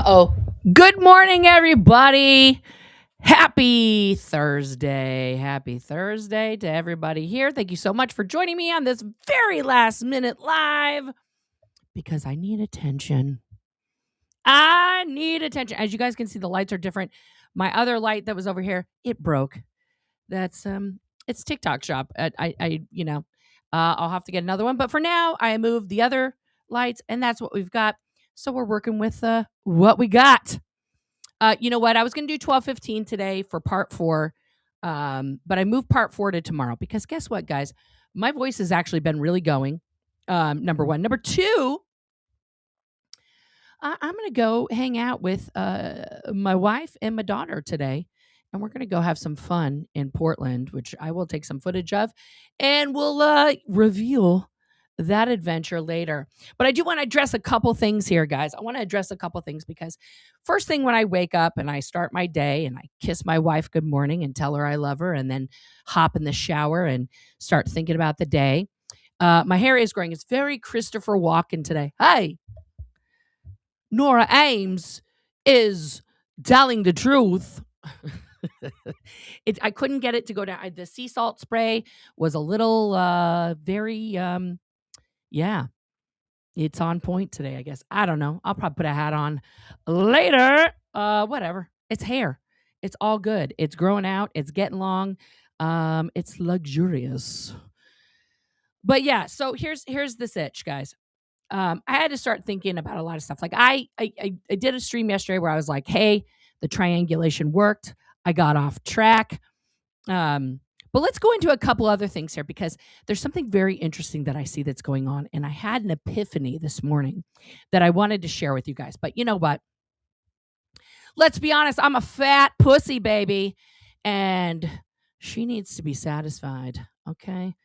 Uh-oh. Good morning, everybody. Happy Thursday. Happy Thursday to everybody here. Thank you so much for joining me on this very last minute live because I need attention. I need attention. As you guys can see, the lights are different. My other light that was over here, it broke. That's it's TikTok shop. I'll have to get another one, but for now, I moved the other lights and that's what we've got. So we're working with what we got. You know what? I was going to do 12:15 today for part 4, but I moved part 4 to tomorrow because guess what, guys? My voice has actually been really going. Number 1. Number 2, I'm going to go hang out with my wife and my daughter today, and we're going to go have some fun in Portland, which I will take some footage of, and we'll reveal that adventure later. But I do want to address a couple things here, guys. I want to address a couple things because first thing when I wake up and I start my day and I kiss my wife good morning and tell her I love her and then hop in the shower and start thinking about the day. My hair is growing. It's very Christopher Walken today. Hey, norabames is telling the truth. I couldn't get it to go down. The sea salt spray was a little yeah, it's on point today, I guess. I don't know. I'll probably put a hat on later. Whatever. It's hair. It's all good. It's growing out. It's getting long. It's luxurious. But yeah, so here's the sitch, guys. I had to start thinking about a lot of stuff. Like I did a stream yesterday where I was like, hey, the triangulation worked. I got off track. But let's go into a couple other things here because there's something very interesting that I see that's going on. And I had an epiphany this morning that I wanted to share with you guys. But you know what? Let's be honest. I'm a fat pussy, baby. And she needs to be satisfied. Okay.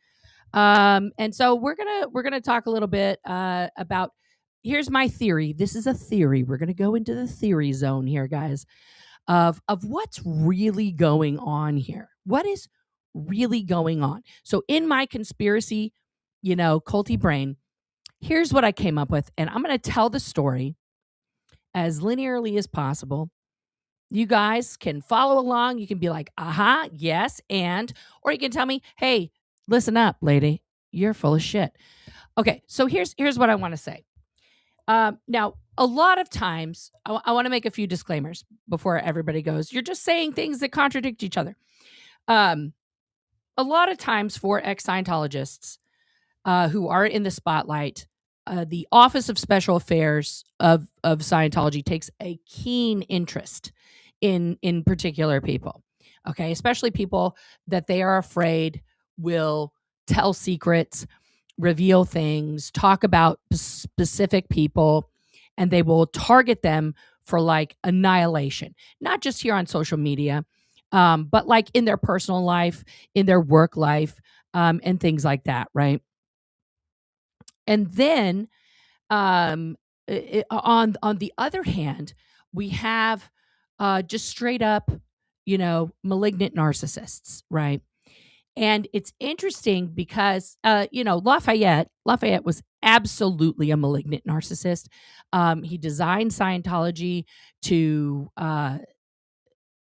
And so we're gonna talk a little bit about, here's my theory. This is a theory. We're gonna go into the theory zone here, guys, of what's really going on here. What is really going on? So in my conspiracy, culty brain, here's what I came up with, and I'm gonna tell the story as linearly as possible. You guys can follow along. You can be like, aha, yes, or you can tell me, hey, listen up, lady. You're full of shit. Okay, so here's what I want to say. Now, a lot of times, I want to make a few disclaimers before everybody goes, you're just saying things that contradict each other. A lot of times for ex-Scientologists who are in the spotlight, the Office of Special Affairs of Scientology takes a keen interest in particular people, okay? Especially people that they are afraid will tell secrets, reveal things, talk about specific people, and they will target them for like annihilation, not just here on social media, but like in their personal life, in their work life, and things like that, right? And then on the other hand, we have just straight up, malignant narcissists, right? And it's interesting because, Lafayette was absolutely a malignant narcissist. He designed Scientology to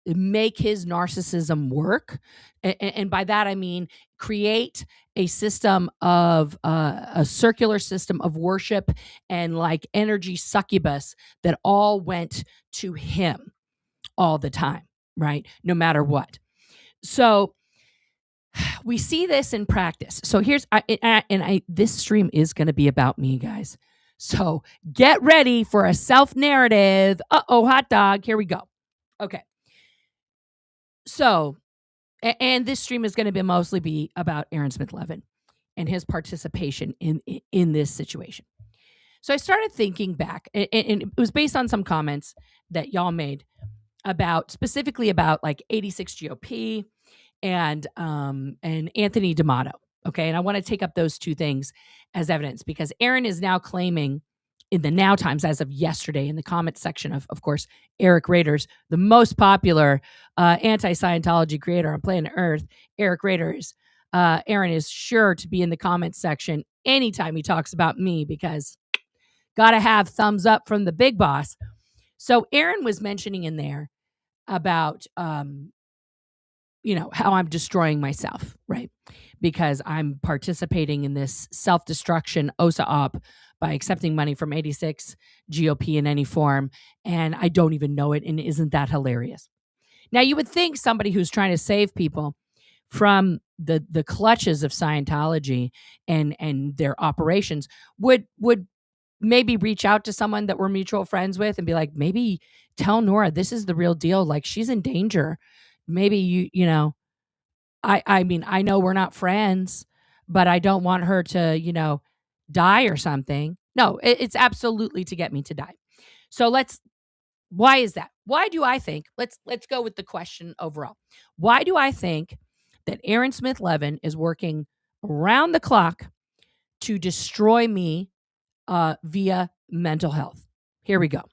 make his narcissism work. And by that, I mean create a system of a circular system of worship and like energy succubus that all went to him all the time, right? No matter what. So we see this in practice. So here's, this stream is going to be about me, guys. So get ready for a self-narrative. Uh-oh, hot dog. Here we go. Okay. So, and this stream is going to mostly be about Aaron Smith-Levin and his participation in this situation. So I started thinking back, and it was based on some comments that y'all made specifically about like 86 GOP and Anthony D'Amato. Okay, and I want to take up those two things as evidence because Aaron is now claiming in the Now Times as of yesterday in the comment section of course, Eric Rader's, the most popular anti-Scientology creator on planet Earth, Eric Rader's. Aaron is sure to be in the comments section anytime he talks about me because got to have thumbs up from the big boss. So Aaron was mentioning in there about how I'm destroying myself, right? Because I'm participating in this self-destruction OSA op by accepting money from 86 GOP in any form, and I don't even know it. And isn't that hilarious? Now, you would think somebody who's trying to save people from the clutches of Scientology and their operations would maybe reach out to someone that we're mutual friends with and be like, maybe tell Nora this is the real deal. Like, she's in danger. Maybe I mean, I know we're not friends, but I don't want her to, die or something. No, it's absolutely to get me to die. So why is that? Why do I think, let's go with the question overall. Why do I think that Aaron Smith Levin is working around the clock to destroy me via mental health? Here we go.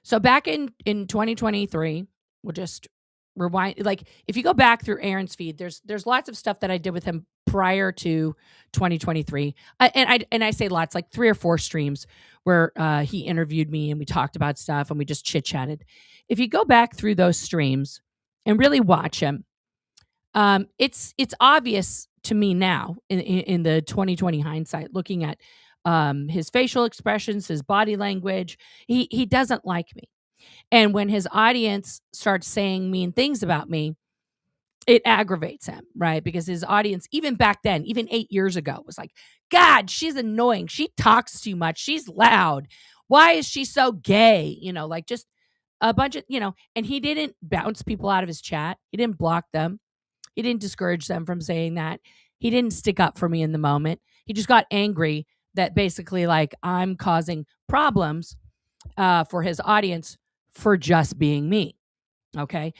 So back in 2023, we'll just rewind. Like, if you go back through Aaron's feed, there's lots of stuff that I did with him prior to 2023, and I say lots, like 3 or 4 streams where he interviewed me and we talked about stuff and we just chit chatted. If you go back through those streams and really watch him, it's obvious to me now in the 2020 hindsight, looking at his facial expressions, his body language, he doesn't like me. And when his audience starts saying mean things about me, it aggravates him, right? Because his audience, even back then, even 8 years ago, was like, God, she's annoying. She talks too much. She's loud. Why is she so gay? Like, just a bunch of, and he didn't bounce people out of his chat. He didn't block them. He didn't discourage them from saying that. He didn't stick up for me in the moment. He just got angry that basically, like, I'm causing problems for his audience for just being me. Okay.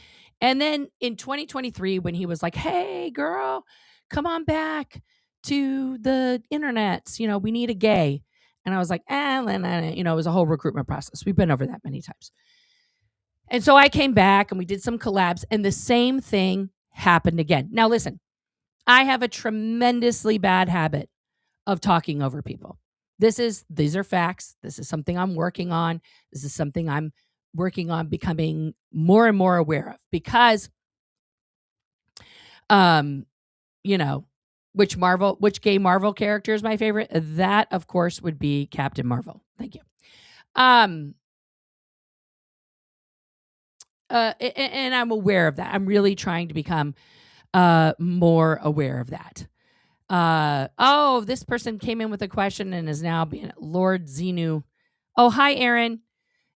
And then in 2023, when he was like, hey, girl, come on back to the internet. We need a gay. And I was like, it was a whole recruitment process. We've been over that many times. And so I came back and we did some collabs, and the same thing happened again. Now, listen, I have a tremendously bad habit of talking over people. These are facts. This is something I'm working on. This is something I'm working on becoming more and more aware of, because which gay Marvel character is my favorite? That, of course, would be Captain Marvel. Thank you. And I'm aware of that. I'm really trying to become more aware of that. This person came in with a question and is now being Lord Xenu. Oh, hi, Aaron.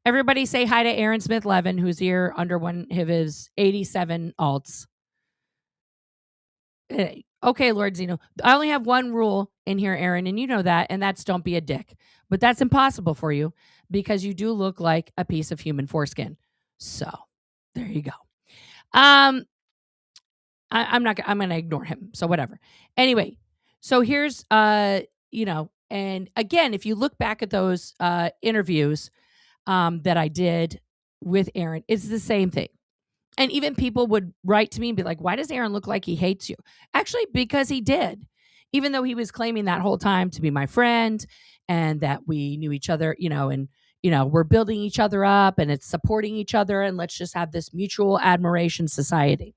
Everybody say hi to Aaron Smith Levin, who's here under one of his 87 alts. Okay, Lord Xenu. I only have one rule in here, Aaron, and you know that, and that's don't be a dick. But that's impossible for you because you do look like a piece of human foreskin. So there you go. I'm going to ignore him. So whatever. Anyway, so here's, and again, if you look back at those interviews that I did with Aaron, it's the same thing. And even people would write to me and be like, why does Aaron look like he hates you? Actually, because he did. Even though he was claiming that whole time to be my friend and that we knew each other, and we're building each other up and it's supporting each other, and let's just have this mutual admiration society.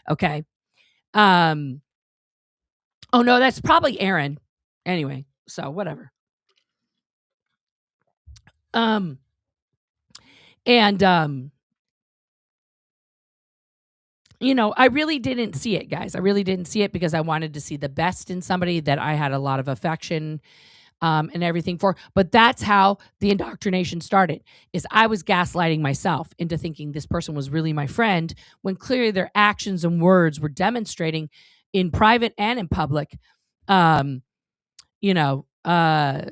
Okay. Oh no, that's probably Aaron. Anyway, so whatever. I really didn't see it, guys. I really didn't see it because I wanted to see the best in somebody that I had a lot of affection and everything for. But that's how the indoctrination started, is I was gaslighting myself into thinking this person was really my friend, when clearly their actions and words were demonstrating in private and in public. I know. The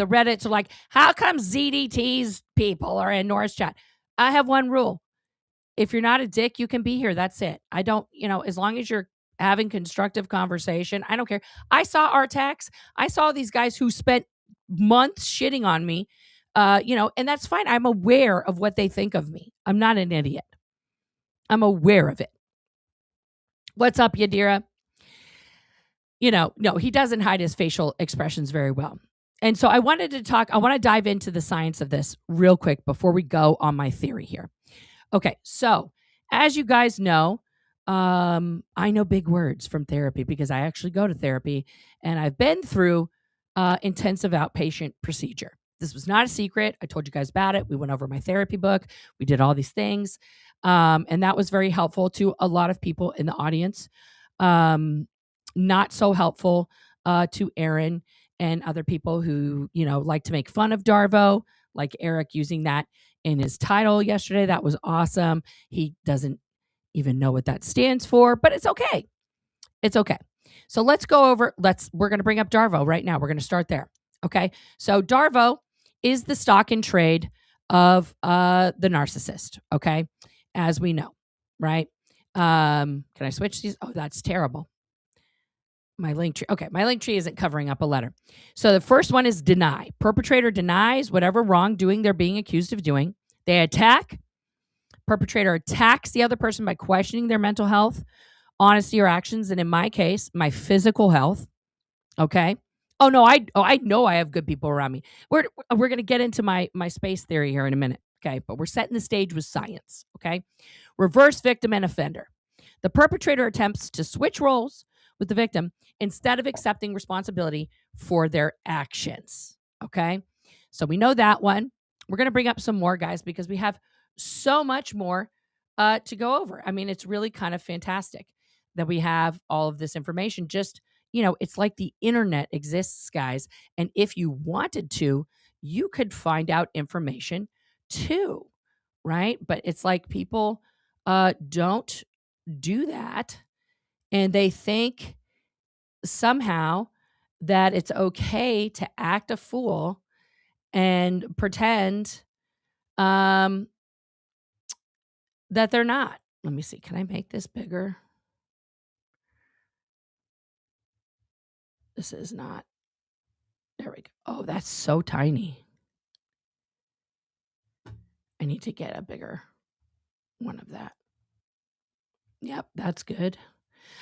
Reddits are like, how come ZDT's people are in Nora's chat? I have one rule. If you're not a dick, you can be here. That's it. I don't, as long as you're having constructive conversation, I don't care. I saw Artax. I saw these guys who spent months shitting on me, and that's fine. I'm aware of what they think of me. I'm not an idiot. I'm aware of it. What's up, Yadira? No, he doesn't hide his facial expressions very well. And so I want to dive into the science of this real quick before we go on my theory here. Okay, so as you guys know, I know big words from therapy because I actually go to therapy and I've been through intensive outpatient procedure. This was not a secret. I told you guys about it. We went over my therapy book. We did all these things. And that was very helpful to a lot of people in the audience. Not so helpful to Aaron and other people who, like to make fun of Darvo, like Eric using that in his title yesterday. That was awesome. He doesn't even know what that stands for, but it's okay. It's okay. So let's go over, we're going to bring up Darvo right now. We're going to start there. Okay. So Darvo is the stock in trade of the narcissist. Okay. As we know, right? Can I switch these? Oh, that's terrible. My link tree. Okay, my link tree isn't covering up a letter. So the first one is deny. Perpetrator denies whatever wrongdoing they're being accused of doing. They attack. Perpetrator attacks the other person by questioning their mental health, honesty, or actions. And in my case, my physical health. Okay. Oh no, I know I have good people around me. We're going to get into my space theory here in a minute. Okay, but we're setting the stage with science. Okay. Reverse victim and offender. The perpetrator attempts to switch roles with the victim instead of accepting responsibility for their actions. Okay. So we know that one. We're going to bring up some more, guys, because we have so much more to go over. I mean, it's really kind of fantastic that we have all of this information. Just, it's like the internet exists, guys. And if you wanted to, you could find out information too, right? But it's like people don't do that. And they think somehow that it's okay to act a fool and pretend that they're not. Let me see. Can I make this bigger? This is not. There we go. Oh, that's so tiny. I need to get a bigger one of that. Yep, that's good.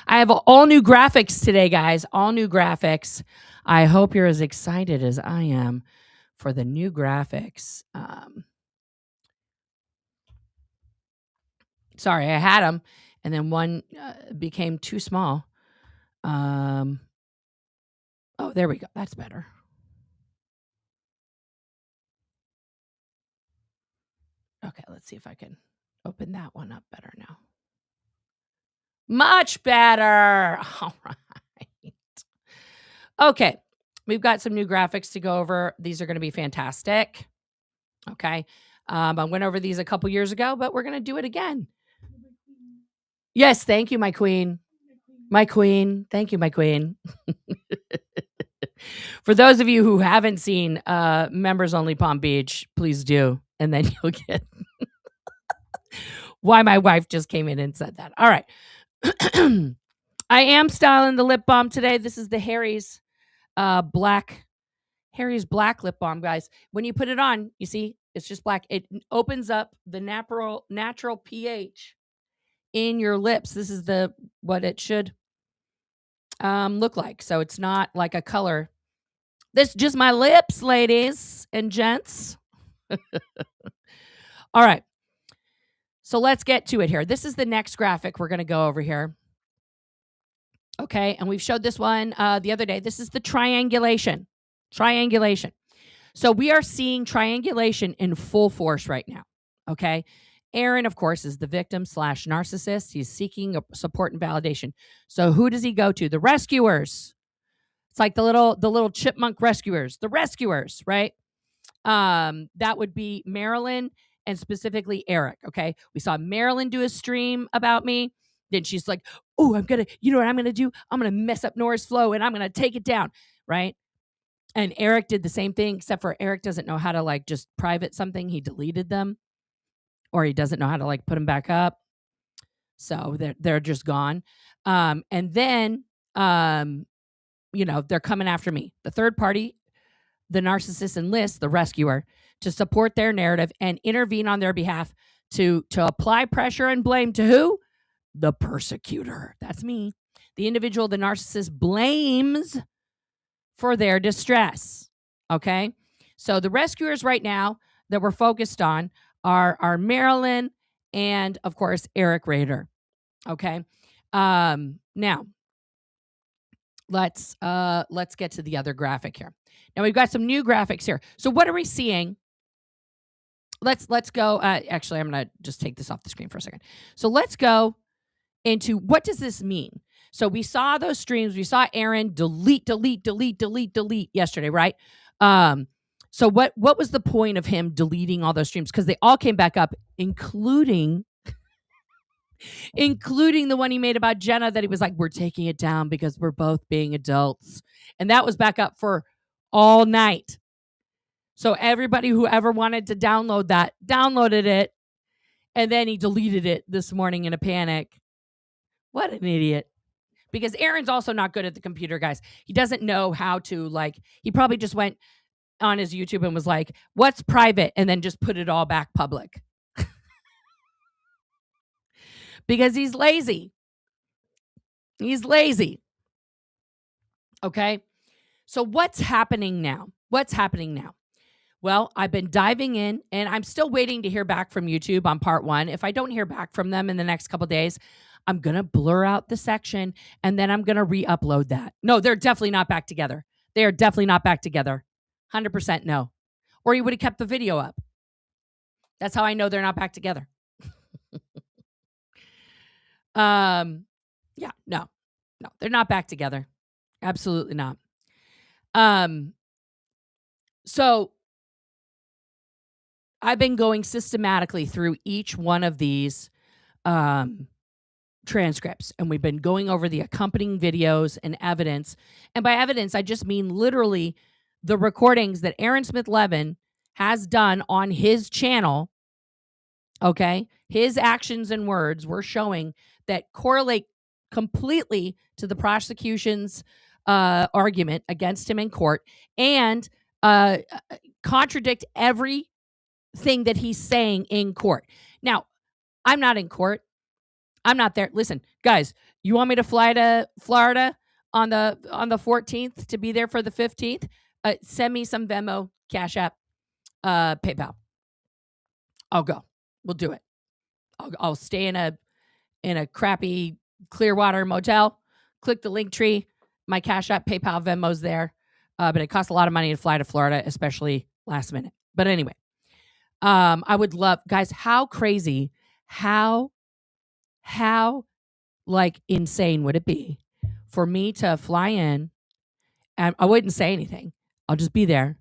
I have all new graphics today, guys. All new graphics. I hope you're as excited as I am for the new graphics. Sorry, I had them, and then one became too small. Oh, there we go. That's better. Okay, let's see if I can open that one up better now. Much better. All right. Okay, we've got some new graphics to go over. These are going to be fantastic. Okay. I went over these a couple years ago, but we're going to do it again. Yes, thank you, my queen. My queen. Thank you, my queen. For those of you who haven't seen Members Only Palm Beach, please do. And then you'll get why my wife just came in and said that. All right. I am styling the lip balm today. This is the Harry's black lip balm, guys. When you put it on, you see, it's just black. It opens up the natural pH in your lips. This is what it should look like. So it's not like a color. This is just my lips, ladies and gents. All right. So let's get to it here. This is the next graphic we're going to go over here. Okay. And we've showed this one the other day. This is the triangulation. So we are seeing triangulation in full force right now. Okay. Aaron, of course, is the victim / narcissist. He's seeking support and validation. So who does he go to? The rescuers. It's like the little chipmunk rescuers, the rescuers, right? That would be Marilyn and specifically Eric. Okay. We saw Marilyn do a stream about me. Then she's like, oh, you know what I'm going to do? I'm going to mess up Nora's flow and I'm going to take it down. Right. And Eric did the same thing, except for Eric doesn't know how to like just private something. He deleted them, or he doesn't know how to like put them back up. So they're just gone. And then, they're coming after me. The third party, the narcissist enlists the rescuer to support their narrative and intervene on their behalf to apply pressure and blame to who? The persecutor. That's me. The individual the narcissist blames for their distress. Okay. So the rescuers right now that we're focused on are Marilyn and, of course, Eric Rader. Okay. Now let's get to the other graphic here. Now we've got some new graphics here. So what are we seeing? Let's go. Actually, I'm gonna just take this off the screen for a second. So let's go into what does this mean? So we saw those streams. We saw Aaron delete yesterday, right? So what was the point of him deleting all those streams? Because they all came back up, including the one he made about Jenna that he was like, we're taking it down because we're both being adults. And that was back up for all night. So everybody who ever wanted to download that downloaded it. And then he deleted it this morning in a panic. What an idiot. Because Aaron's also not good at the computer, guys. He doesn't know how to, like, he probably just went on his YouTube and was like, what's private? And then just put it all back public. Because he's lazy. He's lazy. Okay. So what's happening now? What's happening now? Well, I've been diving in and I'm still waiting to hear back from YouTube on part 1. If I don't hear back from them in the next couple days, I'm going to blur out the section and then I'm going to re-upload that. No, they're definitely not back together. They are definitely not back together. 100% no. Or he would have kept the video up. That's how I know they're not back together. Yeah, no, they're not back together. Absolutely not. So I've been going systematically through each one of these transcripts, and we've been going over the accompanying videos and evidence. And by evidence, I just mean literally the recordings that Aaron Smith Levin has done on his channel. Okay. His actions and words were showing that correlate completely to the prosecution's argument against him in court and contradict everything that he's saying in court. Now, I'm not in court. I'm not there. Listen, guys, you want me to fly to Florida on the 14th to be there for the 15th? Send me some Venmo, Cash App, PayPal. I'll go. We'll do it. I'll stay in a crappy Clearwater motel. Click the link tree. My Cash App, PayPal, Venmo's there. But it costs a lot of money to fly to Florida, especially last minute. But anyway, I would love, guys, how crazy, how like insane would it be for me to fly in and I wouldn't say anything. I'll just be there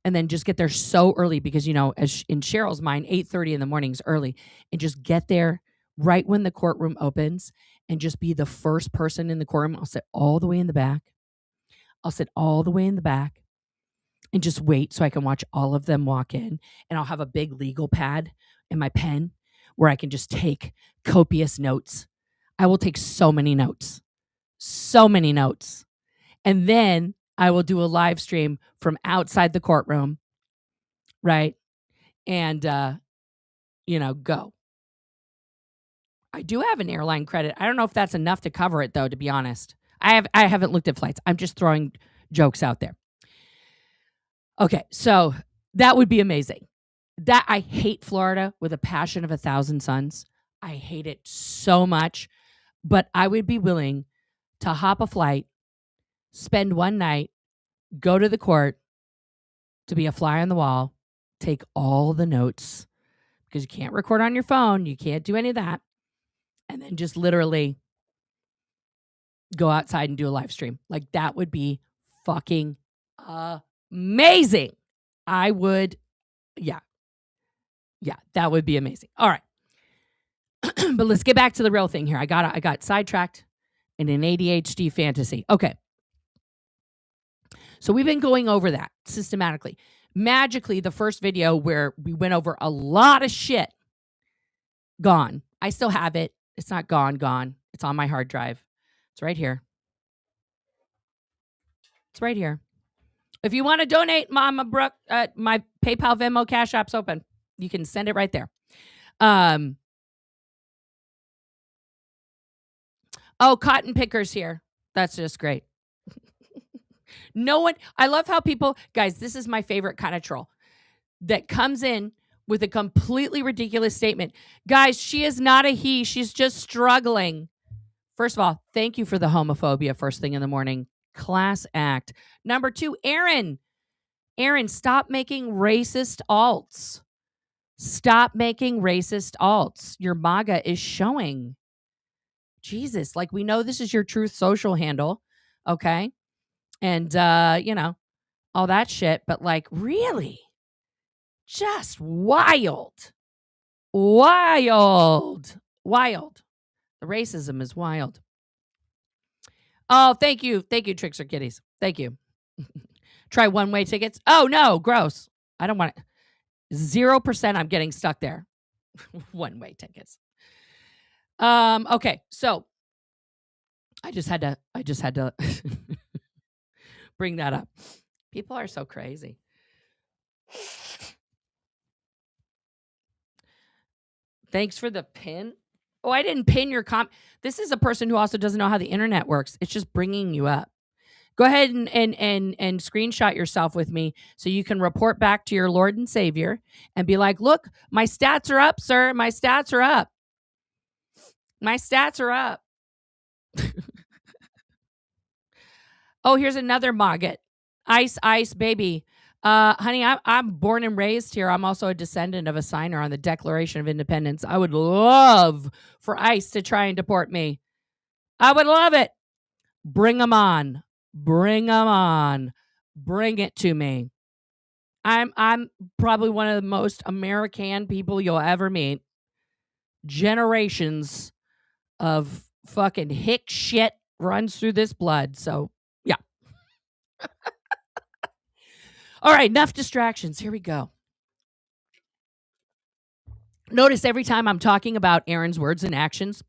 and then just get there so early because, you know, as in Cheryl's mind, 8:30 in the morning is early, and just get there right when the courtroom opens and just be the first person in the courtroom. I'll sit all the way in the back. And just wait so I can watch all of them walk in, and I'll have a big legal pad and my pen where I can just take copious notes. I will take so many notes. And then I will do a live stream from outside the courtroom, right? And, go. I do have an airline credit. I don't know if that's enough to cover it, though, to be honest. I haven't looked at flights. I'm just throwing jokes out there. Okay, so that would be amazing. That I hate Florida with a passion of 1,000 suns. I hate it so much, but I would be willing to hop a flight, spend one night, go to the court to be a fly on the wall, take all the notes because you can't record on your phone. You can't do any of that. And then just literally go outside and do a live stream. Like that would be fucking amazing. I would, yeah, that would be amazing. All right. But let's get back to the real thing here. I got sidetracked in an ADHD fantasy. Okay. So we've been going over that systematically. Magically, the first video where we went over a lot of shit, gone. I still have it. It's not gone. It's on my hard drive. It's right here. If you want to donate, Mama Brooke, my PayPal, Venmo, Cash App's open. You can send it right there. Oh, cotton pickers here. That's just great. No one, I love how people, guys, this is my favorite kind of troll that comes in with a completely ridiculous statement. Guys, she is not a he. She's just struggling. First of all, thank you for the homophobia first thing in the morning. Class act. Number two, Aaron, stop making racist alts. Stop making racist alts. Your MAGA is showing. Jesus, like we know this is your Truth Social handle, okay? And, all that shit. But like, really? Just wild. Wild. Wild. The racism is wild. Oh, thank you. Thank you, Tricks or Kitties. Thank you. Try one-way tickets. Oh, no. Gross. I don't want it. 0% I'm getting stuck there. One-way tickets. Okay. So I just had to bring that up. People are so crazy. Thanks for the pin. Oh, I didn't pin your comment. This is a person who also doesn't know how the internet works. It's just bringing you up. Go ahead and screenshot yourself with me so you can report back to your Lord and Savior and be like, look, my stats are up, sir. My stats are up. My stats are up. Oh, here's another maggot. Ice, baby. Honey, I'm born and raised here. I'm also a descendant of a signer on the Declaration of Independence. I would love for ICE to try and deport me. I would love it. Bring them on. Bring them on. Bring it to me. I'm probably one of the most American people you'll ever meet. Generations of fucking hick shit runs through this blood. So, yeah. All right, enough distractions. Here we go. Notice every time I'm talking about Aaron's words and actions,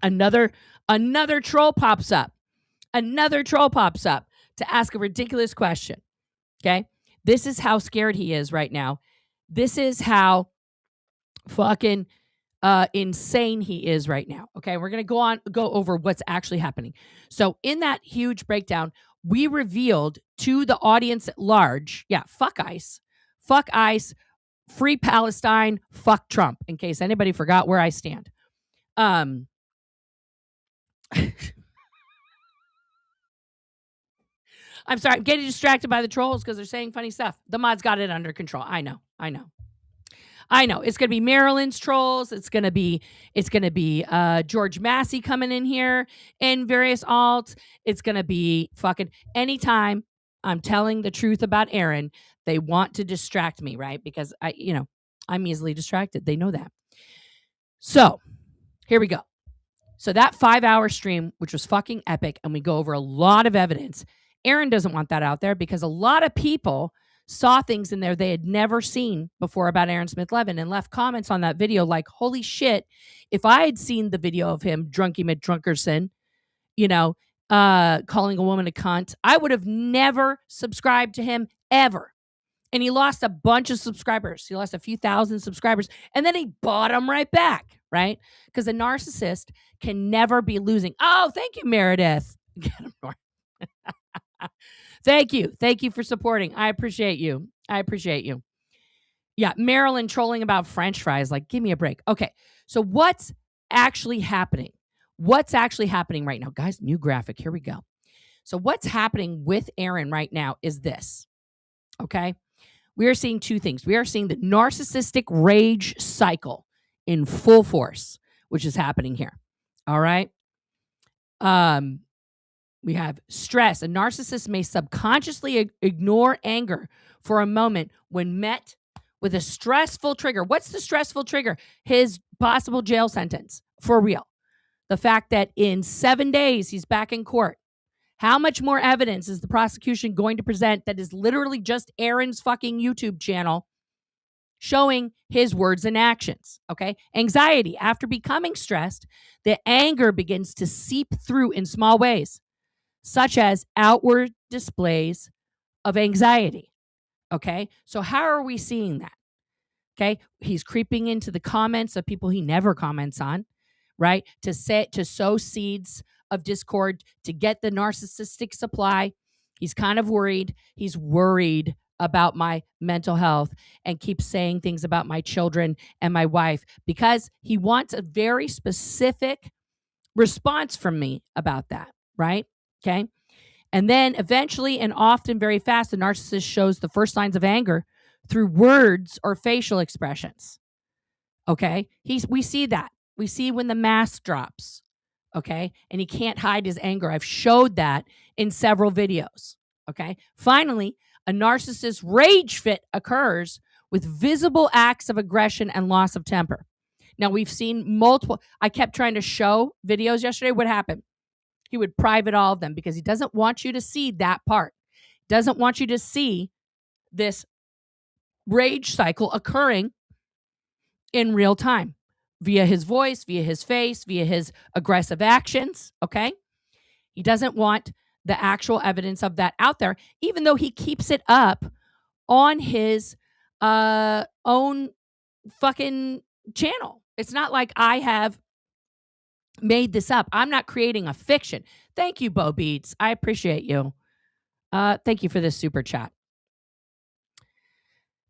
another troll pops up. Another troll pops up to ask a ridiculous question. Okay? This is how scared he is right now. This is how fucking insane he is right now. Okay? We're going to go over what's actually happening. So, in that huge breakdown, we revealed to the audience at large, fuck ICE. Fuck ICE. Free Palestine. Fuck Trump. In case anybody forgot where I stand. I'm sorry. I'm getting distracted by the trolls because they're saying funny stuff. The mods got it under control. I know. It's going to be Maryland's trolls. It's going to be George Massey coming in here and various alts. It's going to be fucking anytime I'm telling the truth about Aaron, they want to distract me, right? Because I'm easily distracted. They know that. So here we go. So that 5-hour stream, which was fucking epic, and we go over a lot of evidence. Aaron doesn't want that out there because a lot of people saw things in there they had never seen before about Aaron Smith Levin and left comments on that video like, holy shit, if I had seen the video of him drunky McDrunkerson, calling a woman a cunt, I would have never subscribed to him ever. And he lost a bunch of subscribers. He lost a few thousand subscribers. And then he bought them right back, right? Because a narcissist can never be losing. Oh, thank you, Meredith. Get him, Nora. Thank you. Thank you for supporting. I appreciate you. Yeah, Marilyn trolling about French fries. Like, give me a break. Okay, so what's actually happening? What's actually happening right now? Guys, new graphic. Here we go. So what's happening with Aaron right now is this, okay? We are seeing two things. We are seeing the narcissistic rage cycle in full force, which is happening here. All right? We have stress. A narcissist may subconsciously ignore anger for a moment when met with a stressful trigger. What's the stressful trigger? His possible jail sentence. For real. The fact that in 7 days he's back in court. How much more evidence is the prosecution going to present that is literally just Aaron's fucking YouTube channel showing his words and actions? Okay. Anxiety. After becoming stressed, the anger begins to seep through in small ways, such as outward displays of anxiety. Okay. So how are we seeing that? Okay. He's creeping into the comments of people he never comments on, right? To sow seeds of discord, to get the narcissistic supply. He's kind of worried. He's worried about my mental health and keeps saying things about my children and my wife because he wants a very specific response from me about that, right? Okay. And then eventually and often very fast, the narcissist shows the first signs of anger through words or facial expressions. Okay. We see that. We see when the mask drops. Okay. And he can't hide his anger. I've showed that in several videos. Okay. Finally, a narcissist's rage fit occurs with visible acts of aggression and loss of temper. Now, we've seen multiple. I kept trying to show videos yesterday. What happened? He would private all of them because he doesn't want you to see that part. Doesn't want you to see this rage cycle occurring in real time via his voice, via his face, via his aggressive actions. Okay. He doesn't want the actual evidence of that out there, even though he keeps it up on his own fucking channel. It's not like I have made this up. I'm not creating a fiction. Thank you, Bo Beats. I appreciate you. Thank you for this super chat.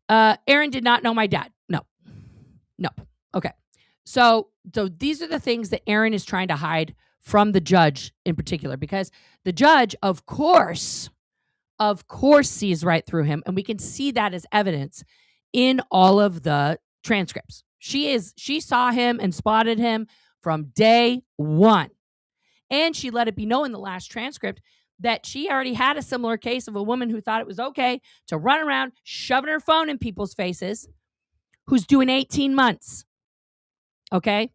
Aaron did not know my dad. No. Okay. So these are the things that Aaron is trying to hide from the judge in particular, because the judge, of course, sees right through him. And we can see that as evidence in all of the transcripts. She saw him and spotted him from day one. And she let it be known in the last transcript that she already had a similar case of a woman who thought it was okay to run around shoving her phone in people's faces, who's doing 18 months. Okay?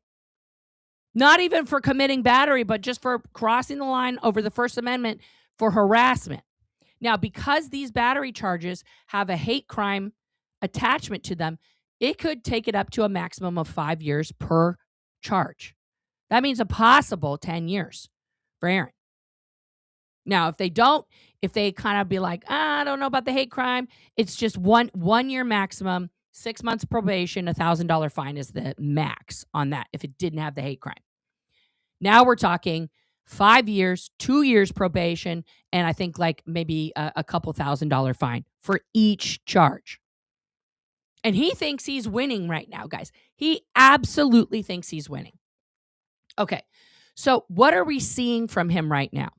Not even for committing battery, but just for crossing the line over the First Amendment for harassment. Now, because these battery charges have a hate crime attachment to them, it could take it up to a maximum of 5 years per charge. That means a possible 10 years for Aaron. Now, if they kind of be like, I don't know about the hate crime, it's just one year maximum, 6 months probation, $1,000 fine is the max on that if it didn't have the hate crime. Now we're talking 5 years, 2 years probation, and I think like maybe a couple $1,000 fine for each charge. And he thinks he's winning right now, guys. He absolutely thinks he's winning. Okay, so what are we seeing from him right now?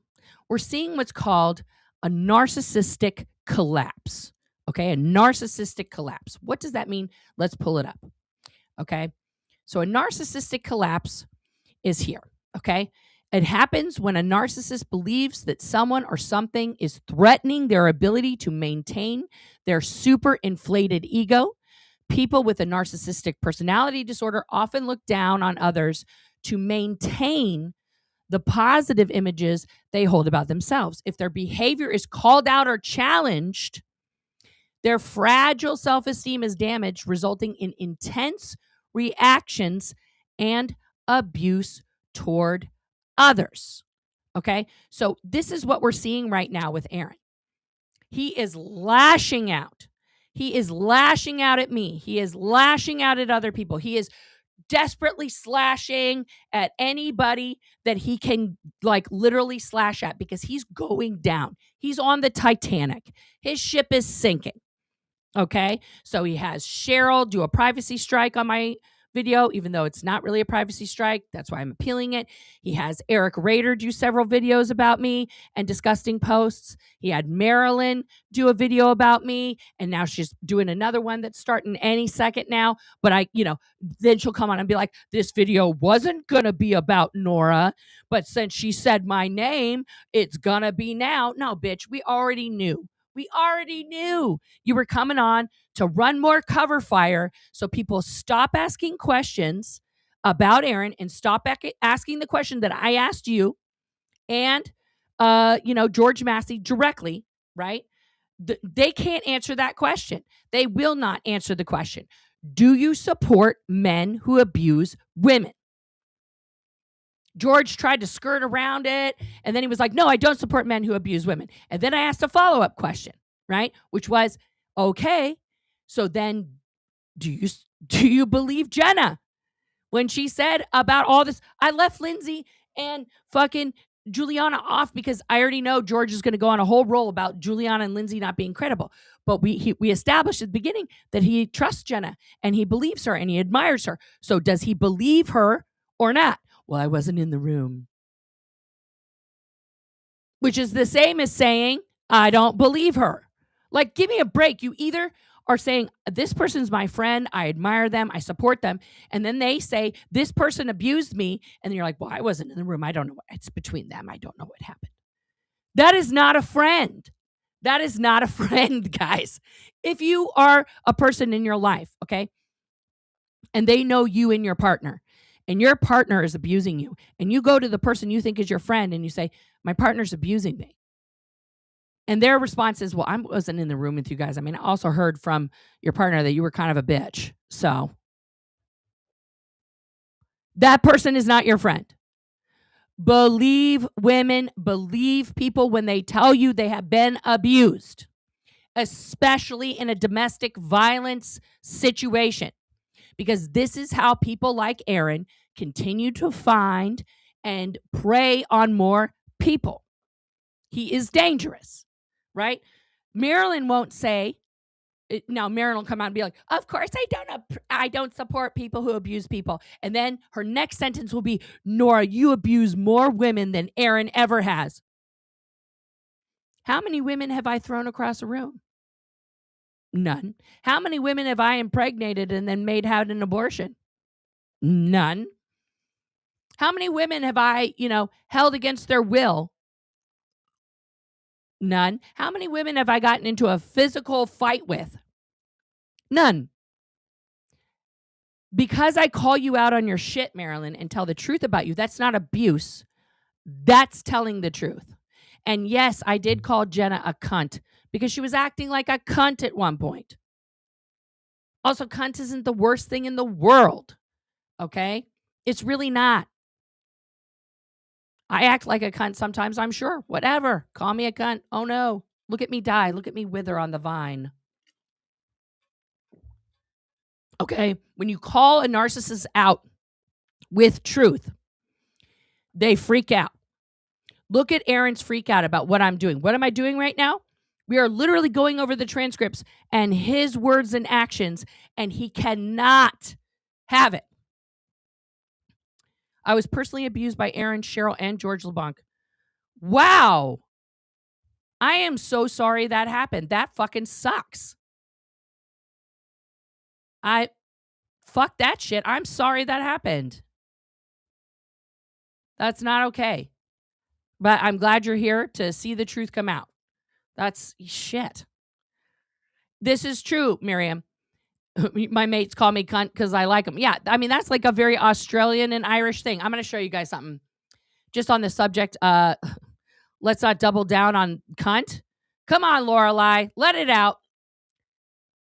We're seeing what's called a narcissistic collapse. Okay, a narcissistic collapse. What does that mean? Let's pull it up. Okay, so a narcissistic collapse is here. Okay, it happens when a narcissist believes that someone or something is threatening their ability to maintain their super inflated ego. People with a narcissistic personality disorder often look down on others to maintain the positive images they hold about themselves. If their behavior is called out or challenged, their fragile self-esteem is damaged, resulting in intense reactions and abuse toward others. Okay? So this is what we're seeing right now with Aaron. He is lashing out. He is lashing out at me. He is lashing out at other people. He is desperately slashing at anybody that he can like literally slash at because he's going down. He's on the Titanic. His ship is sinking. Okay. So he has Cheryl do a privacy strike on my video, even though it's not really a privacy strike. That's why I'm appealing it. He has Eric Rader do several videos about me and disgusting posts. He had Marilyn do a video about me, and now she's doing another one that's starting any second now. But then she'll come on and be like, this video wasn't going to be about Nora, but since she said my name, it's going to be now. No, bitch, we already knew. We already knew you were coming on to run more cover fire so people stop asking questions about Aaron and stop asking the question that I asked you and, George Massey directly, right? They can't answer that question. They will not answer the question. Do you support men who abuse women? George tried to skirt around it, and then he was like, no, I don't support men who abuse women. And then I asked a follow-up question, right? Which was, okay, so then do you believe Jenna when she said about all this? I left Lindsay and fucking Juliana off because I already know George is going to go on a whole roll about Juliana and Lindsay not being credible. But we established at the beginning that he trusts Jenna and he believes her and he admires her. So does he believe her or not? Well, I wasn't in the room. Which is the same as saying, I don't believe her. Like, give me a break. You either are saying, this person's my friend, I admire them, I support them, and then they say, this person abused me, and then you're like, well, I wasn't in the room. I don't know. It's between them. I don't know what happened. That is not a friend. That is not a friend, guys. If you are a person in your life, okay, and they know you and your partner, and your partner is abusing you, and you go to the person you think is your friend and you say, my partner's abusing me. And their response is, well, I wasn't in the room with you guys. I mean, I also heard from your partner that you were kind of a bitch. So that person is not your friend. Believe women, believe people when they tell you they have been abused, especially in a domestic violence situation, because this is how people like Aaron continue to find and prey on more people. He is dangerous, right? Marilyn won't say, now Marilyn will come out and be like, of course I don't support people who abuse people. And then her next sentence will be, Nora, you abuse more women than Aaron ever has. How many women have I thrown across a room? None. How many women have I impregnated and then made out an abortion? None. How many women have I, held against their will? None. How many women have I gotten into a physical fight with? None. Because I call you out on your shit, Marilyn, and tell the truth about you, that's not abuse. That's telling the truth. And yes, I did call Jenna a cunt because she was acting like a cunt at one point. Also, cunt isn't the worst thing in the world, okay? It's really not. I act like a cunt sometimes, I'm sure. Whatever. Call me a cunt. Oh, no. Look at me die. Look at me wither on the vine. Okay? When you call a narcissist out with truth, they freak out. Look at Aaron's freak out about what I'm doing. What am I doing right now? We are literally going over the transcripts and his words and actions, and he cannot have it. I was personally abused by Aaron, Cheryl, and George LeBlanc. Wow. I am so sorry that happened. That fucking sucks. Fuck that shit. I'm sorry that happened. That's not okay. But I'm glad you're here to see the truth come out. That's shit. This is true, Miriam. My mates call me cunt because I like them. Yeah, I mean, that's like a very Australian and Irish thing. I'm going to show you guys something. Just on the subject, let's not double down on cunt. Come on, Lorelai. Let it out.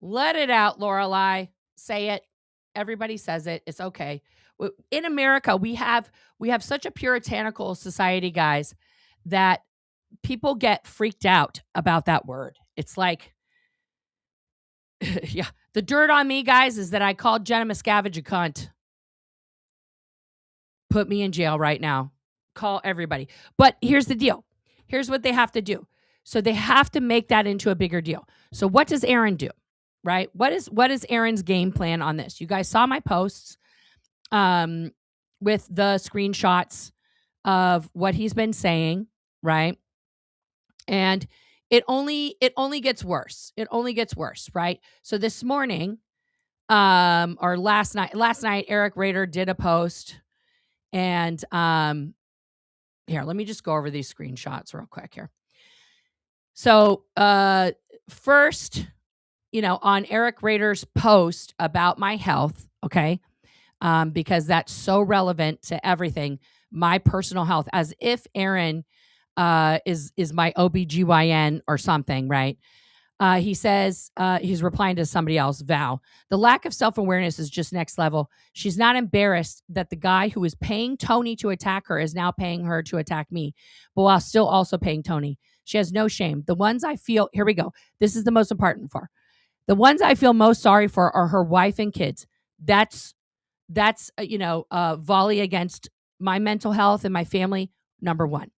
Let it out, Lorelai. Say it. Everybody says it. It's okay. In America, we have such a puritanical society, guys, that people get freaked out about that word. It's like, yeah, the dirt on me, guys, is that I called Jenna Miscavige a cunt. Put me in jail right now. Call everybody. But here's the deal. Here's what they have to do. So they have to make that into a bigger deal. So what does Aaron do? Right? What is Aaron's game plan on this? You guys saw my posts with the screenshots of what he's been saying, right? And it only gets worse. It only gets worse, right? So this morning, or last night, Eric Rader did a post, and here, let me just go over these screenshots real quick here. So first, on Eric Rader's post about my health, okay, because that's so relevant to everything, my personal health, as if Aaron is my OBGYN or something, right? He says, he's replying to somebody else, Val. The lack of self-awareness is just next level. She's not embarrassed that the guy who is paying Tony to attack her is now paying her to attack me, but while still also paying Tony. She has no shame. The ones I feel, here we go. This is the most important for. The ones I feel most sorry for are her wife and kids. That's volley against my mental health and my family, number one.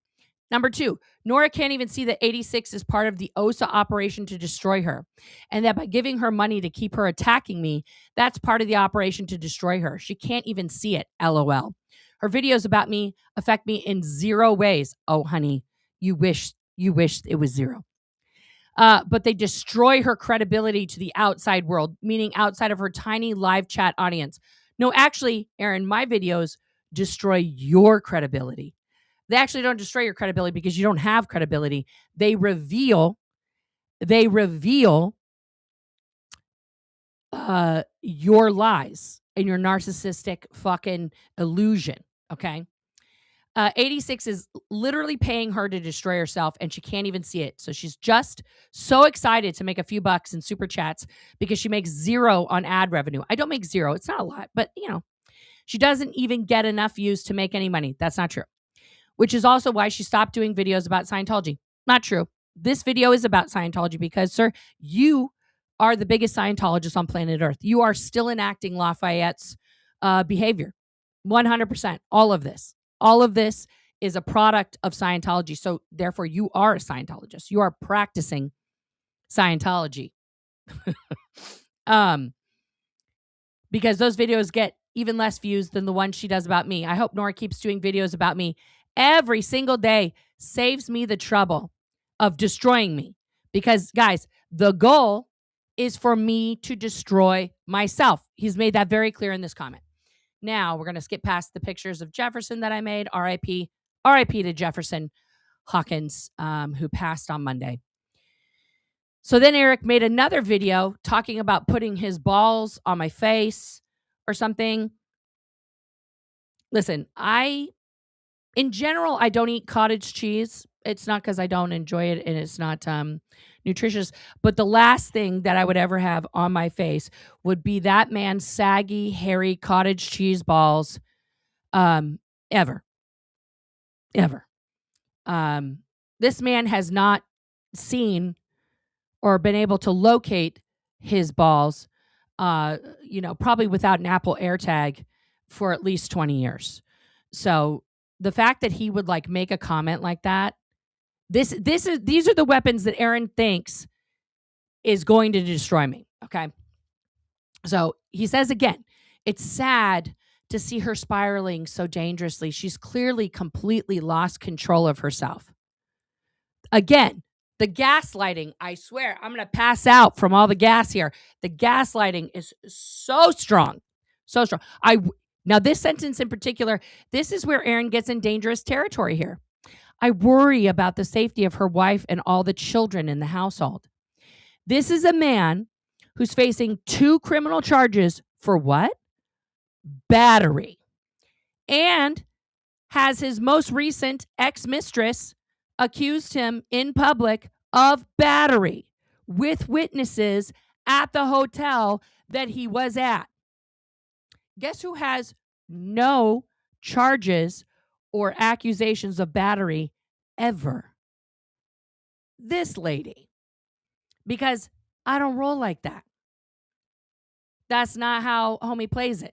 Number 2, Nora can't even see that 86 is part of the OSA operation to destroy her, and that by giving her money to keep her attacking me, that's part of the operation to destroy her. She can't even see it, LOL. Her videos about me affect me in 0 ways. Oh, honey, you wish it was 0. But they destroy her credibility to the outside world, meaning outside of her tiny live chat audience. No, actually, Aaron, my videos destroy your credibility. They actually don't destroy your credibility because you don't have credibility. They reveal your lies and your narcissistic fucking illusion. Okay. 86 is literally paying her to destroy herself, and she can't even see it. So she's just so excited to make a few bucks in super chats because she makes 0 on ad revenue. I don't make 0. It's not a lot, but she doesn't even get enough views to make any money. That's not true. Which is also why she stopped doing videos about Scientology. Not true. This video is about Scientology because, sir, you are the biggest Scientologist on planet Earth. You are still enacting Lafayette's behavior. 100%. All of this is a product of Scientology. So therefore, you are a Scientologist. You are practicing Scientology. Because those videos get even less views than the ones she does about me. I hope Nora keeps doing videos about me every single day, saves me the trouble of destroying me. Because, guys, the goal is for me to destroy myself. He's made that very clear in this comment. Now, we're going to skip past the pictures of Jefferson that I made. RIP to Jefferson Hawkins, who passed on Monday. So then Eric made another video talking about putting his balls on my face or something. Listen, in general, I don't eat cottage cheese. It's not because I don't enjoy it and it's not nutritious. But the last thing that I would ever have on my face would be that man's saggy, hairy cottage cheese balls ever. This man has not seen or been able to locate his balls, probably without an Apple AirTag for at least 20 years. So the fact that he would make a comment like that, these are the weapons that Aaron thinks is going to destroy me. Okay. So he says again, it's sad to see her spiraling so dangerously. She's clearly completely lost control of herself. Again, the gaslighting, I swear, I'm going to pass out from all the gas here. The gaslighting is so strong. So strong. Now, this sentence in particular, this is where Aaron gets in dangerous territory here. I worry about the safety of her wife and all the children in the household. This is a man who's facing 2 criminal charges for what? Battery. And has his most recent ex-mistress accused him in public of battery with witnesses at the hotel that he was at. Guess who has no charges or accusations of battery ever? This lady. Because I don't roll like that. That's not how homie plays it.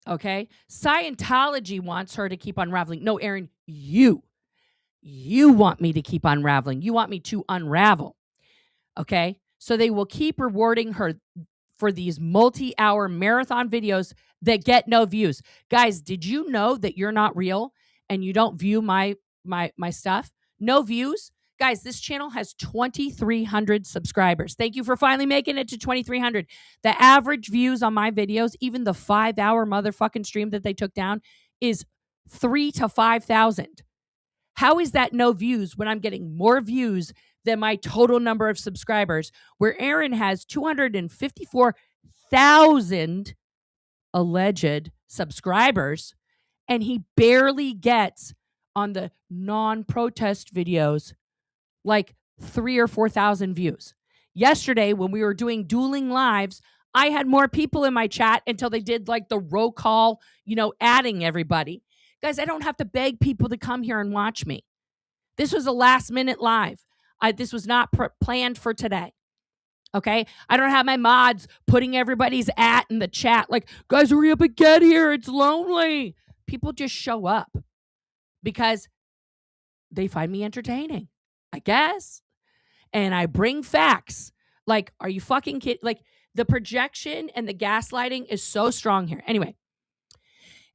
Okay? Scientology wants her to keep unraveling. No, Aaron, you want me to keep unraveling. You want me to unravel. Okay? So they will keep rewarding her for these multi-hour marathon videos that get no views. Guys, did you know that you're not real and you don't view my stuff? No views? Guys, this channel has 2,300 subscribers. Thank you for finally making it to 2,300. The average views on my videos, even the 5-hour motherfucking stream that they took down, is 3,000 to 5,000. How is that no views when I'm getting more views than my total number of subscribers, where Aaron has 254,000 alleged subscribers, and he barely gets on the non-protest videos 3,000 or 4,000 views. Yesterday, when we were doing dueling lives, I had more people in my chat until they did the roll call, adding everybody. Guys, I don't have to beg people to come here and watch me. This was a last minute live. This was not planned for today. Okay? I don't have my mods putting everybody's @ in the chat. Guys, hurry up and get here. It's lonely. People just show up because they find me entertaining, I guess. And I bring facts. Like, are you fucking kidding? Like, the projection and the gaslighting is so strong here. Anyway,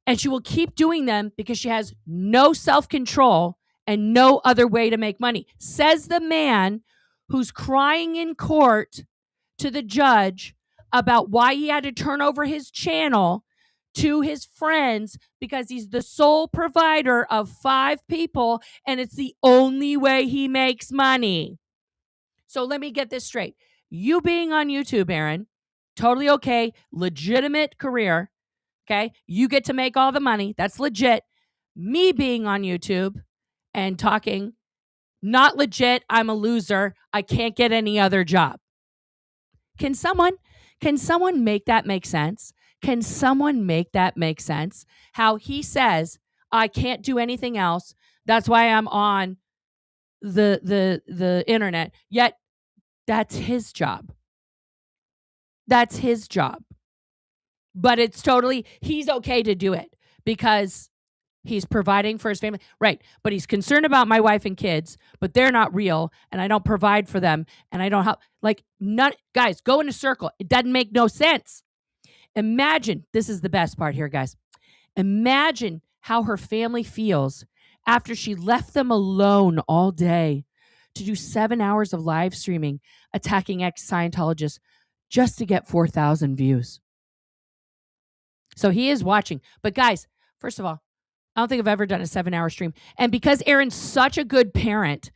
and she will keep doing them because she has no self control and no other way to make money. Says the man who's crying in court to the judge about why he had to turn over his channel to his friends because he's the sole provider of 5 people and it's the only way he makes money. So let me get this straight. You being on YouTube, Aaron, totally okay, legitimate career. Okay. You get to make all the money. That's legit. Me being on YouTube and talking, not legit. I'm a loser. I can't get any other job. Can someone make that make sense? Can someone make that make sense? How he says, I can't do anything else. That's why I'm on the internet. Yet that's his job. That's his job. But it's totally, he's okay to do it because he's providing for his family. Right. But he's concerned about my wife and kids, but they're not real. And I don't provide for them. And I don't help. Like, none, guys, go in a circle. It doesn't make no sense. Imagine, this is the best part here, guys. Imagine how her family feels after she left them alone all day to do 7 hours of live streaming, attacking ex-Scientologists just to get 4,000 views. So he is watching. But guys, first of all, I don't think I've ever done a 7-hour stream. And because Aaron's such a good parent,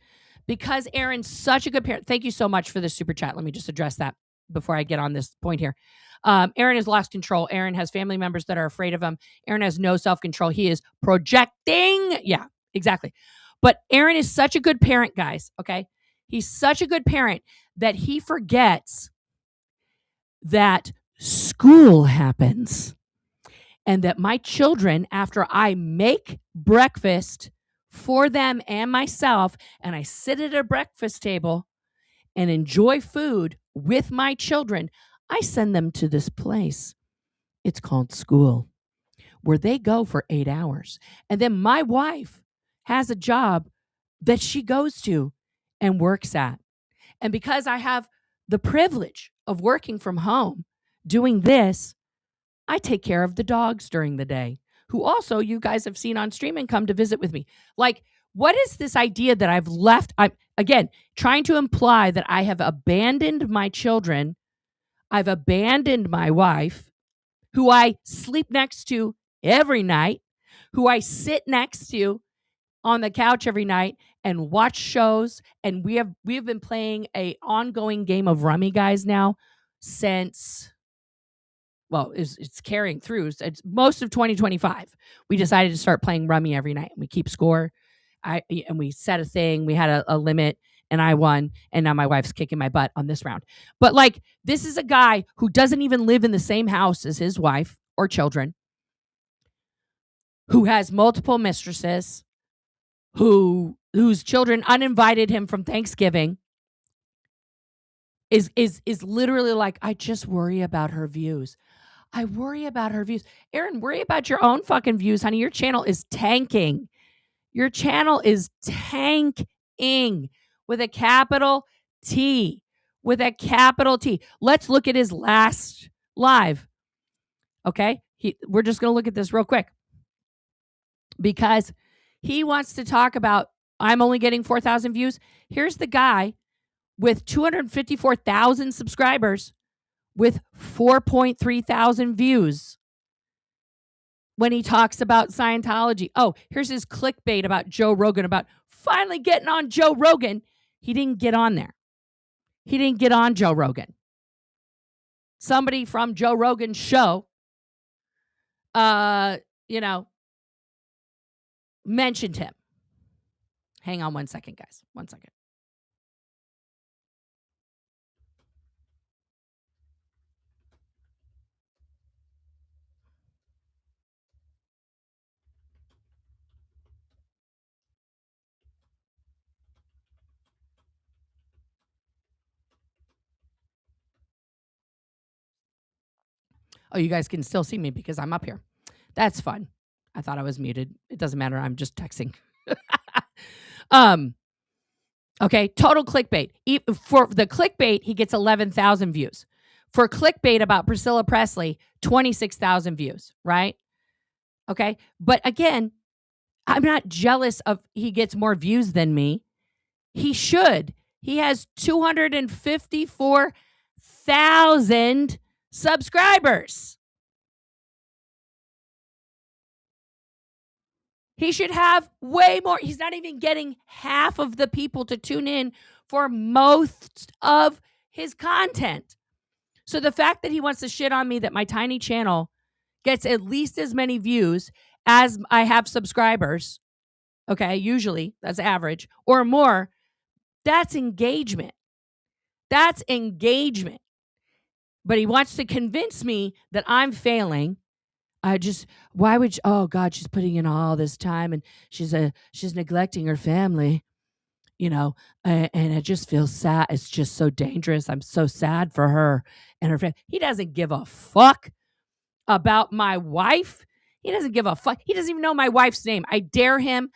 thank you so much for the super chat. Let me just address that before I get on this point here. Aaron has lost control. Aaron has family members that are afraid of him. Aaron has no self-control. He is projecting. Yeah, exactly. But Aaron is such a good parent, guys. Okay. He's such a good parent that he forgets that school happens. And that my children, after I make breakfast for them and myself, and I sit at a breakfast table and enjoy food with my children, I send them to this place. It's called school, where they go for 8 hours. And then my wife has a job that she goes to and works at. And because I have the privilege of working from home, doing this, I take care of the dogs during the day, who also you guys have seen on stream and come to visit with me. Like, what is this idea that I've left? I'm, again, trying to imply that I have abandoned my children. I've abandoned my wife, who I sleep next to every night, who I sit next to on the couch every night and watch shows. And we have been playing a ongoing game of Rummy, guys, now since, well, it's carrying through. It's most of 2025. We decided to start playing Rummy every night. We keep score. And we set a thing. We had a limit and I won. And now my wife's kicking my butt on this round. But like, this is a guy who doesn't even live in the same house as his wife or children, who has multiple mistresses, whose children uninvited him from Thanksgiving, is literally like, I just worry about her views. I worry about her views. Aaron, worry about your own fucking views, honey. Your channel is tanking. Your channel is tanking with a capital T. With a capital T. Let's look at his last live. Okay? We're just going to look at this real quick. Because he wants to talk about, I'm only getting 4,000 views. Here's the guy with 254,000 subscribers with 4.3 thousand views when he talks about Scientology. Oh, here's his clickbait about Joe Rogan, about finally getting on Joe Rogan. He didn't get on there. He didn't get on Joe Rogan. Somebody from Joe Rogan's show, mentioned him. Hang on one second, guys. 1 second. Oh, you guys can still see me because I'm up here. That's fun. I thought I was muted. It doesn't matter. I'm just texting. Okay, total clickbait. For the clickbait, he gets 11,000 views. For clickbait about Priscilla Presley, 26,000 views, right? Okay. But again, I'm not jealous of he gets more views than me. He should. He has 254,000 subscribers. He should have way more. He's not even getting half of the people to tune in for most of his content. So the fact that he wants to shit on me that my tiny channel gets at least as many views as I have subscribers, okay, usually that's average, or more, that's engagement. That's engagement. But he wants to convince me that I'm failing. Why would, oh God, she's putting in all this time and she's neglecting her family, and it just feels sad. It's just so dangerous. I'm so sad for her and her family. He doesn't give a fuck about my wife. He doesn't give a fuck. He doesn't even know my wife's name. I dare him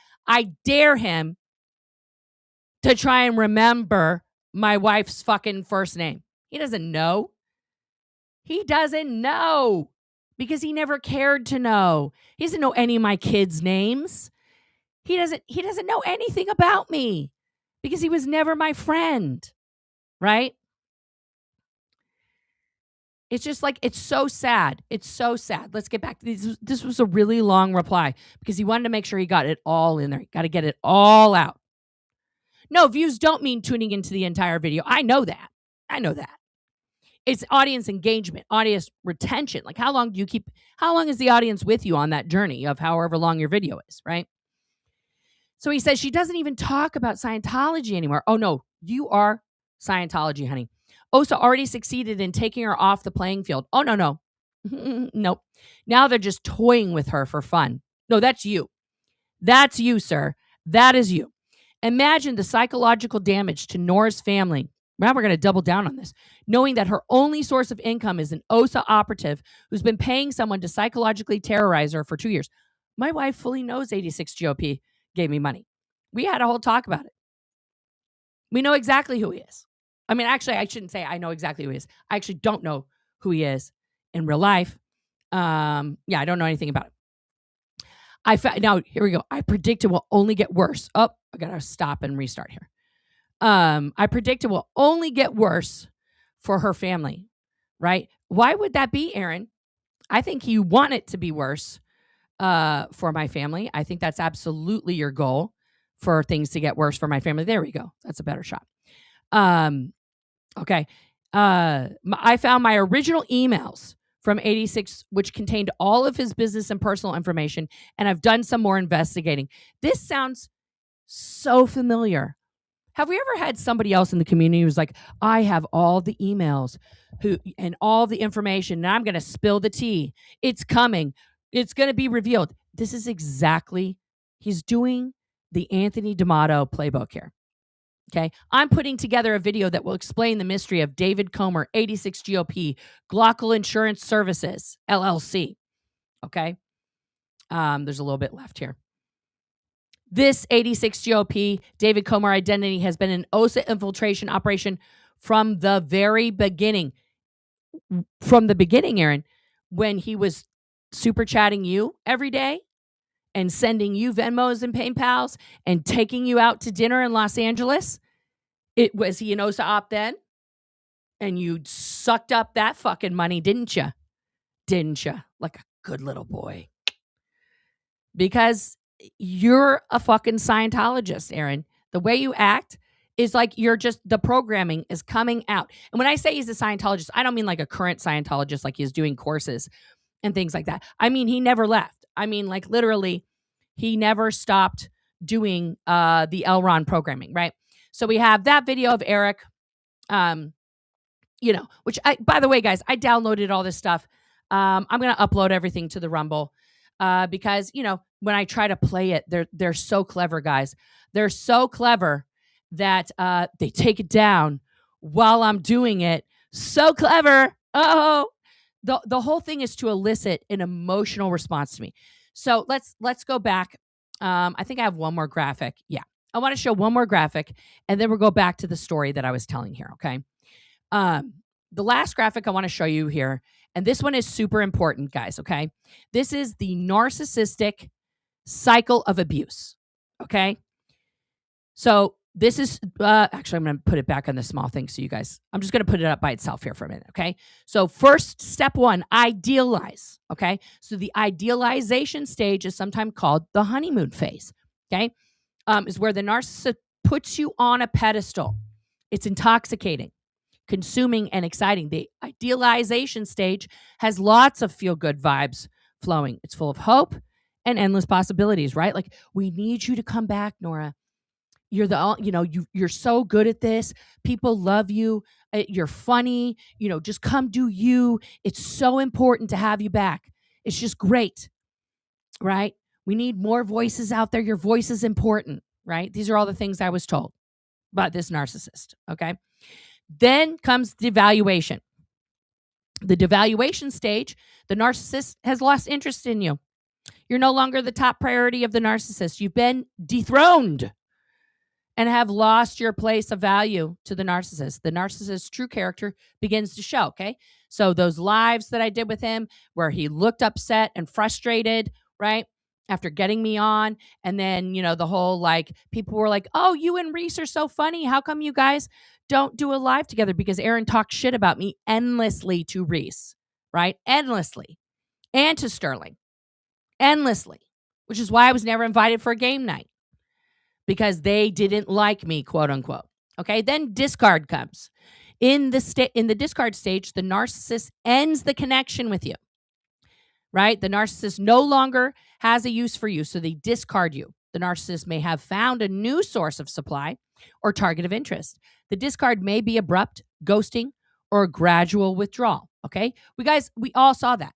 to try and remember my wife's fucking first name. He doesn't know. He doesn't know because he never cared to know. He doesn't know any of my kids' names. He doesn't know anything about me because he was never my friend, right? It's just like, it's so sad. It's so sad. Let's get back to this. This was a really long reply because he wanted to make sure he got it all in there. Got to get it all out. No, views don't mean tuning into the entire video. I know that. It's audience engagement, audience retention. Like how long is the audience with you on that journey of however long your video is, right? So he says she doesn't even talk about Scientology anymore. Oh no, you are Scientology, honey. Osa already succeeded in taking her off the playing field. Oh no. Nope. Now they're just toying with her for fun. No, that's you. That's you, sir. That is you. Imagine the psychological damage to Nora's family. Now we're going to double down on this. Knowing that her only source of income is an OSA operative who's been paying someone to psychologically terrorize her for 2 years. My wife fully knows 86 GOP gave me money. We had a whole talk about it. We know exactly who he is. I mean, actually, I shouldn't say I know exactly who he is. I actually don't know who he is in real life. I don't know anything about it. Now, here we go. I predict it will only get worse. Oh, I got to stop and restart here. I predict it will only get worse for her family, right? Why would that be, Aaron? I think you want it to be worse for my family. I think that's absolutely your goal, for things to get worse for my family. There we go. That's a better shot. Okay. I found my original emails from 86, which contained all of his business and personal information, and I've done some more investigating. This sounds so familiar. Have we ever had somebody else in the community who's like, I have all the emails and all the information, and I'm going to spill the tea. It's coming. It's going to be revealed. This is exactly, he's doing the Anthony D'Amato playbook here. Okay. I'm putting together a video that will explain the mystery of David Comer, 86 GOP, Glockle Insurance Services, LLC. Okay. There's a little bit left here. This 86 GOP, David Comer identity has been an OSA infiltration operation from the very beginning. From the beginning, Aaron, when he was super chatting you every day and sending you Venmos and PayPals and taking you out to dinner in Los Angeles. Was he an OSA op then? And you sucked up that fucking money, didn't you? Like a good little boy. Because you're a fucking Scientologist, Aaron. The way you act is like you're just, the programming is coming out. And when I say he's a Scientologist, I don't mean like a current Scientologist, like he's doing courses and things like that. I mean, he never left. I mean, like literally, he never stopped doing the Allllll programming, right? So we have that video of Eric, which by the way, guys, I downloaded all this stuff. I'm going to upload everything to the Rumble because, when I try to play it, they're so clever, guys. They're so clever that they take it down while I'm doing it. So clever. Oh, the whole thing is to elicit an emotional response to me. So let's go back. I think I have one more graphic. Yeah. I want to show one more graphic, and then we'll go back to the story that I was telling here, okay? The last graphic I want to show you here, and this one is super important, guys, okay? This is the narcissistic cycle of abuse, okay? So this is, actually, I'm going to put it back on the small thing so you guys, I'm just going to put it up by itself here for a minute, okay? So first, step one, idealize, okay? So the idealization stage is sometimes called the honeymoon phase, okay? Is where the narcissist puts you on a pedestal. It's intoxicating, consuming, and exciting. The idealization stage has lots of feel-good vibes flowing. It's full of hope and endless possibilities, right? Like, we need you to come back, Nora. You're you're so good at this. People love you. You're funny. Just come do you. It's so important to have you back. It's just great, right? We need more voices out there. Your voice is important, right? These are all the things I was told about this narcissist, okay? Then comes devaluation. The devaluation stage, the narcissist has lost interest in you. You're no longer the top priority of the narcissist. You've been dethroned and have lost your place of value to the narcissist. The narcissist's true character begins to show, okay? So those lives that I did with him where he looked upset and frustrated, right? After getting me on. And then, the whole people were like, oh, you and Reese are so funny. How come you guys don't do a live together? Because Aaron talked shit about me endlessly to Reese, right? Endlessly. And to Sterling. Endlessly. Which is why I was never invited for a game night. Because they didn't like me, quote unquote. Okay, then discard comes. In the discard stage, the narcissist ends the connection with you, right? The narcissist no longer has a use for you, so they discard you. The narcissist may have found a new source of supply or target of interest. The discard may be abrupt, ghosting, or a gradual withdrawal, okay? We all saw that,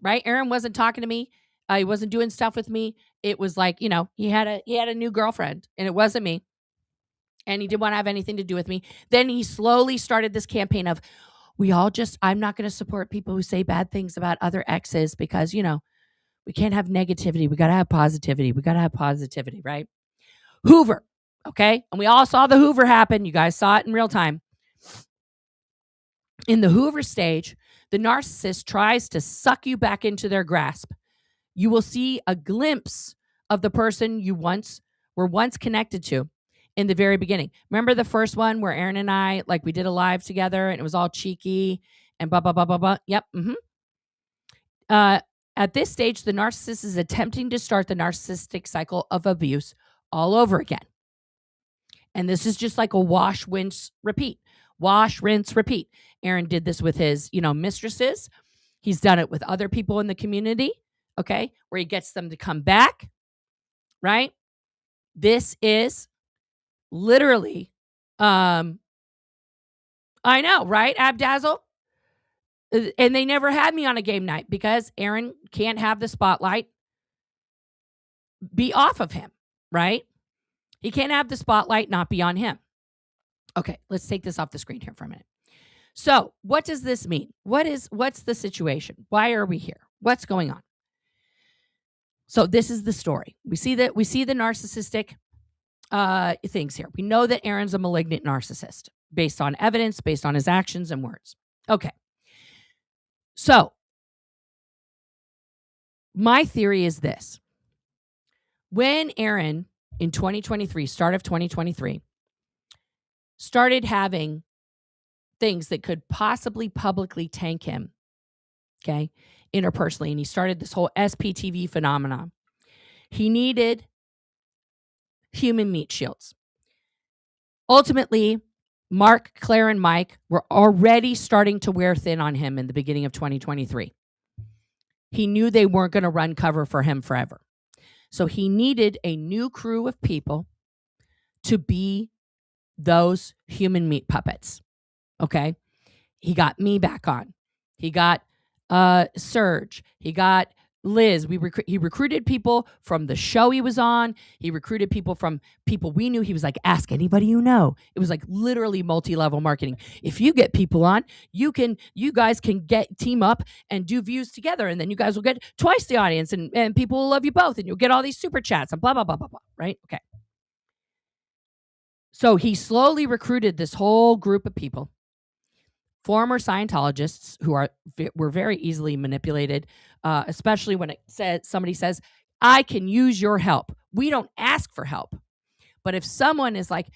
right? Aaron wasn't talking to me. He wasn't doing stuff with me. It was like, he had a new girlfriend, and it wasn't me. And he didn't want to have anything to do with me. Then he slowly started this campaign of, I'm not going to support people who say bad things about other exes because, we can't have negativity. We got to have positivity. Right? Hoover. Okay. And we all saw the Hoover happen. You guys saw it in real time. In the Hoover stage, the narcissist tries to suck you back into their grasp. You will see a glimpse of the person you were once connected to in the very beginning. Remember the first one where Aaron and I, we did a live together and it was all cheeky and blah, blah, blah, blah, blah. Yep. At this stage, the narcissist is attempting to start the narcissistic cycle of abuse all over again. And this is just like a wash, rinse, repeat. Wash, rinse, repeat. Aaron did this with his, mistresses. He's done it with other people in the community. Okay, where he gets them to come back, right? This is literally, I know, right, Abdazzle? And they never had me on a game night because Aaron can't have the spotlight be off of him, right? He can't have the spotlight not be on him. Okay, let's take this off the screen here for a minute. So what does this mean? What's the situation? Why are we here? What's going on? So this is the story. We see the narcissistic things here. We know that Aaron's a malignant narcissist based on evidence, based on his actions and words. Okay. So my theory is this. When Aaron in 2023, start of 2023, started having things that could possibly publicly tank him, okay, interpersonally, and he started this whole SPTV phenomenon, he needed human meat shields. Ultimately, Mark, Claire, and Mike were already starting to wear thin on him in the beginning of 2023. He knew they weren't going to run cover for him forever. So he needed a new crew of people to be those human meat puppets. Okay? He got me back on. He got Serge. He got Liz. He recruited people from the show he was on. He recruited people from people we knew. He was like, ask anybody you know. It was like literally multi-level marketing. If you get people on, you guys can team up and do views together, and then you guys will get twice the audience, and people will love you both, and you'll get all these super chats and blah, blah, blah, blah, blah. Right? Okay. So he slowly recruited this whole group of people, former Scientologists who were very easily manipulated, especially when somebody says, I can use your help. We don't ask for help. But if someone is like,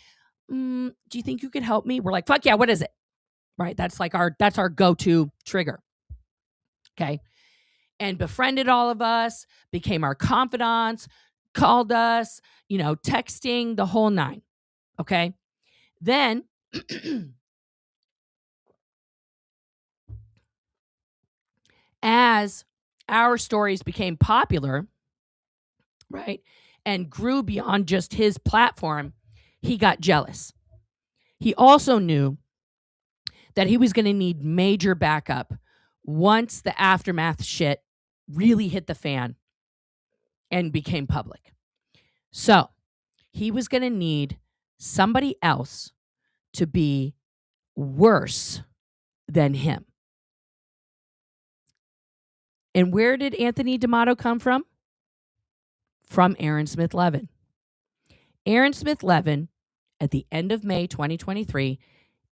do you think you could help me? We're like, fuck yeah, what is it? Right? That's our go-to trigger. Okay. And befriended all of us, became our confidants, called us, texting, the whole nine. Okay. Then as our stories became popular, right, and grew beyond just his platform, he got jealous. He also knew that he was going to need major backup once the aftermath shit really hit the fan and became public. So he was going to need somebody else to be worse than him. And where did Anthony D'Amato come from? From Aaron Smith Levin. Aaron Smith Levin, at the end of May 2023,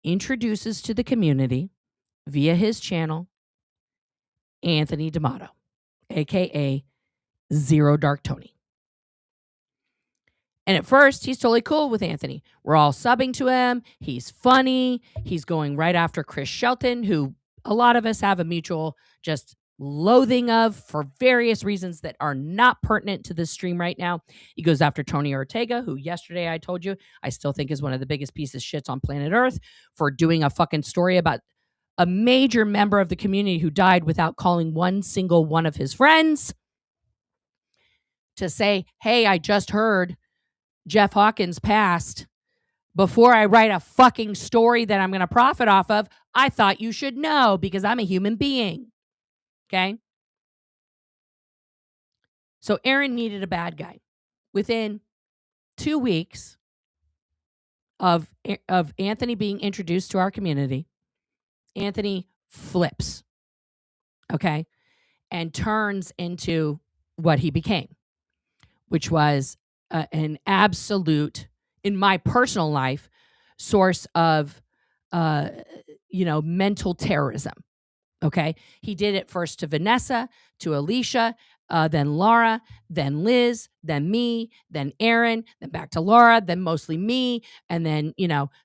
introduces to the community via his channel Anthony D'Amato, aka Zero Dark Tony. And at first, he's totally cool with Anthony. We're all subbing to him. He's funny. He's going right after Chris Shelton, who a lot of us have a mutual just loathing of for various reasons that are not pertinent to this stream right now. He goes after Tony Ortega, who yesterday I told you I still think is one of the biggest pieces of shits on planet Earth for doing a fucking story about a major member of the community who died without calling one single one of his friends to say, hey, I just heard Jeff Hawkins passed. Before I write a fucking story that I'm going to profit off of, I thought you should know because I'm a human being. Okay? So Aaron needed a bad guy. Within 2 weeks of Anthony being introduced to our community, Anthony flips. Okay? And turns into what he became, which was an absolute, in my personal life, source of, mental terrorism. Okay. He did it first to Vanessa, to Alicia, then Laura, then Liz, then me, then Aaron, then back to Laura, then mostly me. And then,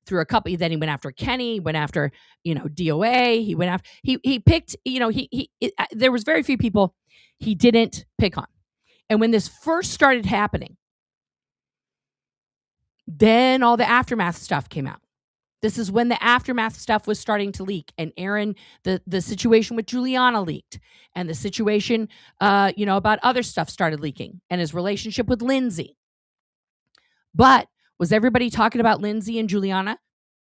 through a couple, then he went after Kenny, went after, DOA. He went after, he picked, there was very few people he didn't pick on. And when this first started happening, then all the aftermath stuff came out. This is when the aftermath stuff was starting to leak. And Aaron, the situation with Juliana leaked. And the situation, about other stuff started leaking. And his relationship with Lindsay. But was everybody talking about Lindsay and Juliana?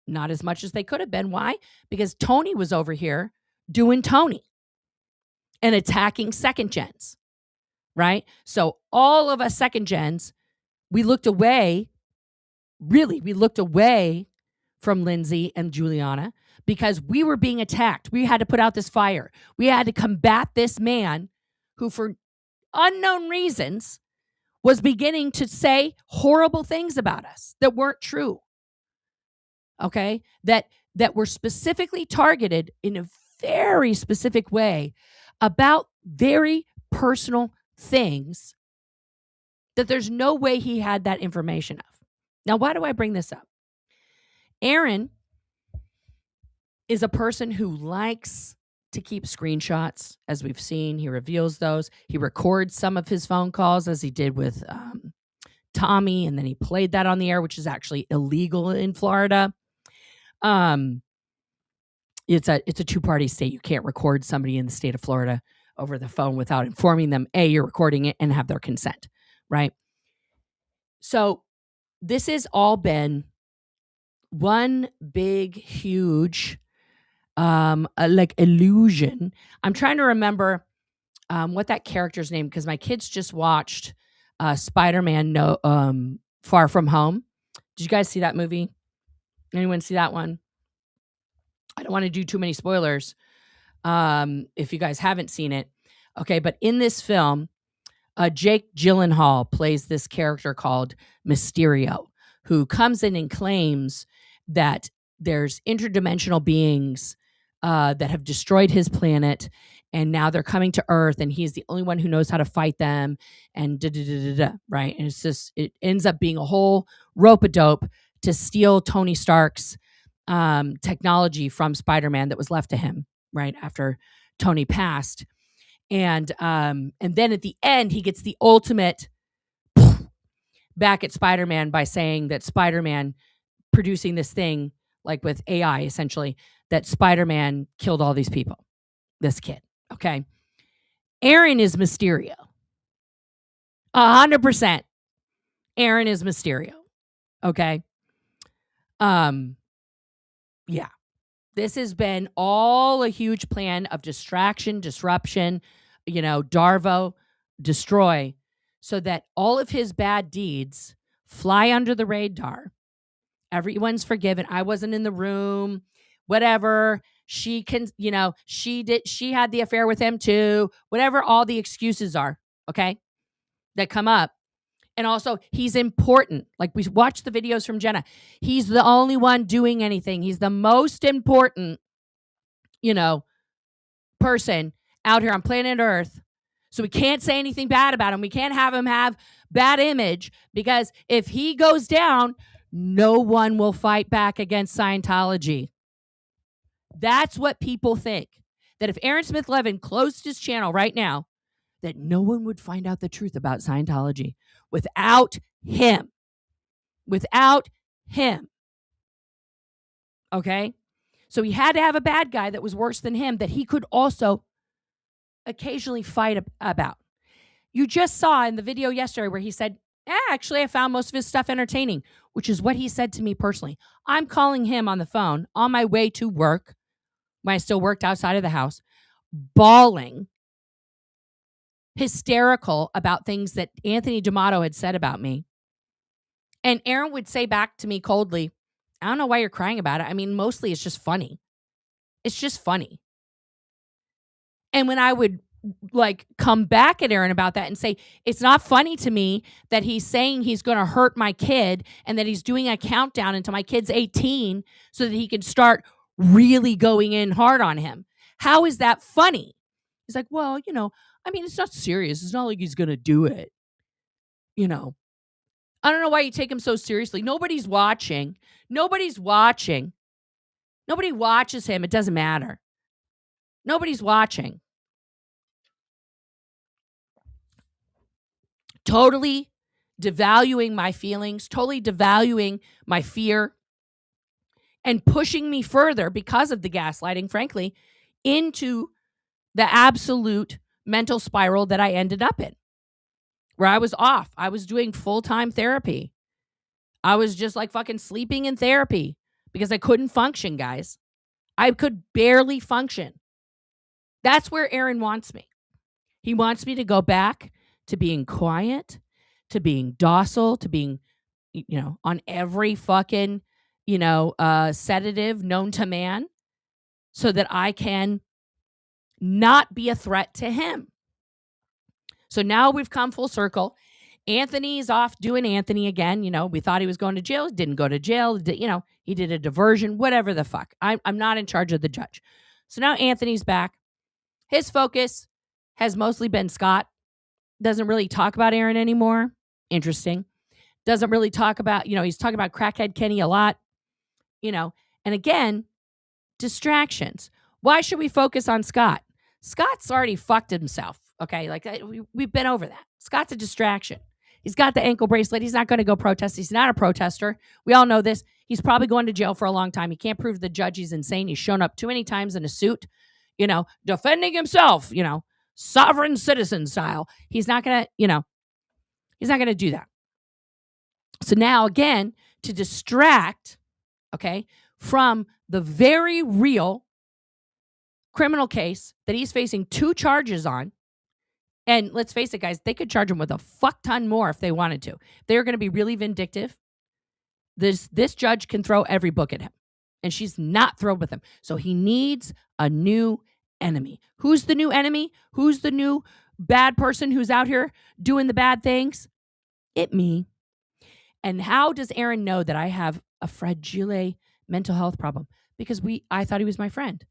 Not as much as they could have been. Why? Because Tony was over here doing Tony. And attacking second gens. Right? So all of us second gens, we looked away from Lindsay and Juliana because we were being attacked. We had to put out this fire. We had to combat this man who, for unknown reasons, was beginning to say horrible things about us that weren't true. Okay? That were specifically targeted in a very specific way about very personal things that there's no way he had that information of. Now, why do I bring this up? Aaron is a person who likes to keep screenshots, as we've seen. He reveals those. He records some of his phone calls, as he did with Tommy, and then he played that on the air, which is actually illegal in Florida. It's a two-party state. You can't record somebody in the state of Florida over the phone without informing them, A, you're recording it, and have their consent, right? So this has all been one big, huge, illusion. I'm trying to remember what that character's name, because my kids just watched Spider-Man Far From Home. Did you guys see that movie? Anyone see that one? I don't want to do too many spoilers if you guys haven't seen it. Okay, but in this film, Jake Gyllenhaal plays this character called Mysterio, who comes in and claims that there's interdimensional beings that have destroyed his planet, and now they're coming to Earth, and he's the only one who knows how to fight them, and right? And it's just, it ends up being a whole rope-a-dope to steal Tony Stark's technology from Spider-Man that was left to him right after Tony passed. And then at the end, he gets the ultimate back at Spider-Man by saying that Spider-Man producing this thing, like with AI, essentially, that Spider-Man killed all these people, this kid. Okay. Aaron is Mysterio. 100%. Aaron is Mysterio. Okay. Yeah. This has been all a huge plan of distraction, disruption, Darvo, destroy, so that all of his bad deeds fly under the radar. Everyone's forgiven. I wasn't in the room, whatever. She can, she had the affair with him too, whatever all the excuses are, okay, that come up. And also, he's important. Like, we watched the videos from Jenna. He's the only one doing anything. He's the most important, person out here on planet Earth. So we can't say anything bad about him. We can't have him have bad image, because if he goes down, no one will fight back against Scientology. That's what people think. That if Aaron Smith Levin closed his channel right now, that no one would find out the truth about Scientology without him. Without him. Okay? So he had to have a bad guy that was worse than him that he could also occasionally fight about. You just saw in the video yesterday where he said, actually, I found most of his stuff entertaining, which is what he said to me personally. I'm calling him on the phone on my way to work, when I still worked outside of the house, bawling, hysterical about things that Anthony D'Amato had said about me. And Aaron would say back to me coldly, I don't know why you're crying about it. I mean, mostly it's just funny. It's just funny. And when I would come back at Aaron about that and say, it's not funny to me that he's saying he's going to hurt my kid and that he's doing a countdown until my kid's 18 so that he can start really going in hard on him. How is that funny? He's like, well, it's not serious. It's not like he's going to do it. I don't know why you take him so seriously. Nobody's watching. Nobody's watching. Nobody watches him. It doesn't matter. Nobody's watching. Totally devaluing my feelings, totally devaluing my fear, and pushing me further because of the gaslighting, frankly, into the absolute mental spiral that I ended up in, where I was off. I was doing full-time therapy. I was just fucking sleeping in therapy because I couldn't function, guys. I could barely function. That's where Aaron wants me. He wants me to go back to being quiet, to being docile, to being, on every fucking, sedative known to man, so that I can not be a threat to him. So now we've come full circle. Anthony's off doing Anthony again. We thought he was going to jail. Didn't go to jail. He did a diversion, whatever the fuck. I'm not in charge of the judge. So now Anthony's back. His focus has mostly been Scott. Doesn't really talk about Aaron anymore. Interesting. Doesn't really talk about, he's talking about crackhead Kenny a lot, and again, distractions. Why should we focus on Scott? Scott's already fucked himself. Okay. We've been over that. Scott's a distraction. He's got the ankle bracelet. He's not going to go protest. He's not a protester. We all know this. He's probably going to jail for a long time. He can't prove to the judge he's insane. He's shown up too many times in a suit, defending himself, sovereign citizen style. He's not going to, he's not going to do that. So now, again, to distract, from the very real criminal case that he's facing 2 charges on. And let's face it, guys, they could charge him with a fuck ton more if they wanted to. They're going to be really vindictive. This judge can throw every book at him, and she's not thrilled with him. So he needs a new enemy. Who's the new enemy? Who's the new bad person who's out here doing the bad things? Me. And how does Aaron know that I have a fragile mental health problem? Because I thought he was my friend.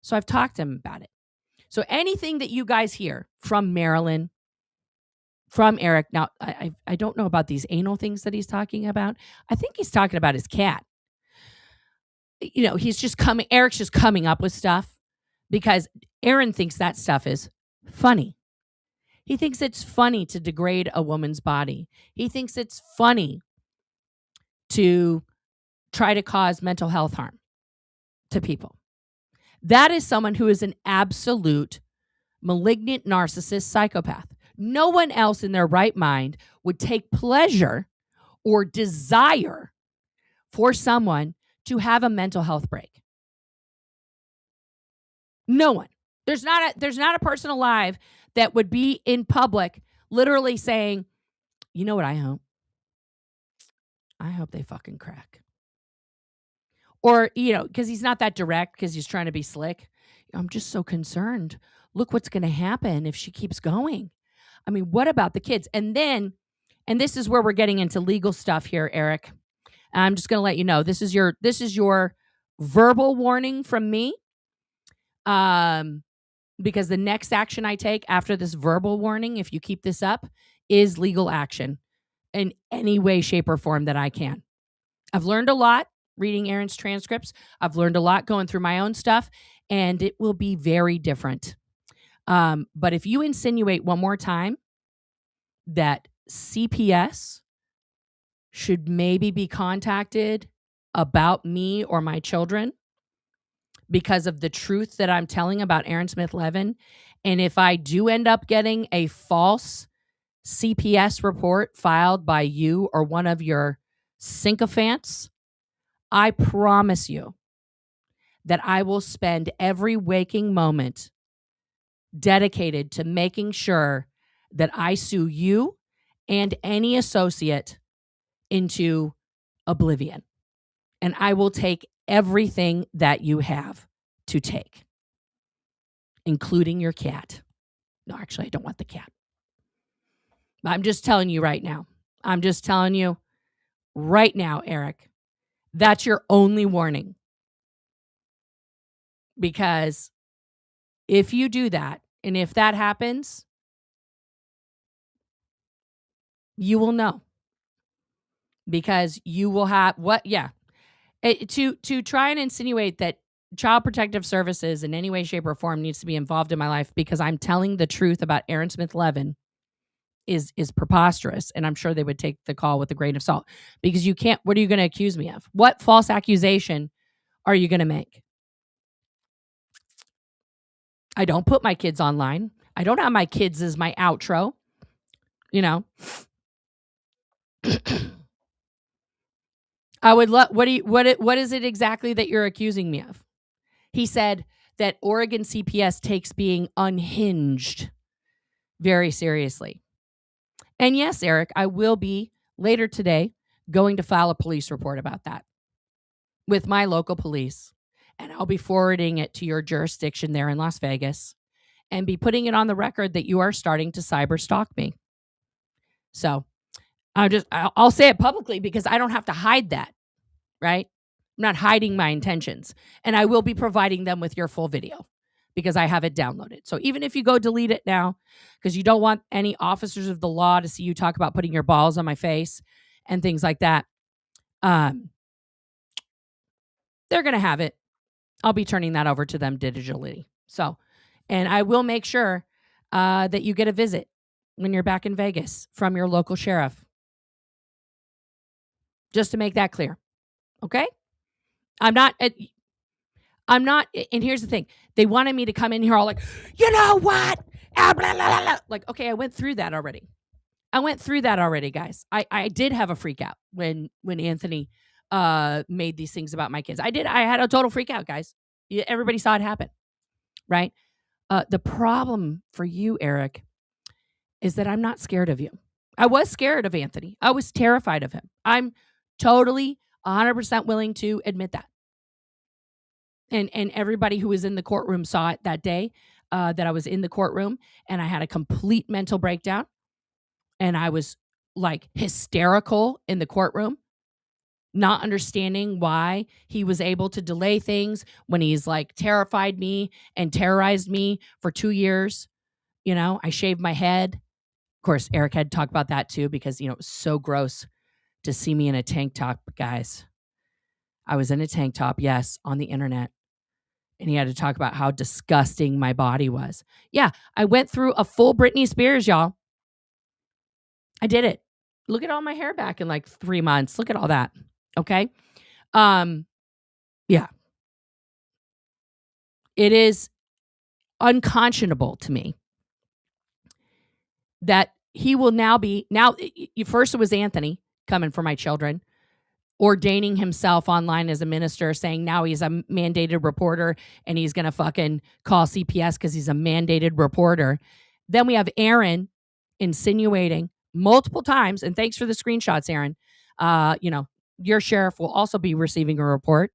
So I've talked to him about it. So anything that you guys hear from Marilyn, from Eric, now I don't know about these anal things that he's talking about. I think he's talking about his cat. Eric's just coming up with stuff because Aaron thinks that stuff is funny. He thinks it's funny to degrade a woman's body. He thinks it's funny to try to cause mental health harm to people. That is someone who is an absolute malignant narcissist psychopath. No one else in their right mind would take pleasure or desire for someone to have a mental health break. No one. There's not a person alive that would be in public literally saying, you know what I hope? I hope they fucking crack. Or, because he's not that direct, because he's trying to be slick. I'm just so concerned. Look what's going to happen if she keeps going. I mean, what about the kids? And this is where we're getting into legal stuff here, Eric. I'm just going to let you know, this is your verbal warning from me. Because the next action I take after this verbal warning, if you keep this up, is legal action in any way, shape, or form that I can. I've learned a lot reading Aaron's transcripts. I've learned a lot going through my own stuff, and it will be very different. But if you insinuate one more time that CPS should maybe be contacted about me or my children because of the truth that I'm telling about Aaron Smith Levin, and if I do end up getting a false CPS report filed by you or one of your sycophants, I promise you that I will spend every waking moment dedicated to making sure that I sue you and any associate into oblivion. And I will take everything that you have to take, including your cat. No, actually, I don't want the cat. I'm just telling you right now. I'm just telling you right now, Eric, that's your only warning. Because if you do that, and if that happens, you will know. Because you will have to try and insinuate that Child Protective Services in any way, shape, or form needs to be involved in my life because I'm telling the truth about Aaron Smith Levin is preposterous. And I'm sure they would take the call with a grain of salt. Because you can't, what are you going to accuse me of? What false accusation are you going to make? I don't put my kids online. I don't have my kids as my outro. I would love, what is it exactly that you're accusing me of? He said that Oregon CPS takes being unhinged very seriously. And yes, Eric, I will be later today going to file a police report about that with my local police. And I'll be forwarding it to your jurisdiction there in Las Vegas and be putting it on the record that you are starting to cyber stalk me. So I'll say it publicly because I don't have to hide that, right? I'm not hiding my intentions. And I will be providing them with your full video because I have it downloaded. So even if you go delete it now because you don't want any officers of the law to see you talk about putting your balls on my face and things like that, they're going to have it. I'll be turning that over to them digitally. So, and I will make sure that you get a visit when you're back in Vegas from your local sheriff. Just to make that clear. Okay? I'm not, and here's the thing. They wanted me to come in here all like, you know what? Blah, blah, blah, blah. Like, okay, I went through that already. Guys. I did have a freak out when Anthony made these things about my kids. I had a total freak out, guys. Everybody saw it happen, right? The problem for you, Eric, is that I'm not scared of you. I was scared of Anthony. I was terrified of him. I'm totally 100% willing to admit that. And everybody who was in the courtroom saw it that day that I was in the courtroom and I had a complete mental breakdown and I was like hysterical in the courtroom, not understanding why he was able to delay things when he's like terrified me and terrorized me for 2 years. I shaved my head. Of course, Eric had to talk about that too because, it was so gross to see me in a tank top, guys. I was in a tank top, yes, on the internet. And he had to talk about how disgusting my body was. Yeah, I went through a full Britney Spears, y'all. I did it. Look at all my hair back in like 3 months. Look at all that. Okay? Yeah. It is unconscionable to me that he will now be first it was Anthony coming for my children, ordaining himself online as a minister, saying now he's a mandated reporter and he's going to fucking call CPS because he's a mandated reporter. Then we have Aaron insinuating multiple times, and thanks for the screenshots, Aaron. Your sheriff will also be receiving a report,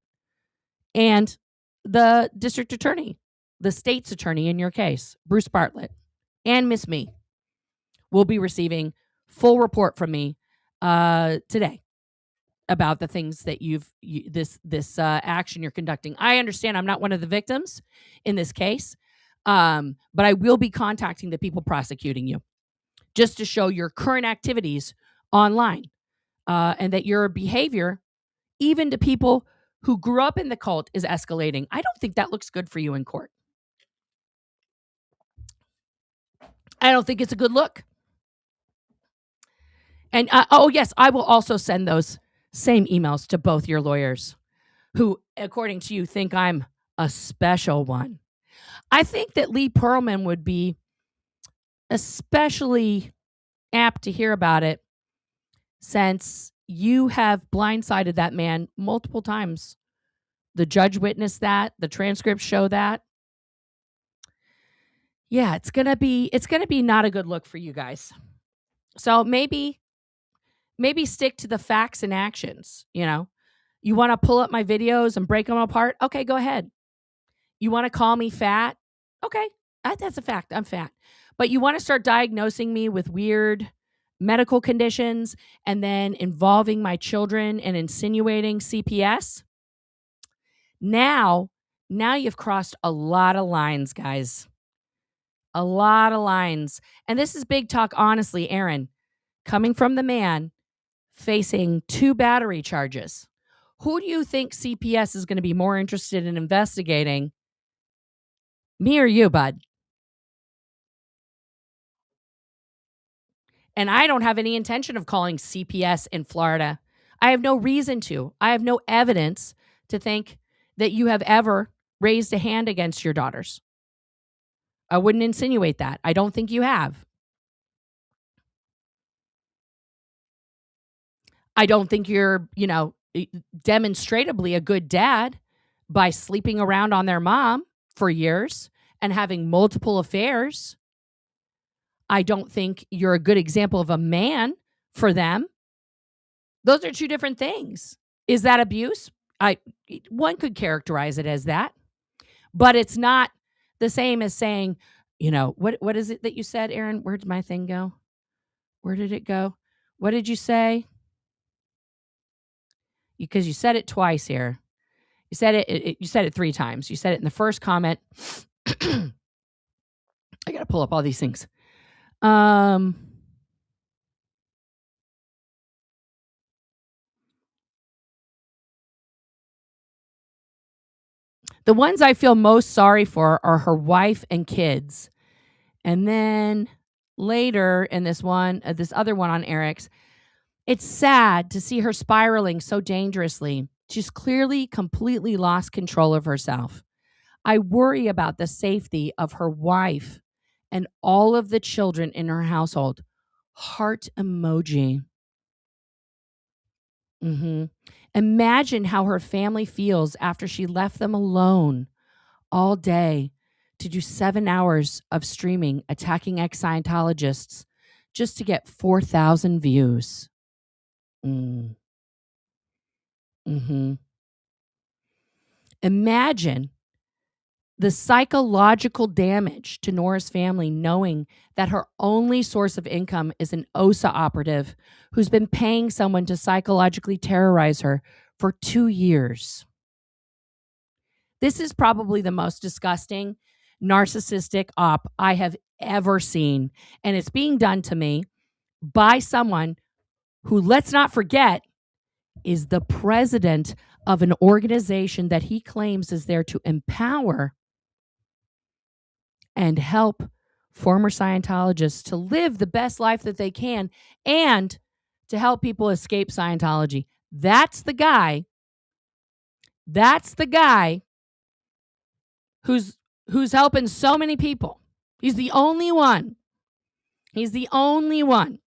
and the district attorney, the state's attorney in your case, Bruce Bartlett, and Miss Me will be receiving full report from me today about the things that this action you're conducting. I understand I'm not one of the victims in this case, but I will be contacting the people prosecuting you just to show your current activities online, and that your behavior, even to people who grew up in the cult, is escalating. I don't think that looks good for you in court. I don't think it's a good look. And yes, I will also send those same emails to both your lawyers who, according to you, think I'm a special one. I think that Lee Pearlman would be especially apt to hear about it since you have blindsided that man multiple times. The judge witnessed that. The transcripts show that. Yeah, it's gonna be not a good look for you guys. So maybe stick to the facts and actions. You want to pull up my videos and break them apart? Okay, go ahead. You want to call me fat? Okay, that's a fact. I'm fat. But you want to start diagnosing me with weird medical conditions and then involving my children and insinuating CPS? Now you've crossed a lot of lines, guys. A lot of lines. And this is big talk, honestly, Aaron, coming from the man facing 2 battery charges. Who do you think CPS is going to be more interested in investigating? Me or you, bud? And I don't have any intention of calling CPS in Florida. I have no reason to. I have no evidence to think that you have ever raised a hand against your daughters. I wouldn't insinuate that. I don't think you have. I don't think you're, demonstrably a good dad by sleeping around on their mom for years and having multiple affairs. I don't think you're a good example of a man for them. Those are 2 different things. Is that abuse? One could characterize it as that, but it's not the same as saying, what is it that you said, Aaron? Where did my thing go? Where did it go? What did you say? Because you said it twice here. You said you said it 3 times. You said it in the first comment. I got to pull up all these things. The ones I feel most sorry for are her wife and kids. And then later in this other one on Eric's, it's sad to see her spiraling so dangerously. She's clearly completely lost control of herself. I worry about the safety of her wife and all of the children in her household. Heart emoji. Imagine how her family feels after she left them alone all day to do 7 hours of streaming attacking ex-Scientologists just to get 4,000 views. Imagine The psychological damage to Nora's family, knowing that her only source of income is an OSA operative who's been paying someone to psychologically terrorize her for 2 years. This is probably the most disgusting, narcissistic op I have ever seen. And it's being done to me by someone who, let's not forget, is the president of an organization that he claims is there to empower and help former Scientologists to live the best life that they can and to help people escape Scientology. That's the guy. That's the guy who's helping so many people. He's the only one. He's the only one.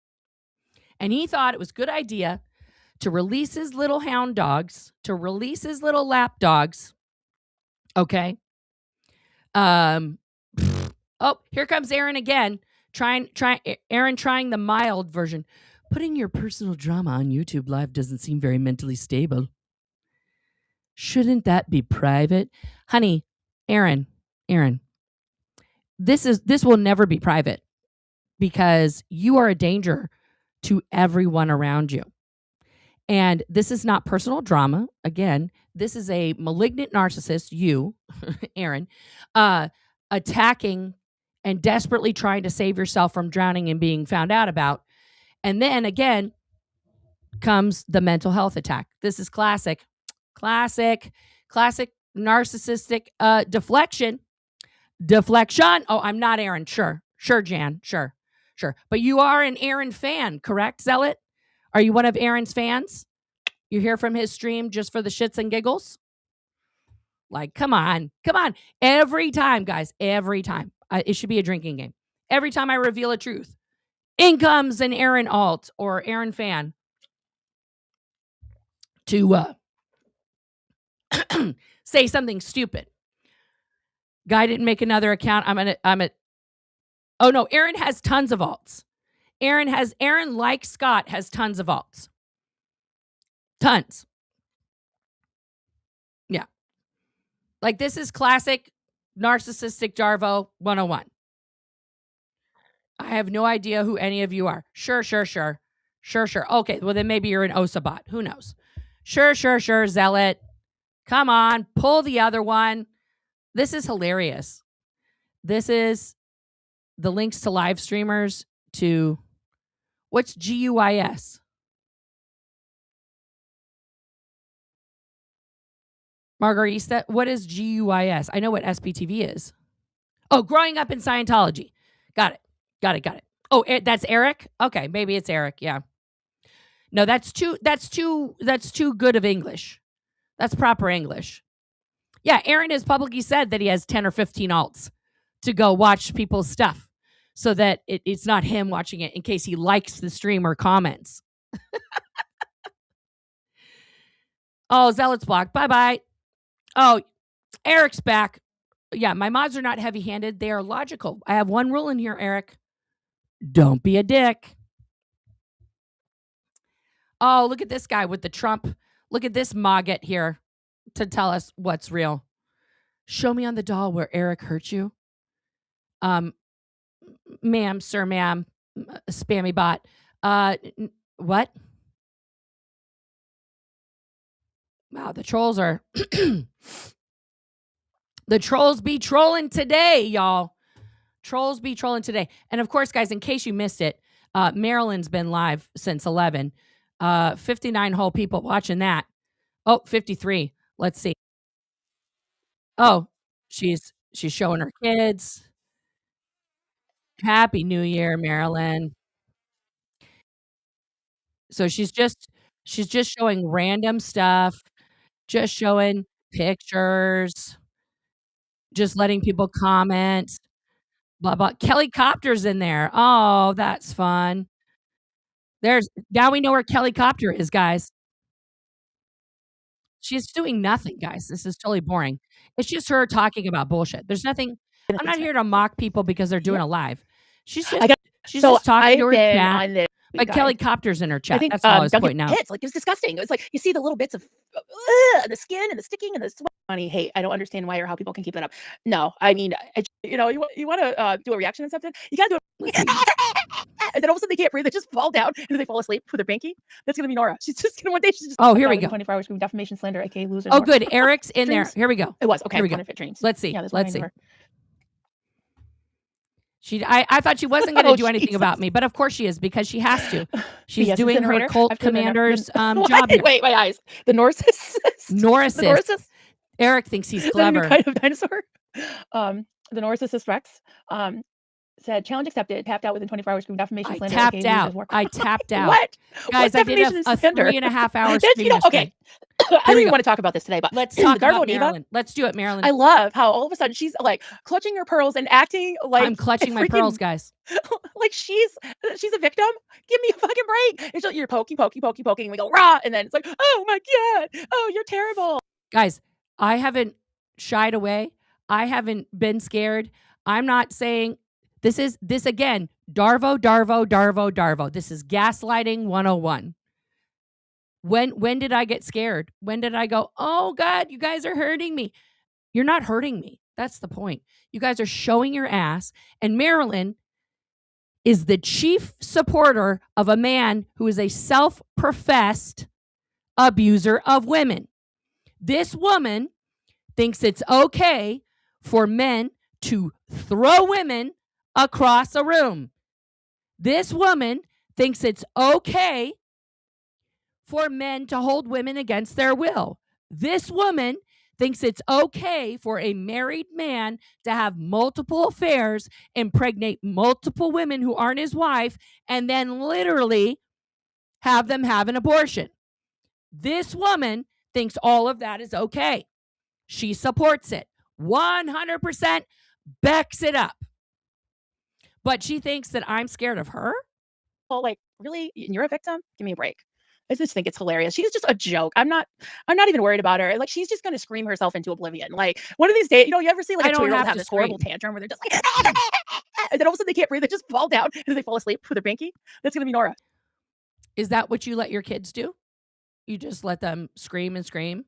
And he thought it was a good idea to release his little hound dogs, to release his little lap dogs. Okay. Oh, here comes Aaron again. Aaron trying the mild version. Putting your personal drama on YouTube Live doesn't seem very mentally stable. Shouldn't that be private? Honey, Aaron, this will never be private because you are a danger to everyone around you. And this is not personal drama. Again, this is a malignant narcissist, you, Aaron, attacking and desperately trying to save yourself from drowning and being found out about. And then again comes the mental health attack. This is classic narcissistic deflection. Oh, I'm not Aaron. Sure, Jan. Sure. But you are an Aaron fan, correct, Zealot? Are you one of Aaron's fans? You hear from his stream just for the shits and giggles? Like, come on. Every time, guys, every time. It should be a drinking game. Every time I reveal a truth, in comes an Aaron alt or Aaron fan to say something stupid. Guy didn't make another account. Oh no, Aaron has tons of alts. Aaron, like Scott, has tons of alts. Tons. Yeah. Like, this is classic narcissistic Jarvo 101. I have no idea who any of you are. Sure. Okay, well, then maybe you're an OSA bot. Who knows? Sure, Zealot. Come on, pull the other one. This is hilarious. This is the links to live streamers to, what's GUIS? Margarita, what is GUIS? I know what SPTV is. Oh, growing up in Scientology. Got it. Oh, that's Eric? Okay, maybe it's Eric. Yeah. No, that's too good of English. That's proper English. Yeah, Aaron has publicly said that he has 10 or 15 alts to go watch people's stuff so that it's not him watching it in case he likes the stream or comments. Oh, Zealot's blocked. Bye-bye. Oh, Eric's back. Yeah, my mods are not heavy-handed. They are logical. I have one rule in here, Eric. Don't be a dick. Oh, look at this guy with the Trump. Look at this maggot here to tell us what's real. Show me on the doll where Eric hurt you. Ma'am, sir, ma'am, spammy bot. What? Wow, the trolls are... The trolls be trolling today, y'all. Trolls be trolling today. And of course, guys, in case you missed it, Marilyn's been live since 11. 59 whole people watching that. Oh, 53. Let's see. Oh, she's showing her kids. Happy New Year, Marilyn. So she's just showing random stuff, just showing pictures, just letting people comment. Blah blah. Kelly Copter's in there. Oh, that's fun. Now we know where Kelly Copter is, guys. She's doing nothing, guys. This is totally boring. It's just her talking about bullshit. There's nothing. I'm not here to mock people because they're doing a live. She's just talking to her chat. But Kelly Copter's in her chat. That's all I was pointing out. Like, it was disgusting. It was like you see the little bits of the skin and the sticking and the sweat. funny hate. I don't understand why or how people can keep that up. No, I mean, you know, you want to do a reaction on something, you gotta do it. And then all of a sudden they can't breathe, they just fall down and they fall asleep with their binky. That's gonna be Nora. She's just gonna one day she's just Oh, here we go. 24 hours scream defamation, slander, aka loser. Oh, good. Eric's in there. Here we go. It was okay. Here we go. Counterfeit dreams. Let's see. Yeah, that's Let's see. her. I thought she wasn't going to do anything about me, but of course she is, because she has to. She's doing her cult commander's job here. Wait, my eyes. The narcissist. Narcissist. Eric thinks he's clever. The new kind of dinosaur. The narcissist Rex said, challenge accepted, tapped out within 24 hours, scream defamation, slander. Tapped out. I tapped out. What? Guys, I did a 3.5 hour stream. Okay. I don't even want to talk about this today, but let's talk about Marilyn. Let's do it, Marilyn. I love how all of a sudden she's like clutching her pearls and acting like I'm clutching my pearls, guys. Like she's a victim. Give me a fucking break. It's like you're poking. And we go rah, and then it's like, oh my god, oh you're terrible. Guys, I haven't shied away. I haven't been scared. I'm not saying this again. Darvo. This is gaslighting 101. When did I get scared? When did I go, oh God, you guys are hurting me? You're not hurting me. That's the point. You guys are showing your ass. And Marilyn is the chief supporter of a man who is a self-professed abuser of women. This woman thinks it's okay for men to throw women across a room. This woman thinks it's okay for men to hold women against their will. This woman thinks it's okay for a married man to have multiple affairs, impregnate multiple women who aren't his wife, and then literally have them have an abortion. This woman thinks all of that is okay. She supports it. 100% backs it up. But she thinks that I'm scared of her? Well, like, really? You're a victim? Give me a break. I just think it's hilarious. She's just a joke. I'm not even worried about her. Like, she's just gonna scream herself into oblivion. Like, one of these days, you know, you ever see like a 2-year-old have this horrible tantrum where they're just like, and then all of a sudden they can't breathe, they just fall down and they fall asleep with their binky? That's gonna be Nora. Is that what you let your kids do? You just let them scream and scream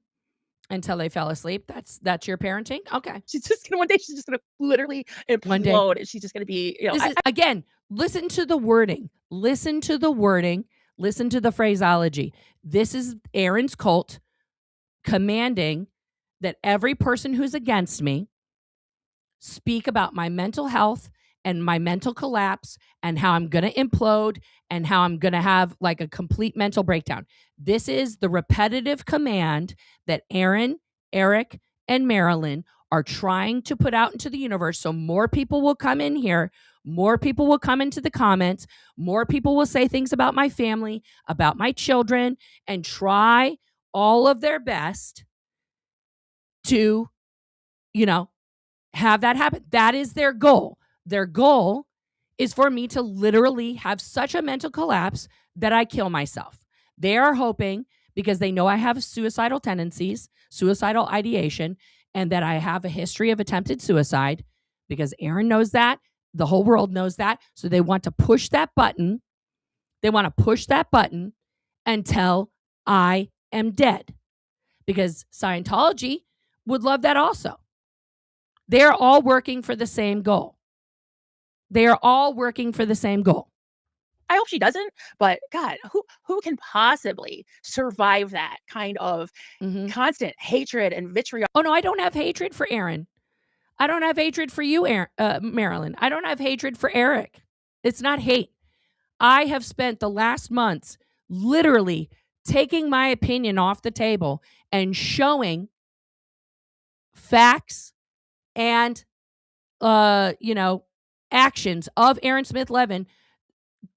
until they fell asleep? That's your parenting? Okay. She's just gonna, one day she's just gonna literally implode, and she's just gonna be, you know. Again, listen to the wording. Listen to the wording. Listen to the phraseology. This is Aaron's cult commanding that every person who's against me speak about my mental health and my mental collapse and how I'm going to implode and how I'm going to have like a complete mental breakdown. This is the repetitive command that Aaron, Eric, and Marilyn are trying to put out into the universe, so more people will come in here. More people will come into the comments. More people will say things about my family, about my children, and try all of their best to, you know, have that happen. That is their goal. Their goal is for me to literally have such a mental collapse that I kill myself. They are hoping, because they know I have suicidal tendencies, suicidal ideation, and that I have a history of attempted suicide, because Aaron knows that. The whole world knows that. So they want to push that button. They want to push that button until I am dead. Because Scientology would love that also. They are all working for the same goal. They are all working for the same goal. I hope she doesn't, but God, who can possibly survive that kind of constant hatred and vitriol? Oh, no, I don't have hatred for Aaron. I don't have hatred for you, Marilyn. I don't have hatred for Eric. It's not hate. I have spent the last months literally taking my opinion off the table and showing facts and, actions of Aaron Smith Levin.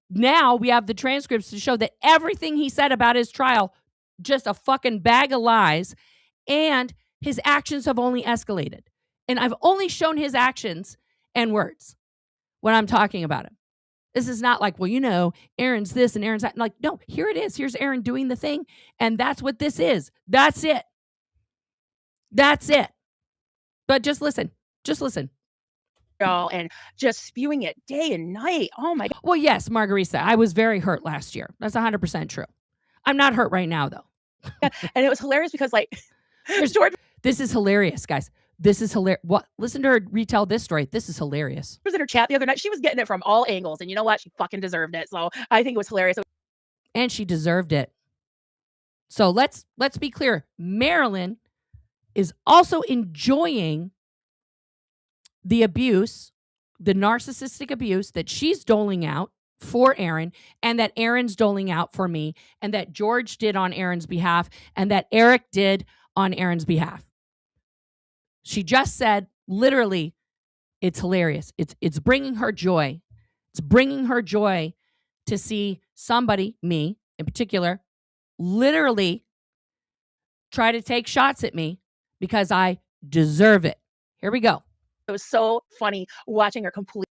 Now we have the transcripts to show that everything he said about his trial, just a fucking bag of lies, and his actions have only escalated. And I've only shown his actions and words when I'm talking about him. This is not like, well, you know, Aaron's this and Aaron's that. Like, no, here it is. Here's Aaron doing the thing. And that's what this is. That's it. That's it. But just listen. Just listen. And just spewing it day and night. Oh my God. Well, yes, Margarita, I was very hurt last year. That's 100% true. I'm not hurt right now, though. And it was hilarious because, like, This is hilarious, guys. This is hilarious. What? Listen to her retell this story. This is hilarious. Was in her chat the other night. She was getting it from all angles, and you know what? She fucking deserved it. So I think it was hilarious. And she deserved it. So let's be clear. Marilyn is also enjoying the abuse, the narcissistic abuse that she's doling out for Aaron, and that Aaron's doling out for me, and that George did on Aaron's behalf, and that Eric did on Aaron's behalf. She just said, literally, it's hilarious. It's bringing her joy. It's bringing her joy to see somebody, me in particular, literally try to take shots at me because I deserve it. Here we go. It was so funny watching her complete.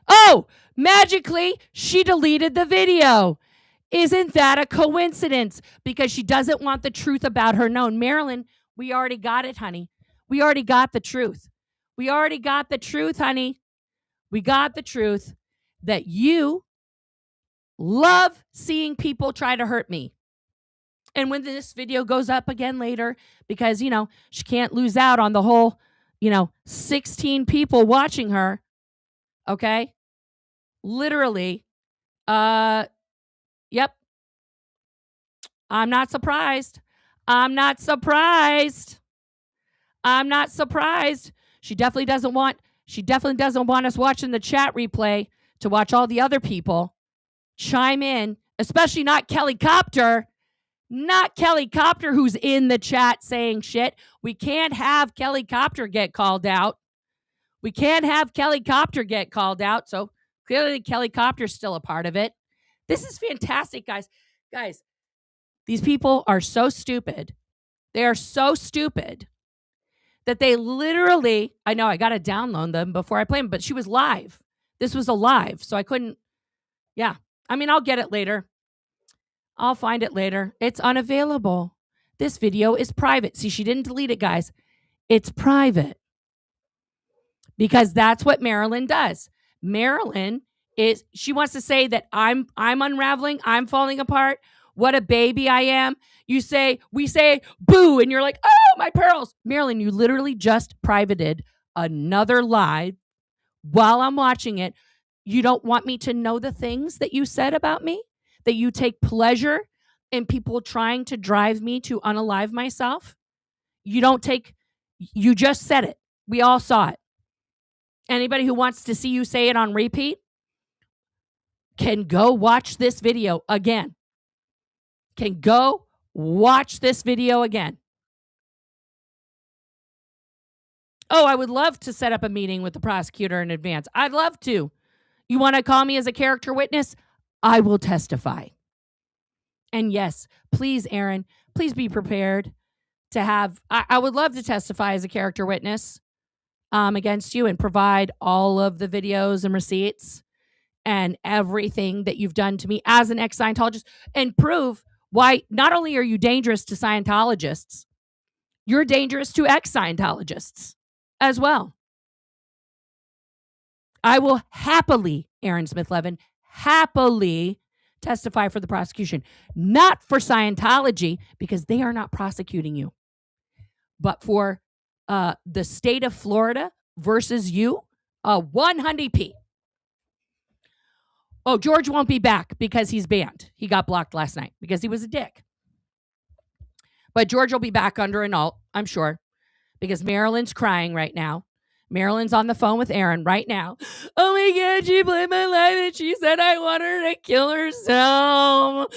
Oh, magically, she deleted the video. Isn't that a coincidence? Because she doesn't want the truth about her known. Marilyn, we already got it, honey. We already got the truth. We already got the truth, honey. We got the truth that you love seeing people try to hurt me. And when this video goes up again later, because, you know, she can't lose out on the whole, 16 people watching her. Okay. Literally. Yep. I'm not surprised. I'm not surprised. I'm not surprised. She definitely doesn't want us watching the chat replay to watch all the other people chime in, especially not Kelly Copter. Not Kelly Copter, who's in the chat saying shit. We can't have Kelly Copter get called out. We can't have Kelly Copter get called out. So clearly Kelly Copter's still a part of it. This is fantastic, guys. Guys, these people are so stupid. They are so stupid that they literally, I know I got to download them before I play them, but she was live. This was a live, so I couldn't, yeah. I mean, I'll get it later. I'll find it later. It's unavailable. This video is private. See, she didn't delete it, guys. It's private. Because that's what Marilyn does. Marilyn she wants to say that I'm unraveling, I'm falling apart. What a baby I am. We say, boo, and you're like, oh, my pearls. Marilyn, you literally just privated another live while I'm watching it. You don't want me to know the things that you said about me? That you take pleasure in people trying to drive me to unalive myself? You just said it. We all saw it. Anybody who wants to see you say it on repeat can go watch this video again. Can go watch this video again. Oh, I would love to set up a meeting with the prosecutor in advance. I'd love to. You want to call me as a character witness? I will testify. And yes, please, Aaron, please be prepared to have, I would love to testify as a character witness against you and provide all of the videos and receipts and everything that you've done to me as an ex-Scientologist and prove why not only are you dangerous to Scientologists, you're dangerous to ex-Scientologists as well. I will happily, Aaron Smith-Levin, happily testify for the prosecution, not for Scientology because they are not prosecuting you, but for the state of Florida versus you, 100p. Oh, George won't be back because he's banned. He got blocked last night because he was a dick. But George will be back under an alt, I'm sure, because Marilyn's crying right now. Marilyn's on the phone with Aaron right now. Oh my God, she played my life and she said I want her to kill herself.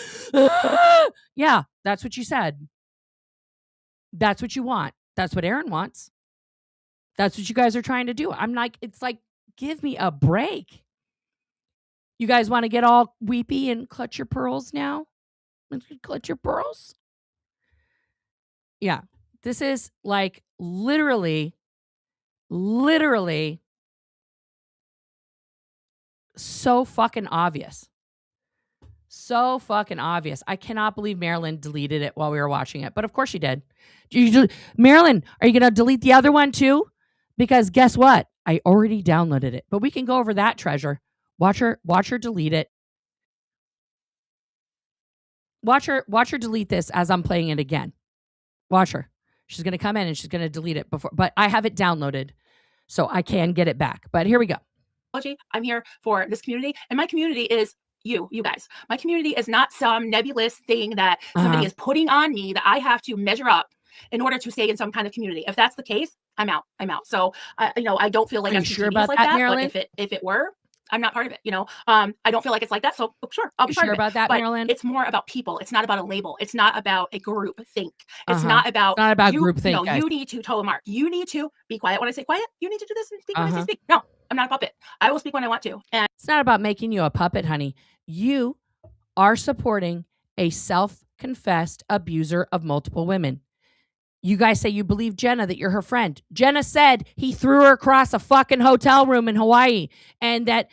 Yeah, that's what you said. That's what you want. That's what Aaron wants. That's what you guys are trying to do. I'm like, it's like, give me a break. You guys want to get all weepy and clutch your pearls now? Clutch your pearls? Yeah, this is like literally so fucking obvious. So fucking obvious. I cannot believe Marilyn deleted it while we were watching it. But of course she did. Marilyn, are you going to delete the other one too? Because guess what? I already downloaded it. But we can go over that treasure. Watch her delete it. Watch her delete this as I'm playing it again. Watch her. She's going to come in and she's going to delete it before, but I have it downloaded so I can get it back. But here we go. I'm here for this community, and my community is you guys. My community is not some nebulous thing that somebody is putting on me that I have to measure up in order to stay in some kind of community. If that's the case, I'm out. So, I don't feel like I'm sure about like that, Marilyn? But if it were, I'm not part of it. I don't feel like it's like that. So sure, I'll be part of it. About that, but Marilyn? It's more about people. It's not about a label. It's not about a group think. It's not about group think. You need to toe the mark. You need to be quiet when I say quiet. You need to do this and speak when I say speak. No, I'm not a puppet. I will speak when I want to. And it's not about making you a puppet, honey. You are supporting a self-confessed abuser of multiple women. You guys say you believe Jenna, that you're her friend. Jenna said he threw her across a fucking hotel room in Hawaii, and that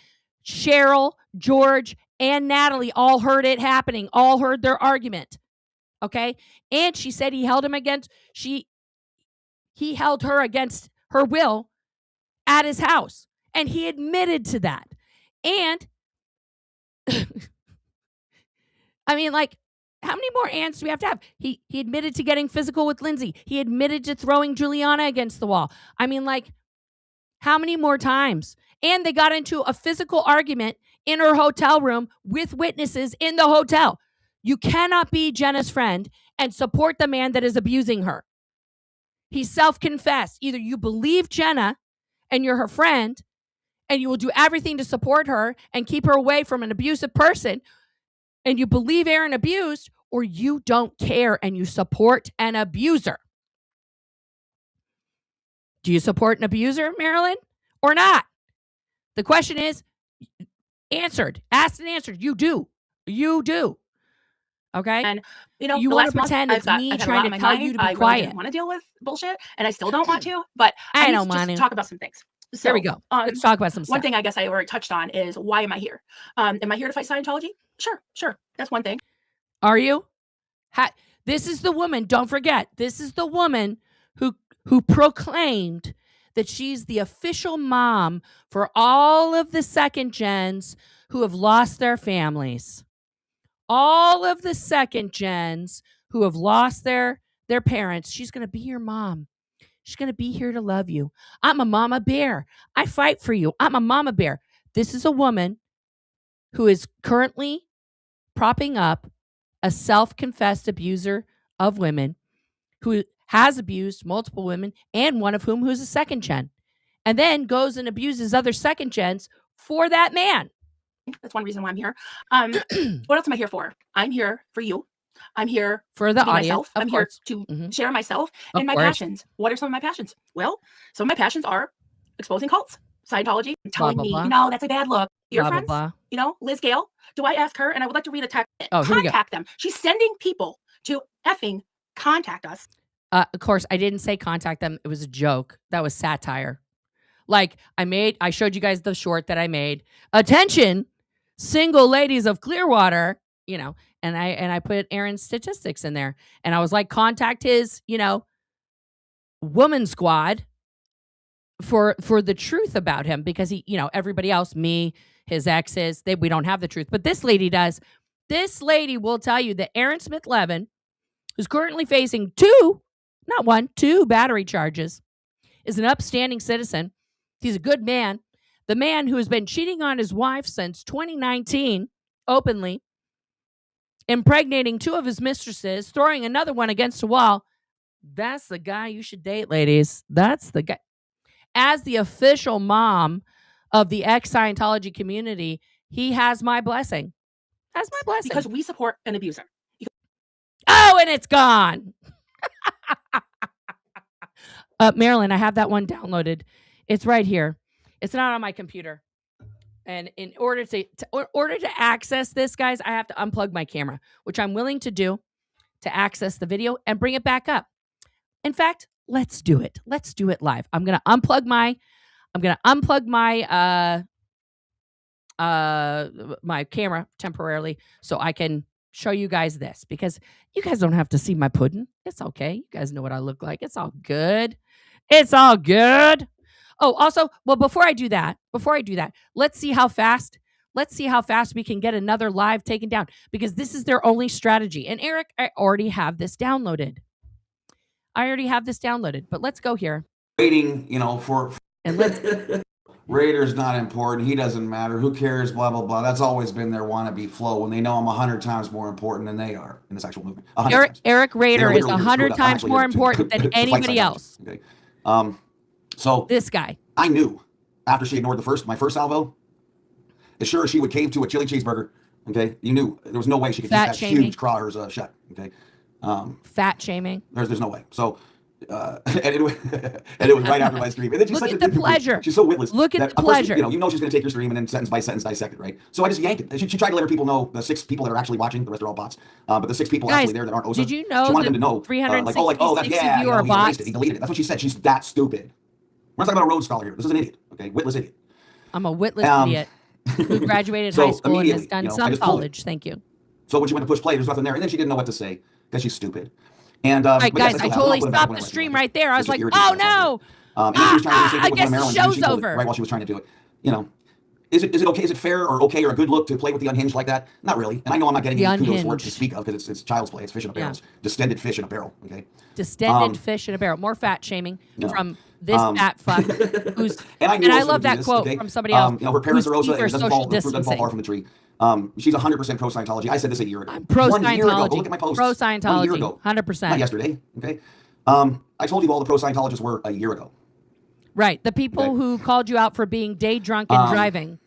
Cheryl, George, and Natalie all heard it happening, all heard their argument. Okay? And she said he held her against her will at his house. And he admitted to that. And I mean, like, how many more ants do we have to have? He admitted to getting physical with Lindsay. He admitted to throwing Juliana against the wall. I mean, like, how many more times? And they got into a physical argument in her hotel room with witnesses in the hotel. You cannot be Jenna's friend and support the man that is abusing her. He self-confessed. Either you believe Jenna and you're her friend and you will do everything to support her and keep her away from an abusive person, and you believe Aaron abused, or you don't care and you support an abuser. Do you support an abuser, Marilyn, or not? The question is answered, asked and answered. You do. Okay? And, you want to pretend it's me trying to tell you to be quiet. I really want to deal with bullshit, and I still don't want to, but I don't want to talk about some things. So, there we go. Let's talk about some stuff. One thing I guess I already touched on is, why am I here? Am I here to fight Scientology? Sure. That's one thing. Are you? This is the woman, don't forget, this is the woman who proclaimed that she's the official mom for all of the second gens who have lost their families. All of the second gens who have lost their parents. She's going to be your mom. She's going to be here to love you. I'm a mama bear. I fight for you. I'm a mama bear. This is a woman who is currently propping up a self-confessed abuser of women who has abused multiple women, and one of whom who's a second gen, and then goes and abuses other second gens for that man. That's one reason why I'm here. What else am I here for? I'm here for you. I'm here for the audience. Myself. I'm here to share myself and my passions. What are some of my passions? Well, some of my passions are exposing cults, Scientology, telling me, that's a bad look. Your friends, Liz Gale. Do I ask her? And I would like to read a text. Contact them. She's sending people to effing contact us. Of course, I didn't say contact them. It was a joke. That was satire. Like, I showed you guys the short that I made. Attention, single ladies of Clearwater, and I put Aaron's statistics in there. And I was like, contact his, woman squad for the truth about him, because he, everybody else, me, his exes, we don't have the truth. But this lady does. This lady will tell you that Aaron Smith-Levin, who's currently facing two battery charges, is an upstanding citizen. He's a good man. The man who has been cheating on his wife since 2019, openly, impregnating two of his mistresses, throwing another one against a wall. That's the guy you should date, ladies. That's the guy. As the official mom of the ex-Scientology community, he has my blessing. Has my blessing. Because we support an abuser. Oh, and it's gone. Marilyn, I have that one downloaded. It's right here. It's not on my computer. And in order to access this, guys, I have to unplug my camera, which I'm willing to do to access the video and bring it back up. In fact, let's do it. Let's do it live. I'm going to unplug my camera temporarily so I can show you guys this, because you guys don't have to see my pudding. It's okay. You guys know what I look like. It's all good. It's all good. Oh, also, well, before I do that, let's see how fast we can get another live taken down, because this is their only strategy. And Eric, I already have this downloaded. I already have this downloaded, but let's go here. Waiting, you know, for and let's Rader's not important. He doesn't matter. Who cares? Blah, blah, blah. That's always been their wannabe flow when they know I'm 100 times more important than they are in this actual movement. Eric Rader is 100 times more important than anybody else. Okay. So this guy. I knew after she ignored my first salvo, as sure as she would cave to a chili cheeseburger, okay, you knew there was no way she could keep that huge craw of hers shut, okay? Fat shaming. There's no way. So, and it was right after my stream. And then she's Look at the pleasure. She's so witless. Look at the pleasure. You know she's going to take your stream and then sentence by sentence dissect it, right? So I just yanked it. She tried to let her people know, the 6 people that are actually watching, the rest are all bots. But the 6 people actually there that aren't OSA. Did you know she wanted them to know, 360 he bots? He deleted it. That's what she said. She's that stupid. We're not talking about a Rhodes Scholar here. This is an idiot, okay? Witless idiot. I'm a witless idiot who graduated high school and has done some college. Thank you. So when she went to push play, there's nothing there. And then she didn't know what to say because she's stupid. And right, guys, I totally stopped the stream right there. I was like, oh no. I guess the show's over. Right while she was trying to do it. You know, is it okay? Is it fair or okay or a good look to play with the unhinged like that? Not really. And I know I'm not getting any kudos for it to speak of because it's child's play. It's fish in a barrel. Yeah. Distended fish in a barrel. Okay. Distended fish in a barrel. More fat shaming from this fat fuck who's and I love that quote from somebody else. You know, her parents are OSA and it doesn't fall far from the tree. She's 100% pro Scientology. I said this a year ago. I'm pro Scientology. 1 year ago. Go look at my posts. Pro Scientology. 1 year ago. 100%. Not yesterday. Okay. I told you all the pro Scientologists were a year ago. Right. The people who called you out for being day drunk and driving.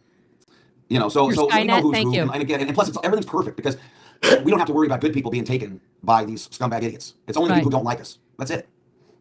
You know, so we know who's thank you. And again, and plus everything's perfect because we don't have to worry about good people being taken by these scumbag idiots. It's only the people who don't like us. That's it.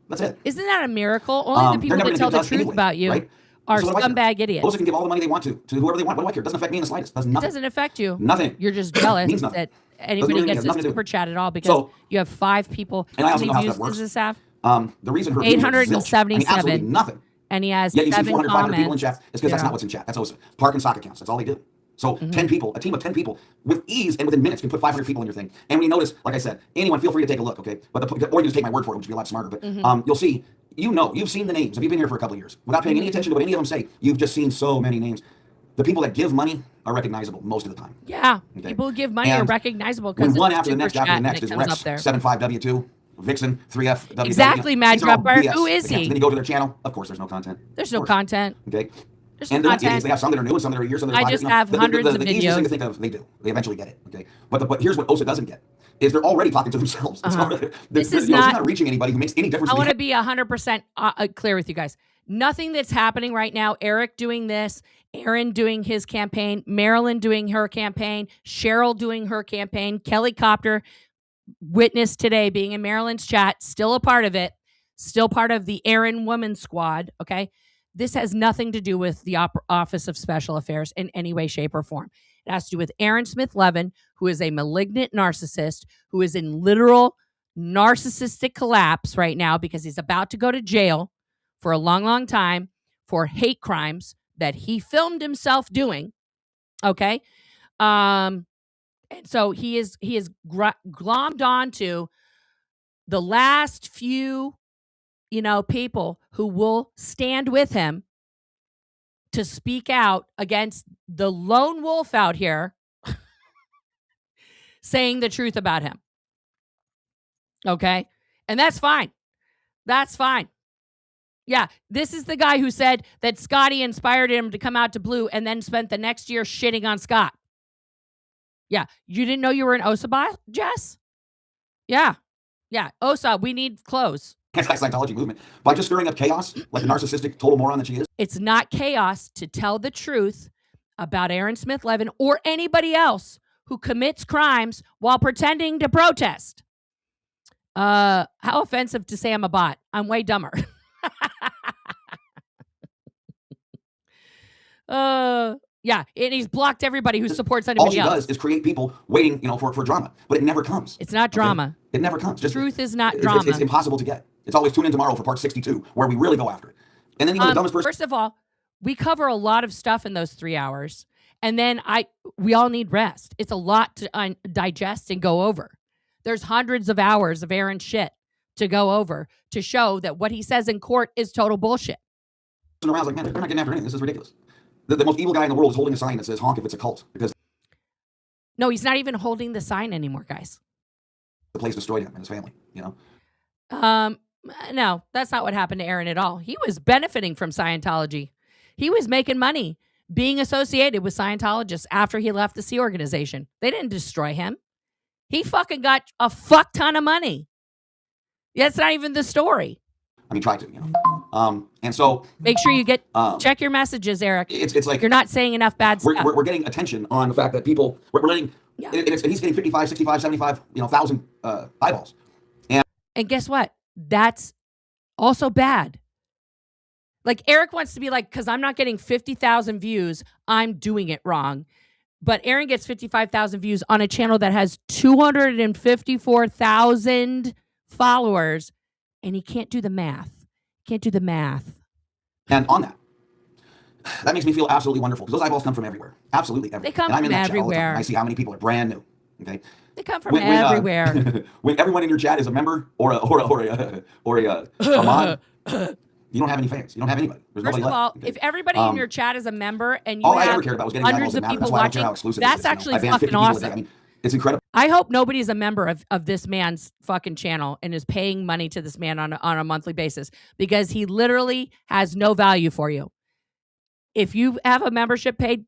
That's it. Isn't that a miracle? Only the people that tell the truth about you are scumbag idiots. OSA can give all the money they want to whoever they want. What do I care? It doesn't affect me in the slightest. It doesn't affect you. Nothing. You're just jealous that anybody gets a super chat at all because you have 5 people. And I also know how views that works. Does this have? The reason her 877. absolutely nothing. And he has you see 7 400, 500 people in comments. chat. It's because that's not what's in chat. That's OSA. Park and sock accounts. That's all they do. So 10 people, a team of 10 people with ease and within minutes can put 500 people in your thing. And when you notice, like I said, anyone feel free to take a look, okay? But or you just take my word for it, which would be a lot smarter. But you'll see, you've seen the names. If you've been here for a couple of years, without paying any attention to what any of them say, you've just seen so many names. The people that give money are recognizable most of the time. Yeah, people who give money are recognizable because one after the next is Rex 75W2. Vixen, 3FW. Exactly, Mad Dropwire. Who is he? Then you go to their channel. Of course, there's no content. There's no content. Okay. And they have some that are new and some that are years. I just have hundreds of videos. The easiest thing to think of, they do. They eventually get it. Okay. But here's what OSA doesn't get. Is they're already talking to themselves. This is not reaching anybody who makes any difference. I want to be 100% clear with you guys. Nothing that's happening right now, Eric doing this, Aaron doing his campaign, Marilyn doing her campaign, Cheryl doing her campaign, Kelly Copter, witness today being in Marilyn's chat, still a part of it, still part of the Aaron Woman Squad, okay? This has nothing to do with the Office of Special Affairs in any way, shape, or form. It has to do with Aaron Smith Levin, who is a malignant narcissist, who is in literal narcissistic collapse right now because he's about to go to jail for a long, long time for hate crimes that he filmed himself doing, okay? And so he is glommed onto the last few, people who will stand with him to speak out against the lone wolf out here saying the truth about him. Okay? And that's fine. That's fine. Yeah, this is the guy who said that Scotty inspired him to come out to Blue and then spent the next year shitting on Scott. Yeah, you didn't know you were an OSA bot, Jess? Yeah. OSA, we need clothes. Anti-Scientology movement by just stirring up chaos like the narcissistic total moron that she is. It's not chaos to tell the truth about Aaron Smith Levin or anybody else who commits crimes while pretending to protest. How offensive to say I'm a bot. I'm way dumber. Yeah, and he's blocked everybody who supports anybody else. All she does is create people waiting, for drama, but it never comes. It's not drama. Okay? It never comes. Truth is not drama. It's impossible to get. It's always tune in tomorrow for part 62, where we really go after it. And then even the dumbest person. First of all, we cover a lot of stuff in those 3 hours, and then we all need rest. It's a lot to digest and go over. There's hundreds of hours of Aaron shit to go over to show that what he says in court is total bullshit. Around like, man, they're not getting after anything. This is ridiculous. The most evil guy in the world is holding a sign that says honk if it's a cult, because no, he's not even holding the sign anymore, guys. The place destroyed him and his family, No, that's not what happened to Aaron at all. He was benefiting from Scientology. He was making money being associated with Scientologists after he left the Sea Organization. They didn't destroy him. He fucking got a fuck ton of money. That's not even the story. I mean, try to, and so make sure you check your messages, Eric. It's like you're not saying enough bad stuff. We're getting attention on the fact that people we're letting, and he's getting 55, 65, 75, 1,000 eyeballs. And guess what? That's also bad. Like Eric wants to be like, because I'm not getting 50,000 views, I'm doing it wrong. But Aaron gets 55,000 views on a channel that has 254,000 followers, and he can't do the math. And on that makes me feel absolutely wonderful because those eyeballs come from everywhere. Absolutely everywhere. They come from everywhere. I see how many people are brand new. Okay. They come from everywhere. When everyone in your chat is a member or a mod, you don't have any fans. You don't have anybody. There's First nobody of all, left. Okay. if everybody in your chat is a member and you all have I ever cared about was getting hundreds of people watching, that's actually fucking awesome. I mean, it's incredible. I hope nobody's a member of this man's fucking channel and is paying money to this man on a monthly basis because he literally has no value for you. If you have a membership paid,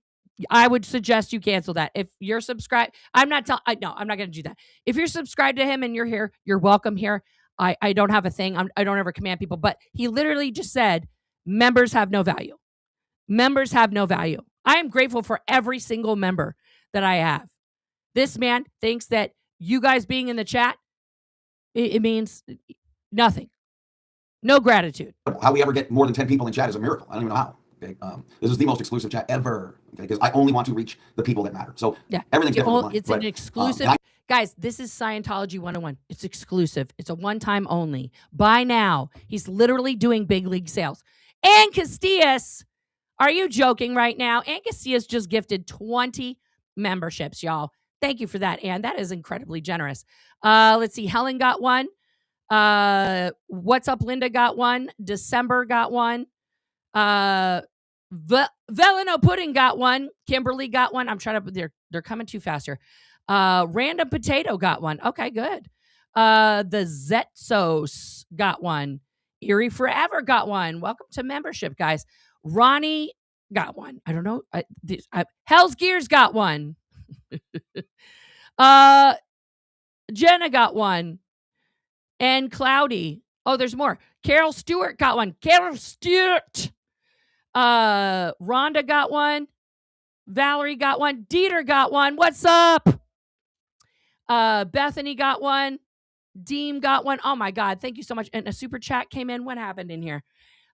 I would suggest you cancel that. If you're subscribed, I'm not going to do that. If you're subscribed to him and you're here, you're welcome here. I don't have a thing. I don't ever command people, but he literally just said, members have no value. Members have no value. I am grateful for every single member that I have. This man thinks that you guys being in the chat, it means nothing. No gratitude. How we ever get more than 10 people in chat is a miracle. I don't even know how. Okay. This is the most exclusive chat ever. Okay, because I only want to reach the people that matter. So yeah, everything's different. It's an exclusive. Guys, this is Scientology 101. It's exclusive. It's a one-time only. Buy now. He's literally doing big league sales. And Castillas, are you joking right now? And Castillas just gifted 20 memberships, y'all. Thank you for that, Ann. That is incredibly generous. Let's see. Helen got one. What's Up, Linda got one. December got one. Velino Pudding got one. Kimberly got one. I'm trying to, they're coming too fast here. Random Potato got one. Okay, good. The Zetsos got one. Erie Forever got one. Welcome to membership, guys. Ronnie got one. I don't know. Hell's Gears got one. Jenna got one. And Cloudy. Oh, there's more. Carol Stewart got one. Carol Stewart. Rhonda got one. Valerie got one. Dieter got one. What's up? Bethany got one. Deem got one. Oh my God. Thank you so much. And a super chat came in. What happened in here?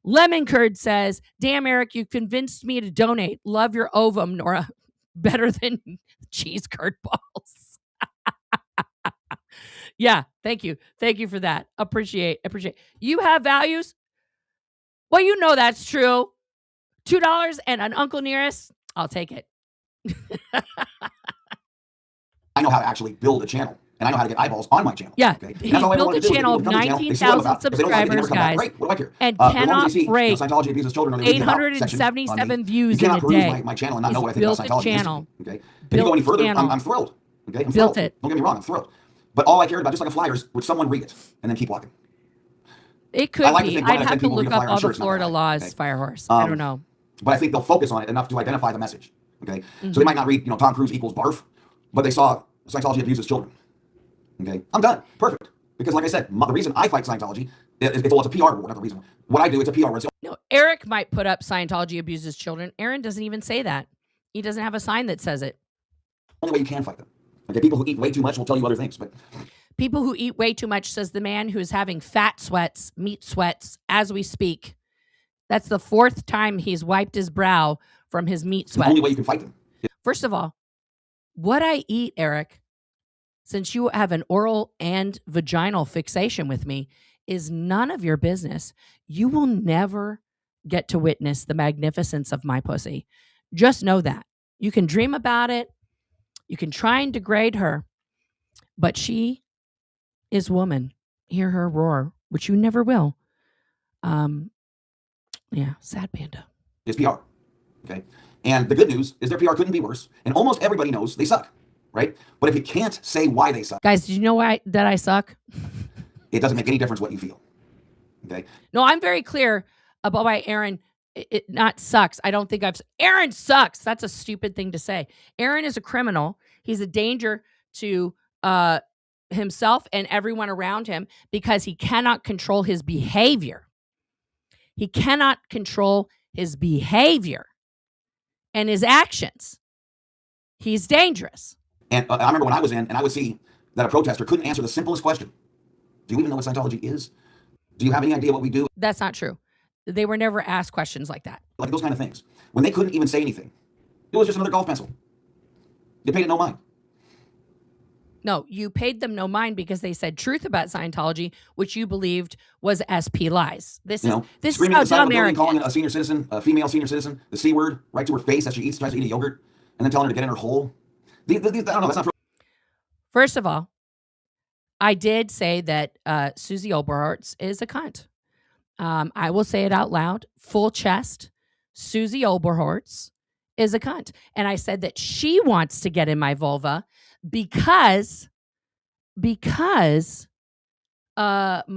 Lemon Curd says, damn, Eric, you convinced me to donate. Love your ovum, Nora. Better than cheese curd balls. Yeah. Thank you. Thank you for that. Appreciate. You have values? Well, you know that's true. $2 and an Uncle Nearest. I'll take it. I know how to actually build a channel, and I know how to get eyeballs on my channel. Yeah, okay? he built a channel of 19,000 subscribers, guys, and cannot break 877 views in a day. My channel and not know what I think about Scientology. Channel. Okay, if you go any further, I'm thrilled. Okay, I'm thrilled. Don't get me wrong, I'm thrilled. But all I cared about, just like a flyer, is would someone read it and then keep walking. It could be. I'd have to look up all the Florida laws, okay? Firehorse. I don't know. But I think they'll focus on it enough to identify the message. Okay, so they might not read, Tom Cruise equals barf, but they saw Scientology abuses children. Okay, I'm done. Perfect. Because like I said, the reason I fight Scientology is it's a PR war, not the reason. What I do, it's a PR war. No, Eric might put up Scientology abuses children. Aaron doesn't even say that. He doesn't have a sign that says it. Only way you can fight them. Okay, people who eat way too much will tell you other things, but people who eat way too much, says the man who is having fat sweats, meat sweats, as we speak. That's the 4th time he's wiped his brow from his meat sweat. The only way you can fight them. First of all, what I eat, Eric, since you have an oral and vaginal fixation with me, is none of your business. You will never get to witness the magnificence of my pussy. Just know that. You can dream about it. You can try and degrade her, but she is woman. Hear her roar, which you never will. Yeah, sad panda. It's PR, okay? And the good news is their PR couldn't be worse, and almost everybody knows they suck, right? But if you can't say why they suck... Guys, did you know that I suck? It doesn't make any difference what you feel. Okay. No, I'm very clear about why Aaron not sucks. I don't think Aaron sucks. That's a stupid thing to say. Aaron is a criminal. He's a danger to himself and everyone around him because he cannot control his behavior. He cannot control his behavior and his actions. He's dangerous. And I remember when I was in, and I would see that a protester couldn't answer the simplest question. Do you even know what Scientology is? Do you have any idea what we do? That's not true. They were never asked questions like that. Like those kind of things. When they couldn't even say anything. It was just another golf pencil. You paid it no mind. No, you paid them no mind because they said truth about Scientology, which you believed was SP lies. This is how dumb Aaron is. Calling a senior citizen, a female senior citizen, the C word right to her face as she tries to eat a yogurt, and then telling her to get in her hole. I don't know. That's not. First of all, I did say that Susie Oberholtz is a cunt. I will say it out loud, full chest. Susie Oberholtz is a cunt. And I said that she wants to get in my vulva because my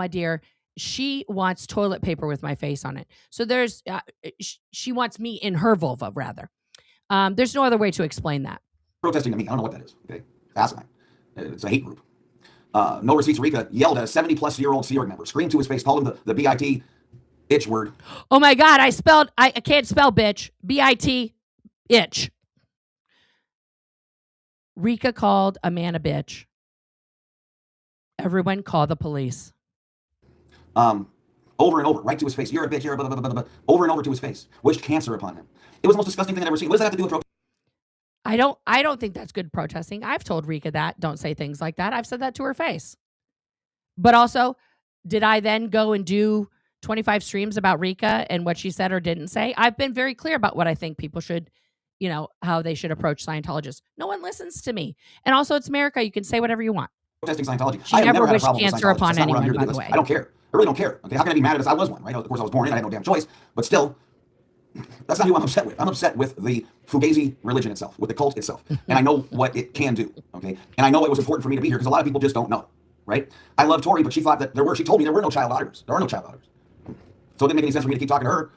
dear, she wants toilet paper with my face on it. So there's, she wants me in her vulva, rather. There's no other way to explain that. Protesting to me. I don't know what that is. Okay. Asinine. It's a hate group. No Receipts Rika yelled at a 70-plus-year-old Sea Org member, screamed to his face, called him the BIT itch word. Oh my God, I can't spell bitch. BIT itch. Rika called a man a bitch. Everyone call the police. Over and over, right to his face. You're a bitch, you're a blah, blah, blah, blah, blah. Over and over to his face. Wished cancer upon him. It was the most disgusting thing I've ever seen. What does that have to do with protesting? I don't think that's good protesting. I've told Rika that. Don't say things like that. I've said that to her face. But also, did I then go and do 25 streams about Rika and what she said or didn't say? I've been very clear about what I think people should, how they should approach Scientologists. No one listens to me. And also, it's America. You can say whatever you want. Protesting Scientology. She never wished cancer upon anyone, by the way. I don't care. I really don't care. Okay, how can I be mad at this? I was one, right? Of course, I was born in. I had no damn choice. But still, that's not who I'm upset with. I'm upset with the Fugazi religion itself, with the cult itself. And I know what it can do, okay? And I know it was important for me to be here because a lot of people just don't know, right? I love Tori, but she thought that she told me there were no child auditors. There are no child auditors. So it didn't make any sense for me to keep talking to her,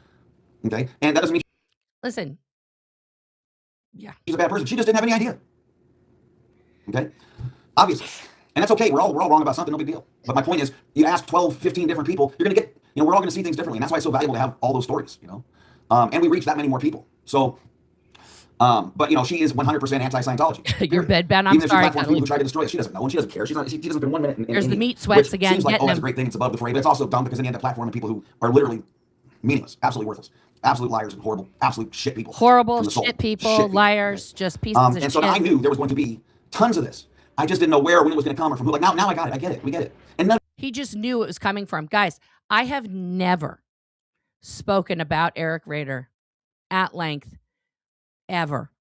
okay? And that doesn't mean... Listen. Yeah. She's a bad person. She just didn't have any idea. Okay? Obviously. And that's okay. We're all wrong about something. No big deal. But my point is, you ask 12, 15 different people, you're going to get, we're all going to see things differently. And that's why it's so valuable to have all those stories, and we reach that many more people. So, but she is 100% anti-Scientology. You're bedbound. I'm even sorry. Even if she people who try to destroy it, she doesn't know and she doesn't care. She doesn't spend 1 minute. There's the meat sweats again. Seems like, that's a great thing. It's above the fray, but it's also dumb because in the end, the platform of people who are literally meaningless, absolutely worthless, absolute liars and horrible, absolute shit people. Horrible shit people, liars, okay. Just pieces of shit. And so I knew there was going to be tons of this. I just didn't know where, when it was going to come or from who. Like now I got it. I get it. We get it. And he just knew it was coming from. Guys, I have never spoken about Eric Rader at length ever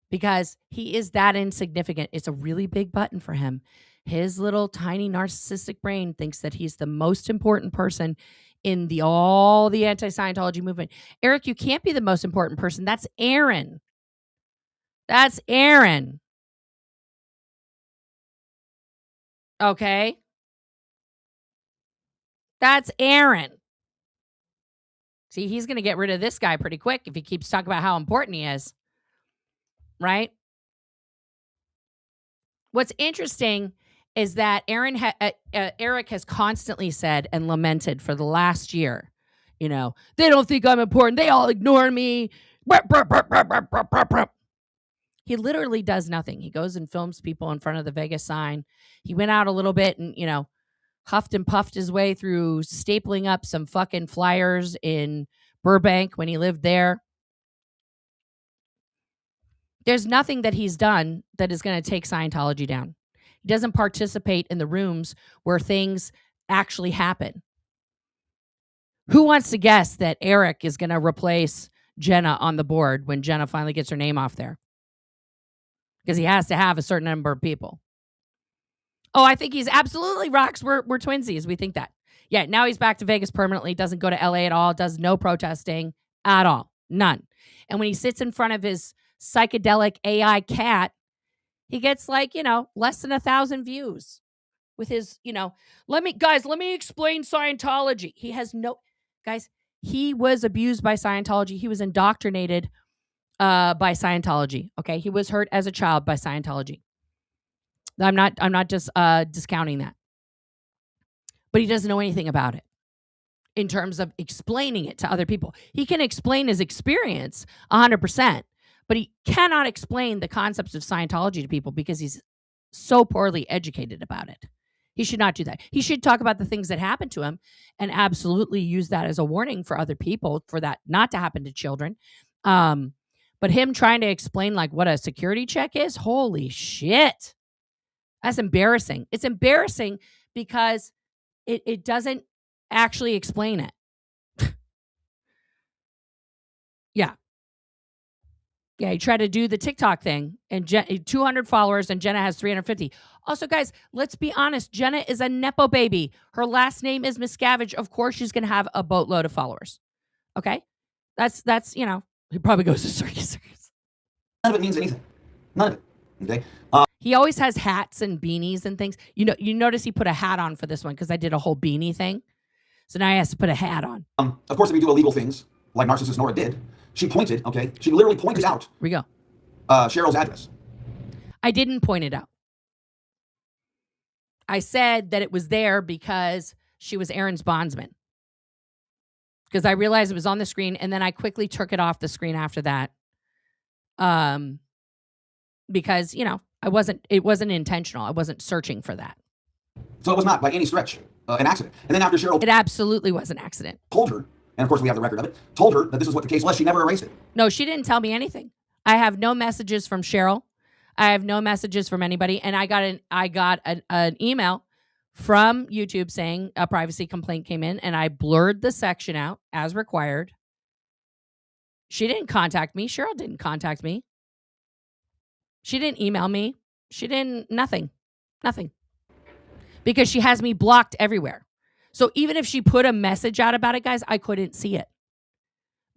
because he is that insignificant. It's a really big button for him. His little tiny narcissistic brain thinks that he's the most important person in all the anti-Scientology movement. Eric, you can't be the most important person. That's Aaron. That's Aaron. Okay? That's Aaron. See, he's going to get rid of this guy pretty quick if he keeps talking about how important he is. Right? What's interesting is that Eric has constantly said and lamented for the last year, they don't think I'm important. They all ignore me. He literally does nothing. He goes and films people in front of the Vegas sign. He went out a little bit and, huffed and puffed his way through stapling up some fucking flyers in Burbank when he lived there. There's nothing that he's done that is going to take Scientology down. He doesn't participate in the rooms where things actually happen. Who wants to guess that Eric is going to replace Jenna on the board when Jenna finally gets her name off there? Because he has to have a certain number of people. Oh, I think he's absolutely rocks. We're twinsies. We think that. Yeah, now he's back to Vegas permanently. Doesn't go to LA at all. Does no protesting at all. None. And when he sits in front of his psychedelic AI cat, he gets less than 1,000 views. with his, let me explain Scientology. He has guys, he was abused by Scientology. He was indoctrinated by Scientology. Okay. He was hurt as a child by Scientology. I'm not just discounting that. But he doesn't know anything about it in terms of explaining it to other people. He can explain his experience 100%, but he cannot explain the concepts of Scientology to people because he's so poorly educated about it. He should not do that. He should talk about the things that happened to him and absolutely use that as a warning for other people for that not to happen to children. But him trying to explain like what a security check is, holy shit. That's embarrassing. It's embarrassing because it doesn't actually explain it. Yeah. Yeah, he tried to do the TikTok thing and 200 followers and Jenna has 350. Also, guys, let's be honest. Jenna is a Nepo baby. Her last name is Miscavige. Of course, she's going to have a boatload of followers. Okay? That's he probably goes to circus. None of it means anything. None of it. Okay? He always has hats and beanies and things. You notice he put a hat on for this one because I did a whole beanie thing. So now he has to put a hat on. Of course, if we do illegal things, like narcissist Nora did, she pointed, okay? She literally pointed out. Here we go. Cheryl's address. I didn't point it out. I said that it was there because she was Aaron's bondsman. Because I realized it was on the screen, and then I quickly took it off the screen after that. Because, it wasn't intentional. I wasn't searching for that. So it was not by any stretch an accident. And then after Cheryl... It absolutely was an accident. ...told her, and of course we have the record of it, told her that this is what the case was, she never erased it. No, she didn't tell me anything. I have no messages from Cheryl. I have no messages from anybody. And I got an email from YouTube saying a privacy complaint came in, and I blurred the section out as required. She didn't contact me. Cheryl didn't contact me. She didn't email me. She didn't, nothing. Because she has me blocked everywhere. So even if she put a message out about it, guys, I couldn't see it.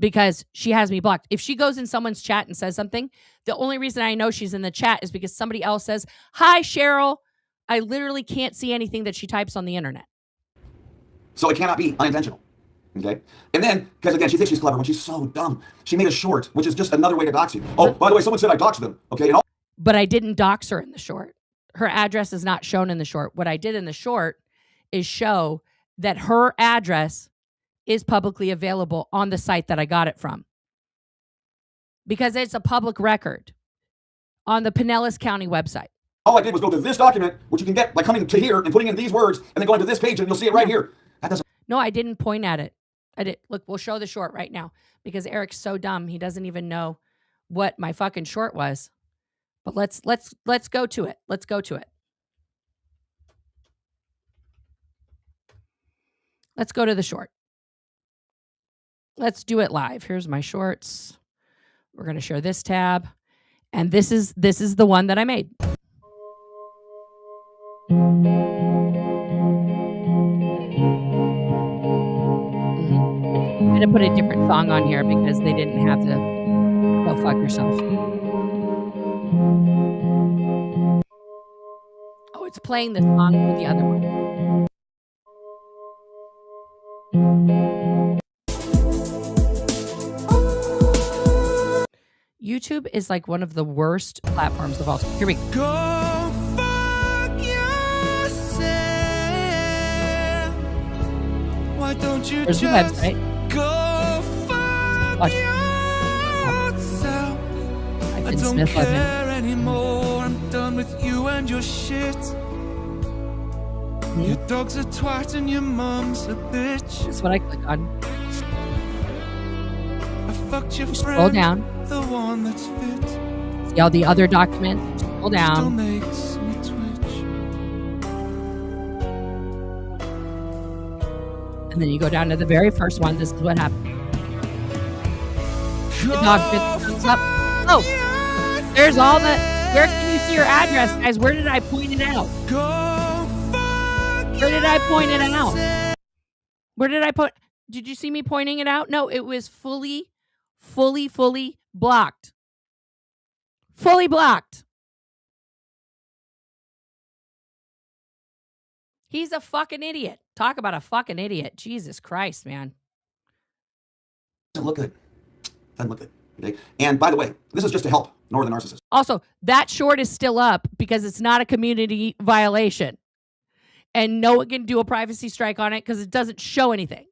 Because she has me blocked. If she goes in someone's chat and says something, the only reason I know she's in the chat is because somebody else says, "Hi, Cheryl." I literally can't see anything that she types on the internet. So it cannot be unintentional. Okay? And then, because again, she thinks she's clever when she's so dumb. She made a short, which is just another way to dox you. Oh, by the way, someone said I doxed them. Okay? But I didn't dox her in the short. Her address is not shown in the short. What I did in the short is show that her address is publicly available on the site that I got it from. Because it's a public record on the Pinellas County website. All I did was go to this document, which you can get by coming to here and putting in these words, and then going to this page, and you'll see it right here. That doesn't... No, I didn't point at it. I did. Look, we'll show the short right now because Eric's so dumb. He doesn't even know what my fucking short was. But let's go to it. Let's go to it. Let's go to the short. Let's do it live. Here's my shorts. We're going to share this tab. And this is the one that I made. I'm going to put a different song on here because they didn't have the go fuck yourself. Oh, it's playing the song for the other one. YouTube is like one of the worst platforms of all time. Here we go. Go fuck yourself. Why don't you There's just the website. Go fuck Watch. yourself. I don't Smith care anymore. I'm done with you and your shit. Your dog's a twat and your mom's a bitch. That's what I click on. I fucked your Scroll friend, down. the one that's fit. See all the other documents. Scroll Still down. makes me twitch. And then you go down to the very first one. This is what happened. The document comes up. Oh, there's all the... Where can you see your address, guys? Where did I point it out? Where did I point it out? Where did I put... Did you see me pointing it out? No, it was fully blocked. Fully blocked. He's a fucking idiot. Talk about a fucking idiot. Jesus Christ, man. Doesn't look good. Doesn't look good. Okay. And by the way, this is just to help Nora the narcissist. Also, that short is still up because it's not a community violation. And no one can do a privacy strike on it because it doesn't show anything.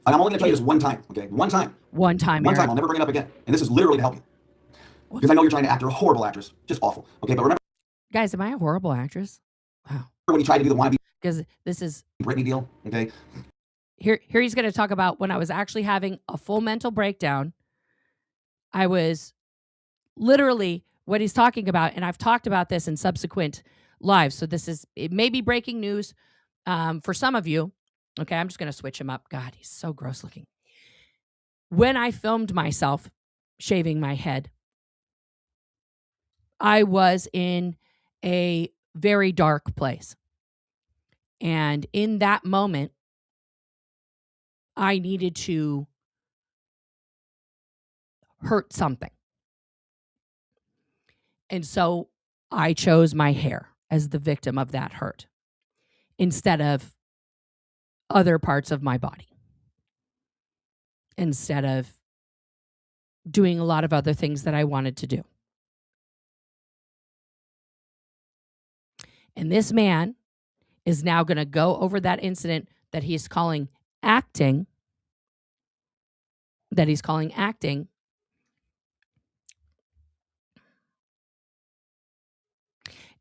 And I'm only going to tell you this one time, okay? One time. One time. I'll never bring it up again. And this is literally to help you. Because I know you're trying to act. You're a horrible actress. Just awful. Okay, but remember. Guys, am I a horrible actress? Wow. When you tried to do the wannabe. Because this is. Britney deal, okay? Here he's going to talk about when I was actually having a full mental breakdown. I was literally what he's talking about. And I've talked about this in subsequent lives. So it may be breaking news for some of you. Okay, I'm just going to switch him up. God, he's so gross looking. When I filmed myself shaving my head, I was in a very dark place. And in that moment, I needed to hurt something. And so I chose my hair as the victim of that hurt instead of other parts of my body, instead of doing a lot of other things that I wanted to do. And this man is now going to go over that incident that he's calling acting,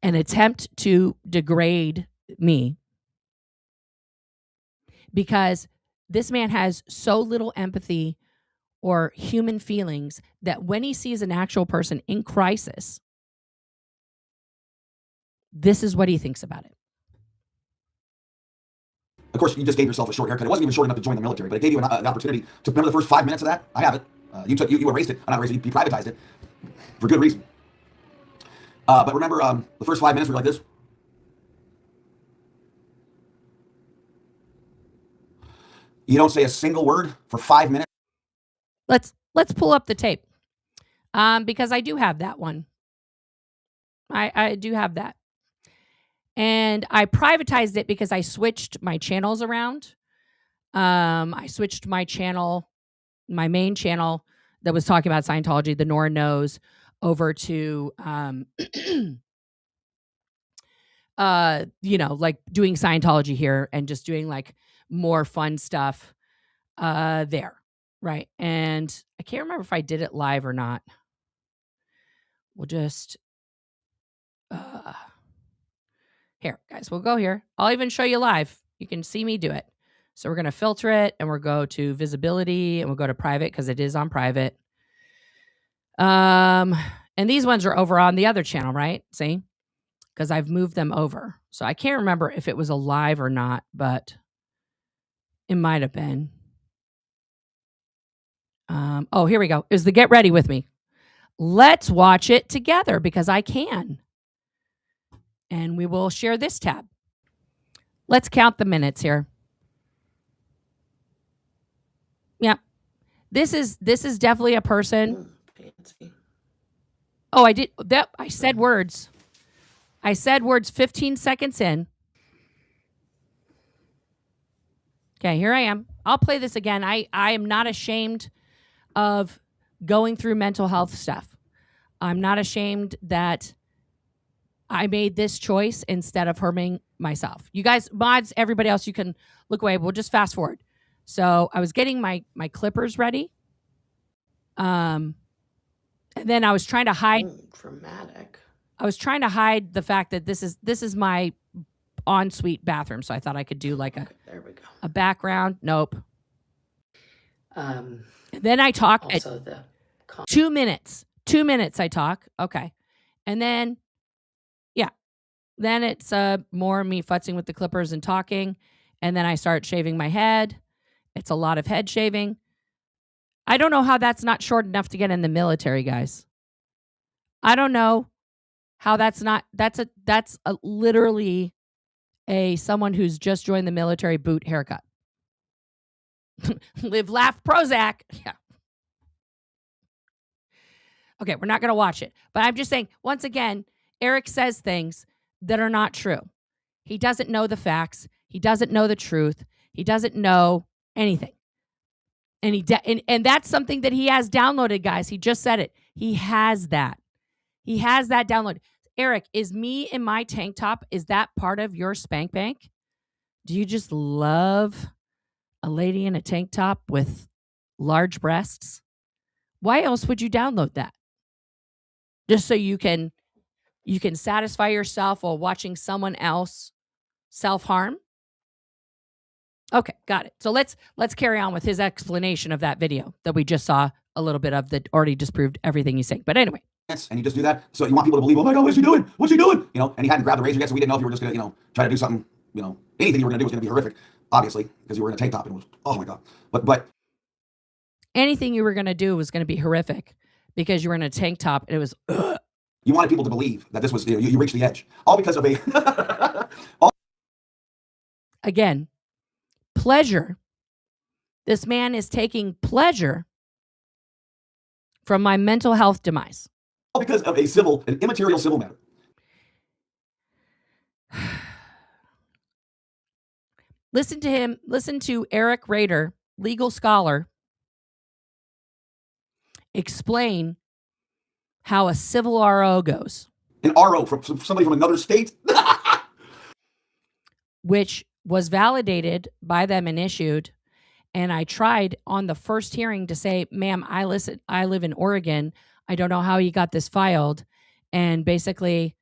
an attempt to degrade me. Because this man has so little empathy or human feelings that when he sees an actual person in crisis, this is what he thinks about it. Of course, you just gave yourself a short haircut. It wasn't even short enough to join the military, but it gave you an opportunity to remember the first 5 minutes of that. I have it. You erased it. Not erased it. You privatized it for good reason. But remember, the first 5 minutes were like this. You don't say a single word for 5 minutes. Let's pull up the tape, because I do have that one. I do have that, and I privatized it because I switched my channels around. I switched my channel, my main channel that was talking about Scientology, the Nora knows, over to like doing Scientology here and just doing like more fun stuff there, right? And I can't remember if I did it live or not. We'll just here, guys, we'll go here. I'll even show you live. You can see me do it. So we're going to filter it and we'll go to visibility and we'll go to private because it is on private. And these ones are over on the other channel, right? See? Because I've moved them over. So I can't remember if it was a live or not, but it might have been. Oh, here we go. Is the Get Ready With Me. Let's watch it together because I can. And we will share this tab. Let's count the minutes here. Yeah. This is definitely a person. Fancy. Oh, I did that. I said words. I said words 15 seconds in. Okay, here I am. I'll play this again. I am not ashamed of going through mental health stuff. I'm not ashamed that I made this choice instead of harming myself. You guys, mods, everybody else, you can look away. We'll just fast forward. So I was getting my clippers ready. And then I was trying to hide. Dramatic. I was trying to hide the fact that this is my ensuite bathroom. So I thought I could do like there we go. A background. Nope. Then I talk also at 2 minutes. 2 minutes I talk. Okay. And then, yeah. Then it's more me futzing with the clippers and talking. And then I start shaving my head. It's a lot of head shaving. I don't know how that's not short enough to get in the military, guys. I don't know how that's not. That's literally someone who's just joined the military boot haircut. Live, laugh, Prozac. Yeah. Okay, we're not going to watch it. But I'm just saying, once again, Eric says things that are not true. He doesn't know the facts. He doesn't know the truth. He doesn't know anything. And and that's something that he has downloaded, guys. He just said it. He has that. He has that downloaded. Eric, is me in my tank top, is that part of your spank bank? Do you just love a lady in a tank top with large breasts? Why else would you download that? Just so you can satisfy yourself while watching someone else self-harm? Okay, got it. So let's carry on with his explanation of that video that we just saw a little bit of that already disproved everything he's saying. But anyway. And you just do that. So you want people to believe, oh my God, what's he doing? What's he doing? You know, and he hadn't grabbed the razor yet, so we didn't know if you were just going to, try to do something, anything you were going to do was going to be horrific, obviously, because you were in a tank top and it was, oh my God. But anything you were going to do was going to be horrific because you were in a tank top and it was, ugh. You wanted people to believe that this was, you reached the edge. All because of a... Again, pleasure. This man is taking pleasure from my mental health demise. All because of an immaterial civil matter. Listen to him. Listen to Eric Rader, legal scholar, explain how a civil RO goes. An RO from somebody from another state? Which was validated by them and issued. And I tried on the first hearing to say, ma'am, I live in Oregon. I don't know how you got this filed. And basically,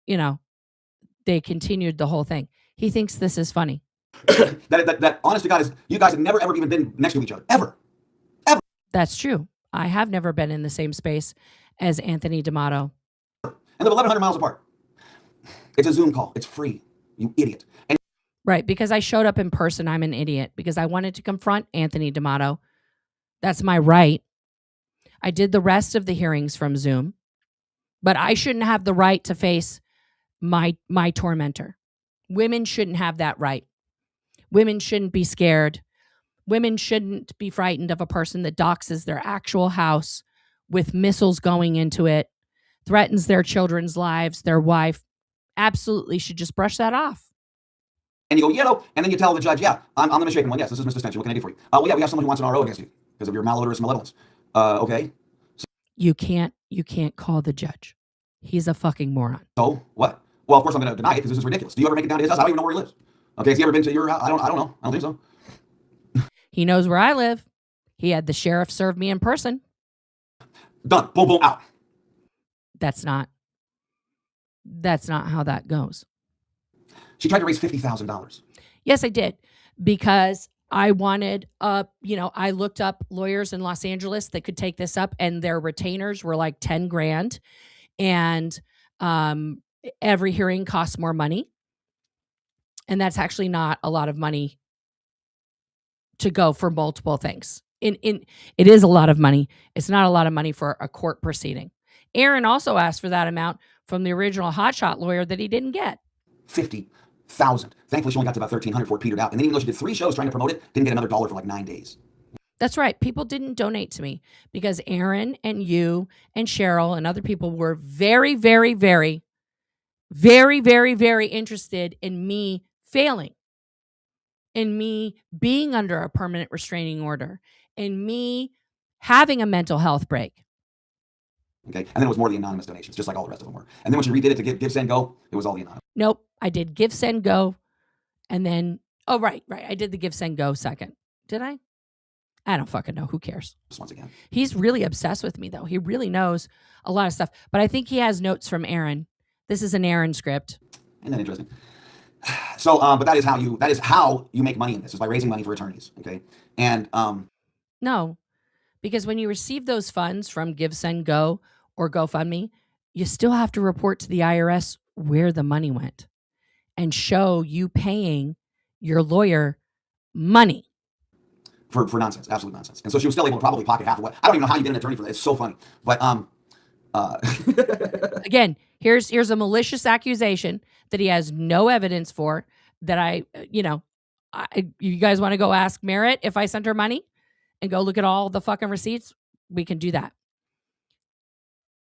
they continued the whole thing. He thinks this is funny. that honest to God is, you guys have never ever even been next to each other. Ever. That's true. I have never been in the same space as Anthony D'Amato. And they're 1,100 miles apart. It's a Zoom call. It's free. You idiot. And right, because I showed up in person, I'm an idiot. Because I wanted to confront Anthony D'Amato. That's my right. I did the rest of the hearings from Zoom. But I shouldn't have the right to face my tormentor. Women shouldn't have that right. Women shouldn't be scared. Women shouldn't be frightened of a person that doxes their actual house with missiles going into it, threatens their children's lives, their wife. Absolutely should just brush that off. And you go, and then you tell the judge, yeah, I'm the misshapen one. Yes, this is Mr. Stench. What can I do for you? Well, yeah, we have someone who wants an RO against you because of your malodorous malevolence. Okay. So, you can't call the judge. He's a fucking moron. So what? Well, of course I'm going to deny it because this is ridiculous. Do you ever make it down to his house? I don't even know where he lives. Okay, has he ever been to your house? I don't know. I don't think so. He knows where I live. He had the sheriff serve me in person. Done. Boom, boom, out. That's not how that goes. She tried to raise $50,000. Yes, I did. Because I wanted, I looked up lawyers in Los Angeles that could take this up, and their retainers were like 10 grand. And every hearing costs more money. And that's actually not a lot of money to go for multiple things. It is a lot of money. It's not a lot of money for a court proceeding. Aaron also asked for that amount from the original hotshot lawyer that he didn't get. 50,000. Thankfully, she only got to about 1,300 before it petered out. And then even though she did 3 shows trying to promote it, didn't get another dollar for like 9 days. That's right. People didn't donate to me because Aaron and you and Cheryl and other people were very, very, very, very, very, very interested in me failing, in me being under a permanent restraining order, in me having a mental health break. Okay. And then it was more the anonymous donations, just like all the rest of them were. And then when she redid it to give, send, go, it was all the anonymous. Nope. I did give, send, go. And then, right. I did the give, send, go second. Did I? I don't fucking know. Who cares? Just once again. He's really obsessed with me, though. He really knows a lot of stuff. But I think he has notes from Aaron. This is an Aaron script. Isn't that interesting? So, but that is how you make money in this, is by raising money for attorneys. Okay. And no, because when you receive those funds from Give, Send, Go or GoFundMe, you still have to report to the IRS where the money went and show you paying your lawyer money. For nonsense, absolute nonsense. And so she was still able to probably pocket half of what. I don't even know how you get an attorney for that. It's so funny. But again, here's a malicious accusation that he has no evidence for. That you guys want to go ask Merritt if I sent her money and go look at all the fucking receipts? We can do that.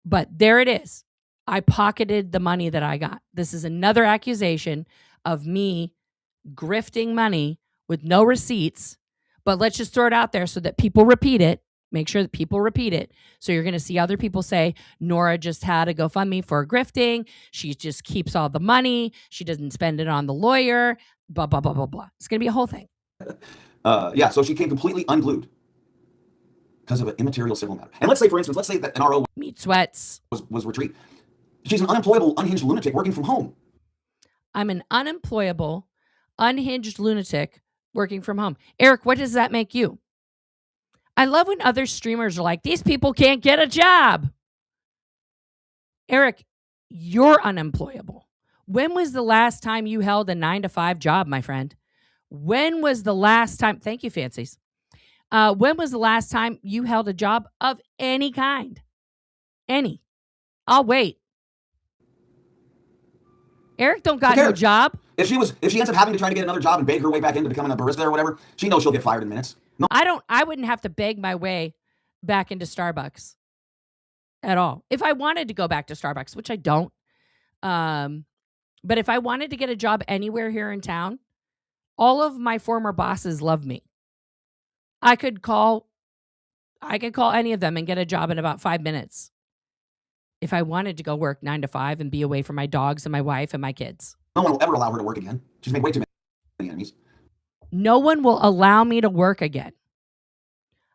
But there it is. I pocketed the money that I got. This is another accusation of me grifting money with no receipts, but let's just throw it out there so that people repeat it. Make sure that people repeat it. So you're going to see other people say, Nora just had a GoFundMe for grifting. She just keeps all the money. She doesn't spend it on the lawyer, blah, blah, blah, blah, blah. It's going to be a whole thing. Yeah, so she came completely unglued because of an immaterial civil matter. And let's say, for instance, let's say that an RO Meat sweats. was retrieved. She's an unemployable, unhinged lunatic working from home. I'm an unemployable, unhinged lunatic working from home. Eric, what does that make you? I love when other streamers are like, these people can't get a job. Eric, you're unemployable. When was the last time you held a 9-to-5 job, my friend? When was the last time? Thank you, Fancies. When was the last time you held a job of any kind? Any. I'll wait. Eric don't got no job. If she ends up having to try to get another job and beg her way back into becoming a barista or whatever, she knows she'll get fired in minutes. No. I wouldn't have to beg my way back into Starbucks at all. If I wanted to go back to Starbucks, which I don't. But if I wanted to get a job anywhere here in town, all of my former bosses love me. I could call any of them and get a job in about 5 minutes. If I wanted to go work 9 to 5 and be away from my dogs and my wife and my kids. No one will ever allow her to work again. She's made way too many enemies. No one will allow me to work again.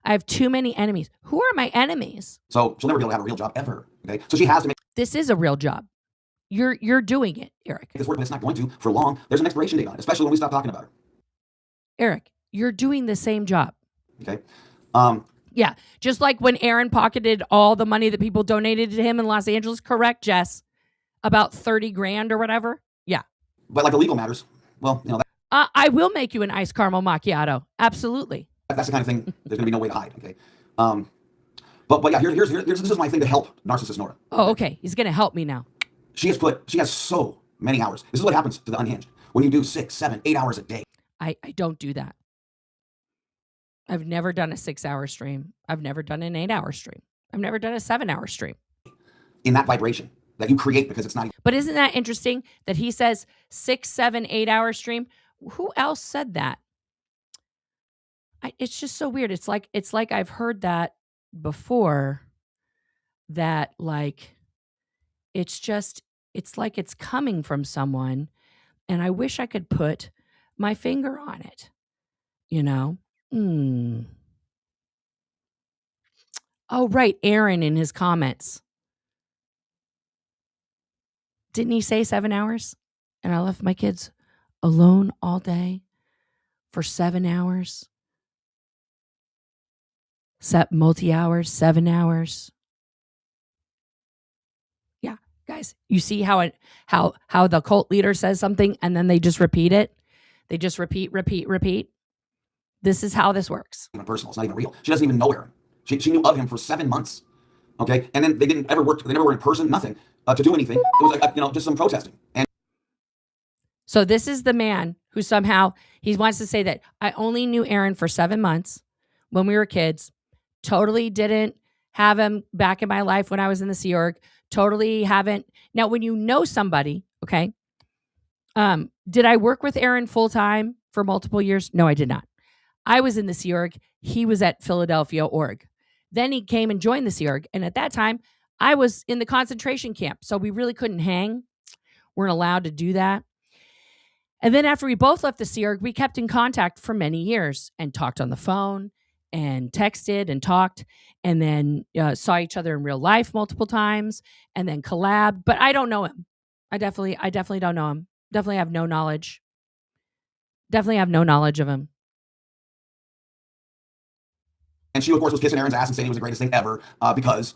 I have too many enemies. Who are my enemies? So she'll never be able to have a real job ever. Okay, so she has to make. This is a real job. You're doing it, Eric. This work, but it's not going to for long. There's an expiration date on it, especially when we stop talking about her. Eric, you're doing the same job. Okay. Yeah, just like when Aaron pocketed all the money that people donated to him in Los Angeles, correct, Jess? About 30 grand or whatever? Yeah. But like the legal matters, well, you know. I will make you an iced caramel macchiato. Absolutely. That's the kind of thing there's going to be no way to hide, okay? But yeah, here's this is my thing to help narcissist Nora. Oh, okay. He's going to help me now. She has so many hours. This is what happens to the unhinged. When you do 6, 7, 8 hours a day. I don't do that. I've never done a 6-hour stream. I've never done an 8-hour stream. I've never done a 7-hour stream. In that vibration that you create because it's not. But isn't that interesting that he says 6, 7, 8-hour stream? Who else said that? It's just so weird. It's like I've heard that before. That like, it's like it's coming from someone, and I wish I could put my finger on it. You know. Oh, right. Aaron in his comments. Didn't he say 7 hours? And I left my kids alone all day for 7 hours. Multi-hours, 7 hours. Yeah, guys, you see how the cult leader says something and then they just repeat it? They just repeat. This is how this works. Even personal. It's not even real. She doesn't even know Aaron. She knew of him for 7 months. Okay, and then they never were in person. Nothing to do anything. It was like just some protesting. And so this is the man who somehow he wants to say that I only knew Aaron for 7 months when we were kids. Totally didn't have him back in my life when I was in the Sea Org. Totally haven't. Now, when you know somebody, okay. Did I work with Aaron full time for multiple years? No, I did not. I was in the Sea Org. He was at Philadelphia Org. Then he came and joined the Sea Org. And at that time, I was in the concentration camp. So we really couldn't hang. Weren't allowed to do that. And then after we both left the Sea Org, we kept in contact for many years and talked on the phone and texted and talked and then saw each other in real life multiple times and then collabed. But I don't know him. I definitely don't know him. Definitely have no knowledge. Definitely have no knowledge of him. And she, of course, was kissing Aaron's ass and saying it was the greatest thing ever because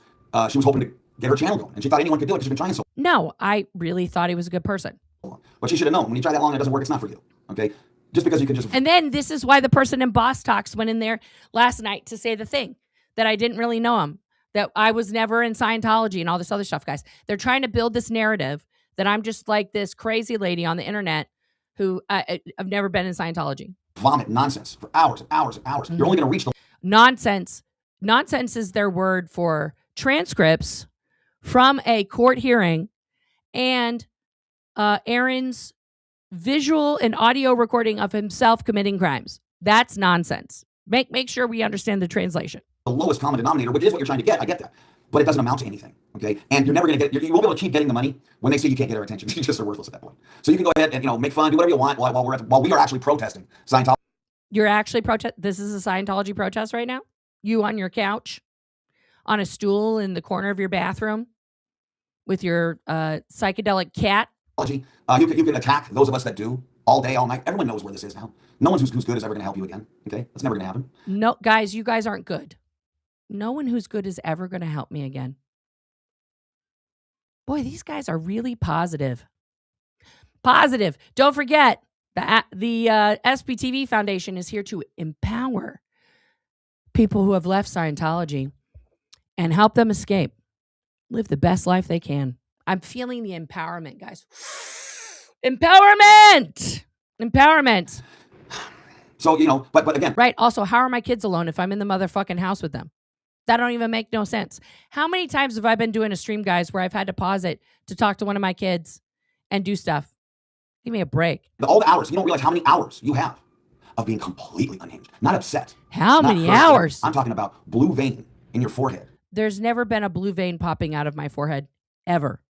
she was hoping to get her channel going. And she thought anyone could do it because she's been trying so long. No, I really thought he was a good person. But she should have known. When you try that long and it doesn't work, it's not for you. Okay? Just because you can just... And then this is why the person in Boss Talks went in there last night to say the thing, that I didn't really know him, that I was never in Scientology and all this other stuff, guys. They're trying to build this narrative that I'm just like this crazy lady on the internet who I've never been in Scientology. Vomit nonsense for hours and hours and hours. Mm-hmm. You're only going to reach the... Nonsense. Nonsense is their word for transcripts from a court hearing and Aaron's visual and audio recording of himself committing crimes. That's nonsense. Make sure we understand the translation. The lowest common denominator, which is what you're trying to get. I get that. But it doesn't amount to anything, okay? And you're never going to get, you won't be able to keep getting the money when they say you can't get our attention. You just are worthless at that point. So you can go ahead and, make fun, do whatever you want while we are actually protesting Scientology. You're actually this is a Scientology protest right now? You on your couch, on a stool in the corner of your bathroom with your psychedelic cat? You can attack those of us that do all day, all night. Everyone knows where this is now. No one who's good is ever going to help you again, okay? That's never going to happen. No, guys, you guys aren't good. No one who's good is ever going to help me again. Boy, these guys are really positive. Positive. Don't forget, the SPTV Foundation is here to empower people who have left Scientology and help them escape, live the best life they can. I'm feeling the empowerment, guys. Empowerment! Empowerment. So, but again. Right. Also, how are my kids alone if I'm in the motherfucking house with them? That don't even make no sense. How many times have I been doing a stream, guys, where I've had to pause it to talk to one of my kids and do stuff? Give me a break. All the hours. You don't realize how many hours you have of being completely unhinged. Not upset. How many hours? I'm talking about blue vein in your forehead. There's never been a blue vein popping out of my forehead. Ever.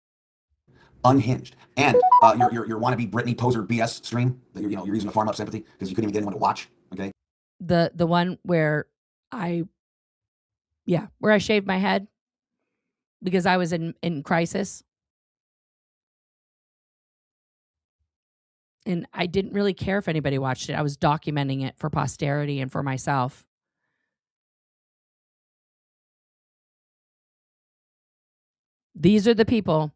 Unhinged. And your wannabe Britney poser BS stream that you're using to farm up sympathy because you couldn't even get anyone to watch. Okay. The one where I shaved my head because I was in crisis. And I didn't really care if anybody watched it. I was documenting it for posterity and for myself. These are the people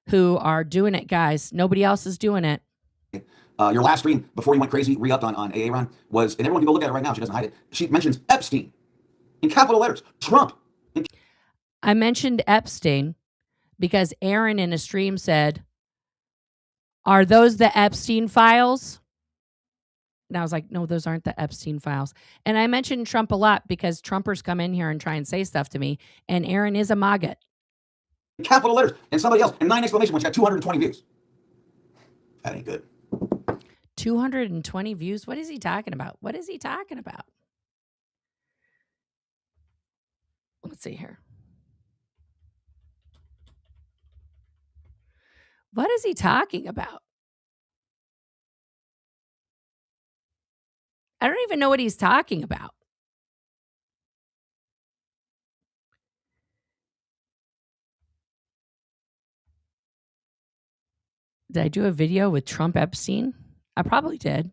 who are doing it, guys. Nobody else is doing it. Your last stream before you went crazy, re-upped on AA Run was, and everyone can go look at it right now. She doesn't hide it. She mentions Epstein in capital letters. Trump. I mentioned Epstein because Aaron in a stream said, "Are those the Epstein files?" And I was like, no, those aren't the Epstein files. And I mentioned Trump a lot because Trumpers come in here and try and say stuff to me. And Aaron is a maggot. Capital letters. And somebody else. And 9 exclamation points. Got 220 views. That ain't good. 220 views? What is he talking about? What is he talking about? Let's see here. What is he talking about? I don't even know what he's talking about. Did I do a video with Trump Epstein? I probably did.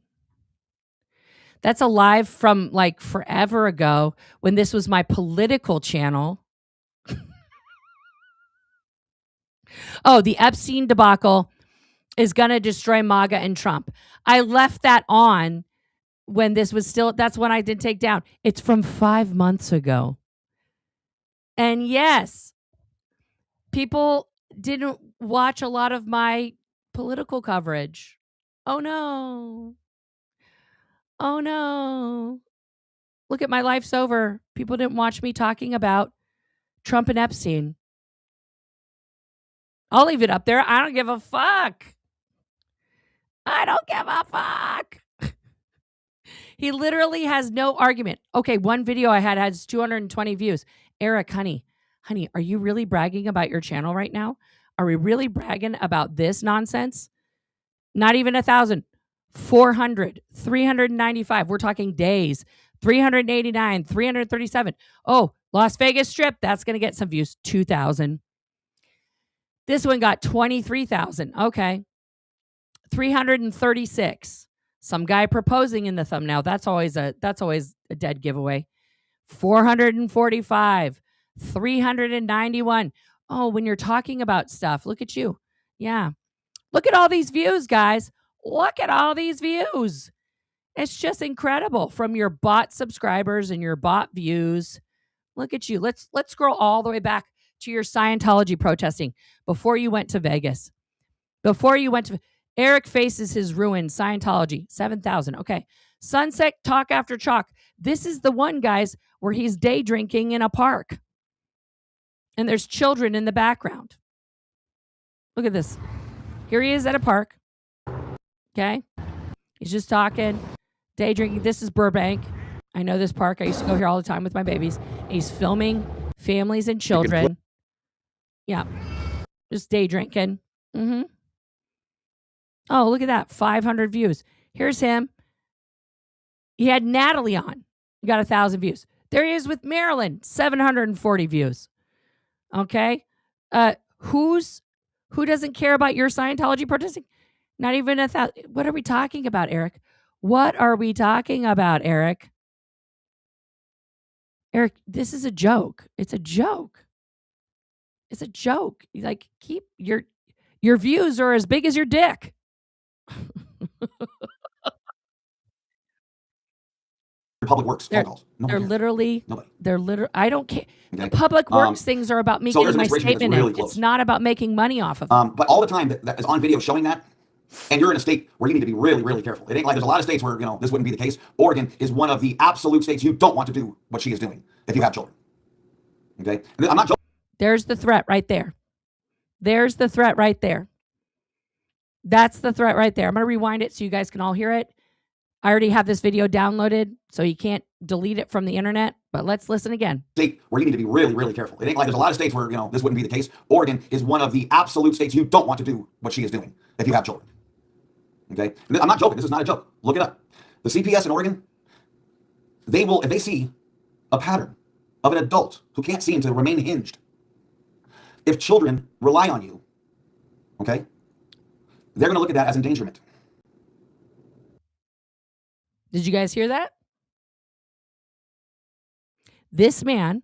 That's a live from like forever ago when this was my political channel. Oh, the Epstein debacle is going to destroy MAGA and Trump. I left that on when this was still, that's when I did take down. It's from 5 months ago. And yes, people didn't watch a lot of my political coverage. Oh no. Oh no. Look at my life's over. People didn't watch me talking about Trump and Epstein. I'll leave it up there. I don't give a fuck. I don't give a fuck. He literally has no argument. Okay, one video I had has 220 views. Eric, honey, are you really bragging about your channel right now? Are we really bragging about this nonsense? Not even 1,000. 400, 395. We're talking days. 389, 337. Oh, Las Vegas Strip. That's going to get some views. 2,000. This one got 23,000. Okay. 336. Some guy proposing in the thumbnail. That's always a dead giveaway. 445. 391. Oh, when you're talking about stuff, look at you. Yeah. Look at all these views, guys. Look at all these views. It's just incredible from your bot subscribers and your bot views. Look at you. Let's scroll all the way back to your Scientology protesting before you went to Vegas. Eric faces his ruin. Scientology, 7,000. Okay. Sunset Talk After Chalk. This is the one, guys, where he's day drinking in a park. And there's children in the background. Look at this. Here he is at a park. Okay? He's just talking, day drinking. This is Burbank. I know this park. I used to go here all the time with my babies. He's filming families and children. Yeah. Just day drinking. Mm-hmm. Oh, look at that. 500 views. Here's him. He had Natalie on. He got 1,000 views. There he is with Marilyn. 740 views. Okay. Who doesn't care about your Scientology protesting? Not even 1,000. What are we talking about, Eric? What are we talking about, Eric? Eric, this is a joke. It's a joke. It's a joke. Like, keep your views are as big as your dick. Public Works phone calls. They're literally. Nobody. They're literally. I don't care. Okay. The Public Works things are about me so getting my statement really in. It's not about making money off of it. But all the time that is on video showing that, and you're in a state where you need to be really, really careful. It ain't like there's a lot of states where, this wouldn't be the case. Oregon is one of the absolute states you don't want to do what she is doing if you have children. Okay? And I'm not joking. There's the threat right there. There's the threat right there. That's the threat right there. I'm going to rewind it so you guys can all hear it. I already have this video downloaded, so you can't delete it from the internet, but let's listen again. State where you need to be really, really careful. It ain't like there's a lot of states where, this wouldn't be the case. Oregon is one of the absolute states you don't want to do what she is doing if you have children. Okay? And I'm not joking. This is not a joke. Look it up. The CPS in Oregon, they will, if they see a pattern of an adult who can't seem to remain hinged, if children rely on you, okay, they're going to look at that as endangerment. Did you guys hear that? This man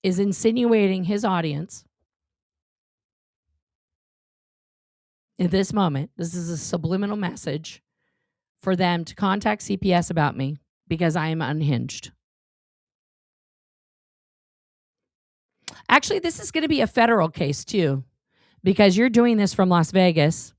is insinuating his audience in this moment. This is a subliminal message for them to contact CPS about me because I am unhinged. Actually, this is going to be a federal case too, because you're doing this from Las Vegas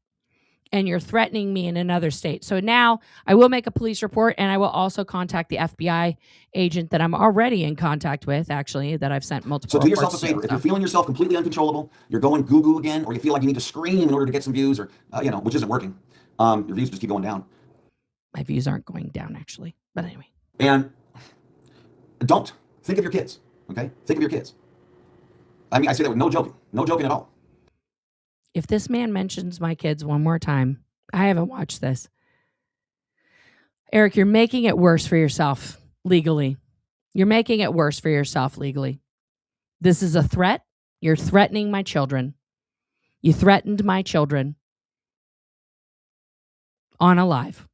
and you're threatening me in another state. So now I will make a police report, and I will also contact the FBI agent that I'm already in contact with, actually, that I've sent multiple So do yourself a reports favor. If you're feeling yourself completely uncontrollable, you're going goo-goo again, or you feel like you need to scream in order to get some views, or, which isn't working. Your views just keep going down. My views aren't going down, actually. But anyway. And don't. Think of your kids, okay? Think of your kids. I mean, I say that with no joking at all. If this man mentions my kids one more time, I haven't watched this. Eric, you're making it worse for yourself legally. You're making it worse for yourself legally. This is a threat. You're threatening my children. You threatened my children on a live.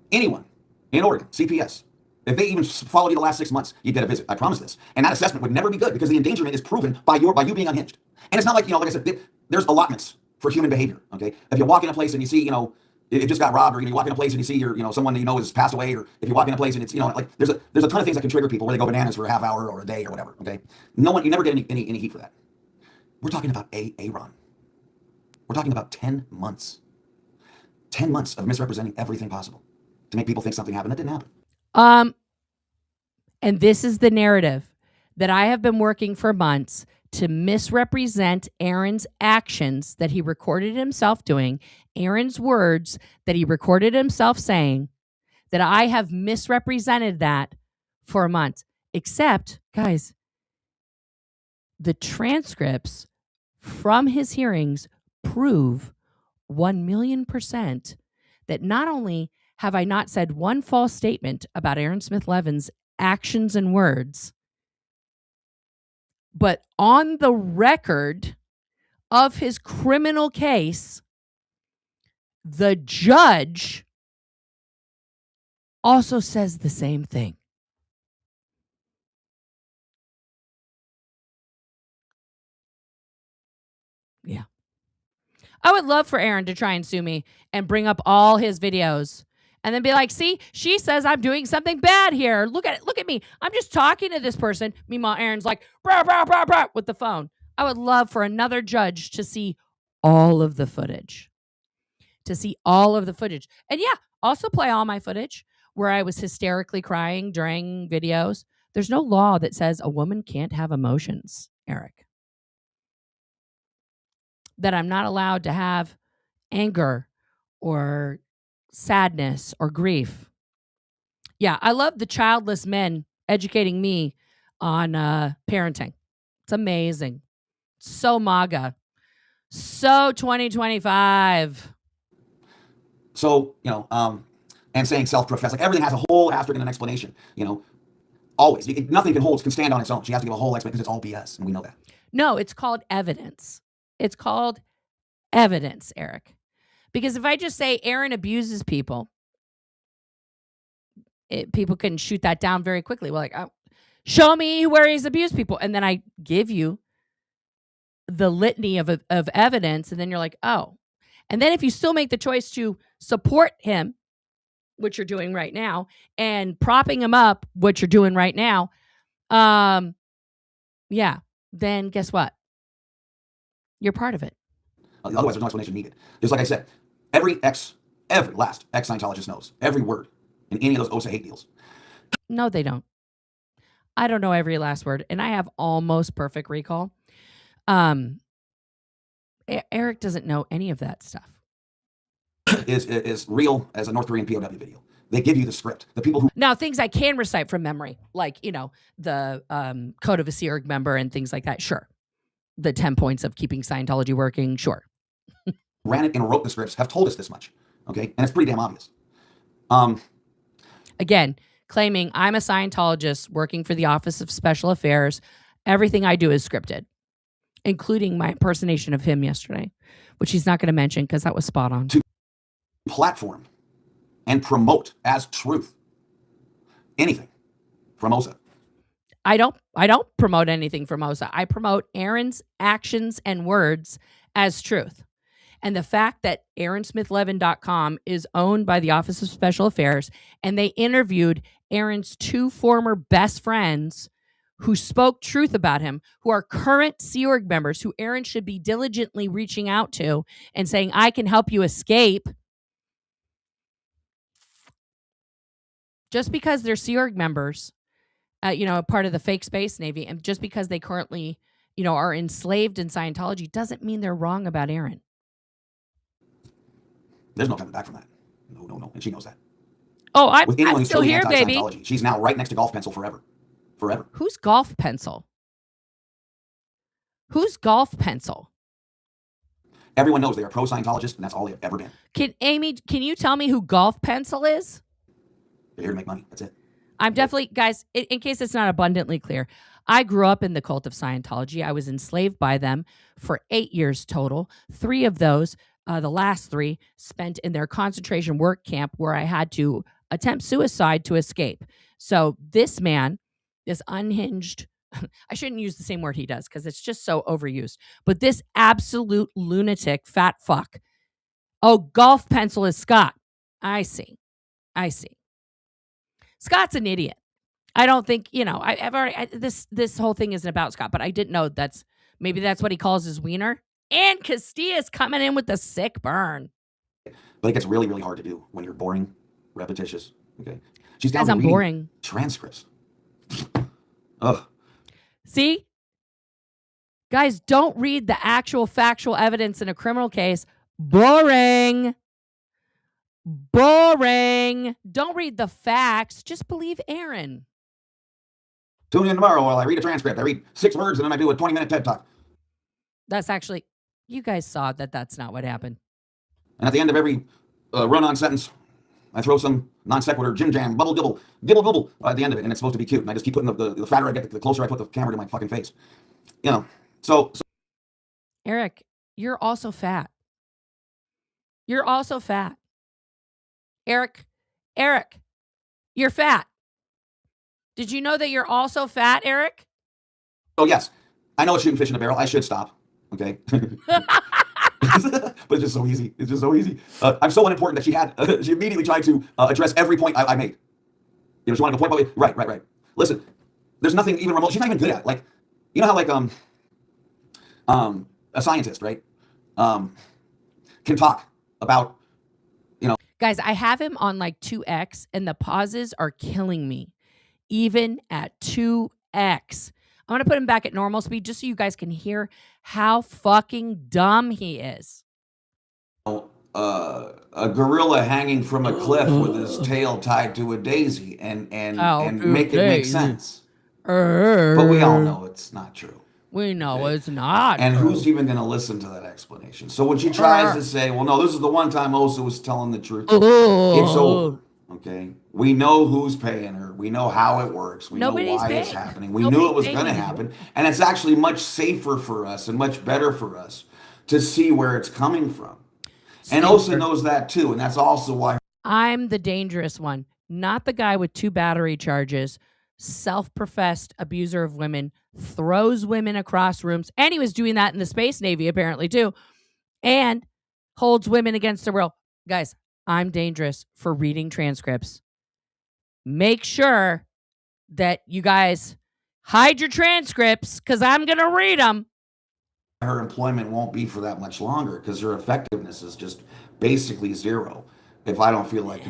Anyone in Oregon, CPS, if they even followed you the last 6 months, you'd get a visit. I promise this. And that assessment would never be good because the endangerment is proven by you being unhinged. And it's not like, like I said, there's allotments for human behavior, okay? If you walk in a place and you see, it just got robbed, or you walk in a place and you see someone that has passed away, or if you walk in a place and it's, like there's a ton of things that can trigger people where they go bananas for a half hour or a day or whatever, okay? You never get any heat for that. We're talking about a run. We're talking about 10 months. 10 months of misrepresenting everything possible to make people think something happened that didn't happen. And this is the narrative that I have been working for months to misrepresent Aaron's actions that he recorded himself doing, Aaron's words that he recorded himself saying, that I have misrepresented that for months. Except, guys, the transcripts from his hearings prove 1,000,000% that not only have I not said one false statement about Aaron Smith Levin's actions and words, but on the record of his criminal case, the judge also says the same thing. Yeah. I would love for Aaron to try and sue me and bring up all his videos and then be like, see, she says I'm doing something bad here. Look at me. I'm just talking to this person. Meanwhile, Aaron's like, brah, brah, brah, brah, with the phone. I would love for another judge to see all of the footage. And yeah, also play all my footage where I was hysterically crying during videos. There's no law that says a woman can't have emotions, Eric. that I'm not allowed to have anger or sadness or grief. Yeah, I love the childless men educating me on parenting. It's amazing. So MAGA. So 2025. So, and saying self-professed, like everything has a whole asterisk and an explanation, always. Nothing can stand on its own. She has to give a whole explanation because it's all BS, and we know that. No, it's called evidence. It's called evidence, Eric. Because if I just say Aaron abuses people, people can shoot that down very quickly. We're like, oh, show me where he's abused people. And then I give you the litany of evidence, and then you're like, oh. And then if you still make the choice to support him, which you're doing right now, and propping him up, what you're doing right now, yeah, then guess what? You're part of it. Otherwise, there's no explanation needed. Just like I said, every last ex-Scientologist knows every word in any of those OSA hate deals. No, they don't. I don't know every last word, and I have almost perfect recall. Eric doesn't know any of that stuff. Is real as a North Korean POW video. They give you the script. The people who now things I can recite from memory, like the Code of a Sea Org member and things like that. Sure, the 10 points of keeping Scientology working. Sure, ran it and wrote the scripts have told us this much. Okay, and it's pretty damn obvious. Again, claiming I'm a Scientologist working for the Office of Special Affairs. Everything I do is scripted, including my impersonation of him yesterday, which he's not going to mention because that was spot on. To platform and promote as truth anything from OSA. I don't promote anything from OSA. I promote Aaron's actions and words as truth. And the fact that AaronSmithLevin.com is owned by the Office of Special Affairs, and they interviewed Aaron's 2 former best friends who spoke truth about him, who are current Sea Org members, who Aaron should be diligently reaching out to and saying, I can help you escape. Just because they're Sea Org members, part of the fake space Navy, and just because they currently, are enslaved in Scientology doesn't mean they're wrong about Aaron. There's no coming back from that. No. And she knows that. Oh, I'm still here, baby. She's now right next to Golf Pencil forever. Forever. Who's Golf Pencil? Who's Golf Pencil? Everyone knows they are pro-Scientologists, and that's all they've ever been. Can you tell me who Golf Pencil is? They're here to make money. That's it. I'm definitely, guys, in case it's not abundantly clear, I grew up in the cult of Scientology. I was enslaved by them for 8 years total. 3 of those, the last 3, spent in their concentration work camp where I had to attempt suicide to escape. So this man, this unhinged, I shouldn't use the same word he does because it's just so overused, but this absolute lunatic fat fuck. Oh, Golf Pencil is Scott. I see. Scott's an idiot. I don't think, I've already, this whole thing isn't about Scott, but I didn't know maybe that's what he calls his wiener. And Castilla's coming in with the sick burn. But it gets really, really hard to do when you're boring, repetitious. Okay. She's down to reading boring transcripts. Ugh. See? Guys, don't read the actual factual evidence in a criminal case. Boring. Don't read the facts. Just believe Aaron. Tune in tomorrow while I read a transcript. I read 6 words and then I do a 20-minute TED Talk. That's actually, you guys saw that that's not what happened. And at the end of every run-on sentence, I throw some non sequitur, jim jam, bubble gibble at the end of it, and it's supposed to be cute. And I just keep putting the fatter I get, the closer I put the camera to my fucking face. So. Eric, you're also fat. Eric, you're fat. Did you know that you're also fat, Eric? Oh, yes. I know it's shooting fish in a barrel. I should stop. Okay. But it's just so easy. I'm so unimportant that she immediately tried to address every point I made. She wanted to point out, right. Listen, there's nothing even remote. She's not even good at it. Like, you know how a scientist, right, can talk about, Guys, I have him on like 2x and the pauses are killing me. Even at 2x. I'm going to put him back at normal speed just so you guys can hear how fucking dumb he is. A gorilla hanging from a cliff with his tail tied to a daisy and make it make sense. But we all know it's not true. We know it's not And true. who's even going to listen to that explanation? So when she tries to say, well, no, this is the one time Osa was telling the truth, it's over. Okay? We know who's paying her. We know how it works. We know why it's happening. We knew it was going to happen. And it's actually much safer for us and much better for us to see where it's coming from. And Osa knows that too. And that's also why I'm the dangerous one, not the guy with 2 battery charges, self-professed abuser of women, throws women across rooms. And he was doing that in the Space Navy apparently too. And holds women against their will. Guys, I'm dangerous for reading transcripts. Make sure that you guys hide your transcripts because I'm going to read them. her employment won't be for that much longer because her effectiveness is just basically zero. If I don't feel like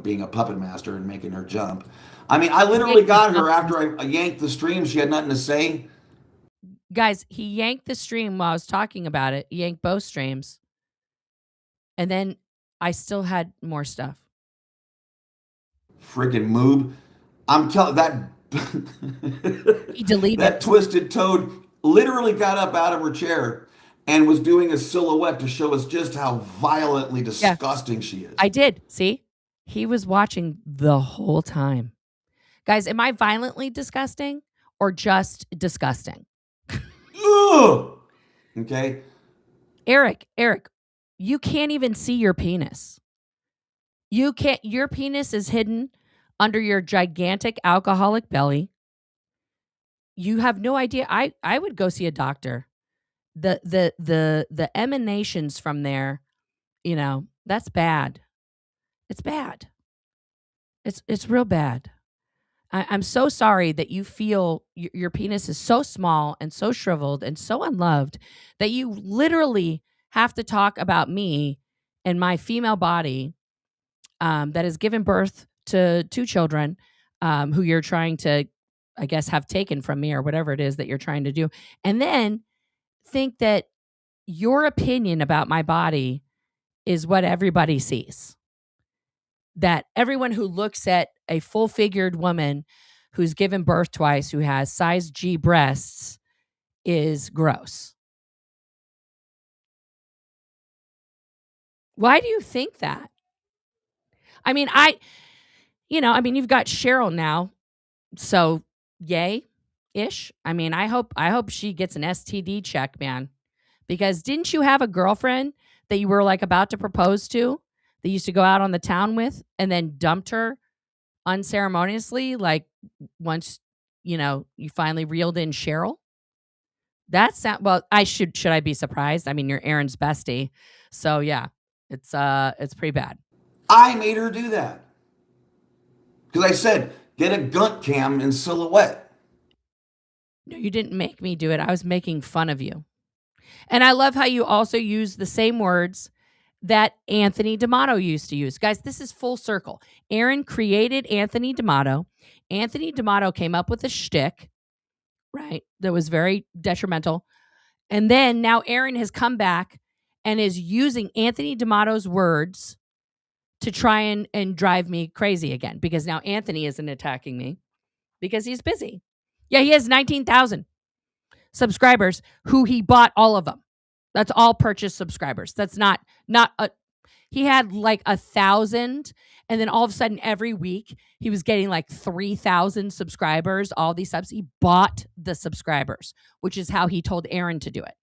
being a puppet master and making her jump. I mean, I literally got her after I yanked the stream. She had nothing to say. Guys, he yanked the stream while I was talking about it. He yanked both streams. And then I still had more stuff. Friggin' moob. I'm telling that he deleted that twisted toad literally got up out of her chair and was doing a silhouette to show us just how violently disgusting she is. I did. See? He was watching the whole time. Guys, am I violently disgusting or just disgusting? Ugh! Okay. Eric, you can't even see your penis. You can't. Your penis is hidden under your gigantic alcoholic belly. You have no idea. I would go see a doctor. The emanations from there, that's bad. It's bad. It's real bad. I'm so sorry that you feel your penis is so small and so shriveled and so unloved that you literally have to talk about me and my female body that has given birth to 2 children who you're trying to, I guess, have taken from me or whatever it is that you're trying to do. And then think that your opinion about my body is what everybody sees. That everyone who looks at a full-figured woman who's given birth twice, who has size G breasts, is gross. Why do you think that? I mean, you've got Cheryl now, so yay-ish. I mean, I hope she gets an STD check, man. Because didn't you have a girlfriend that you were like about to propose to, that you used to go out on the town with, and then dumped her unceremoniously, like once you finally reeled in Cheryl? That's well, should I be surprised? I mean, you're Aaron's bestie, so yeah, it's pretty bad. I made her do that because I said get a gunt cam in silhouette. No, you didn't make me do it. I was making fun of you, and I love how you also use the same words that Anthony D'Amato used to use. Guys, this is full circle. Aaron created Anthony D'Amato. Anthony D'Amato came up with a shtick, right, that was very detrimental. And then now Aaron has come back and is using Anthony D'Amato's words to try and drive me crazy again, because now Anthony isn't attacking me because he's busy. Yeah, he has 19,000 subscribers who he bought all of them. That's all purchase subscribers. That's not he had like 1,000, and then all of a sudden every week he was getting like 3,000 subscribers, all these subs. He bought the subscribers, which is how he told Aaron to do it.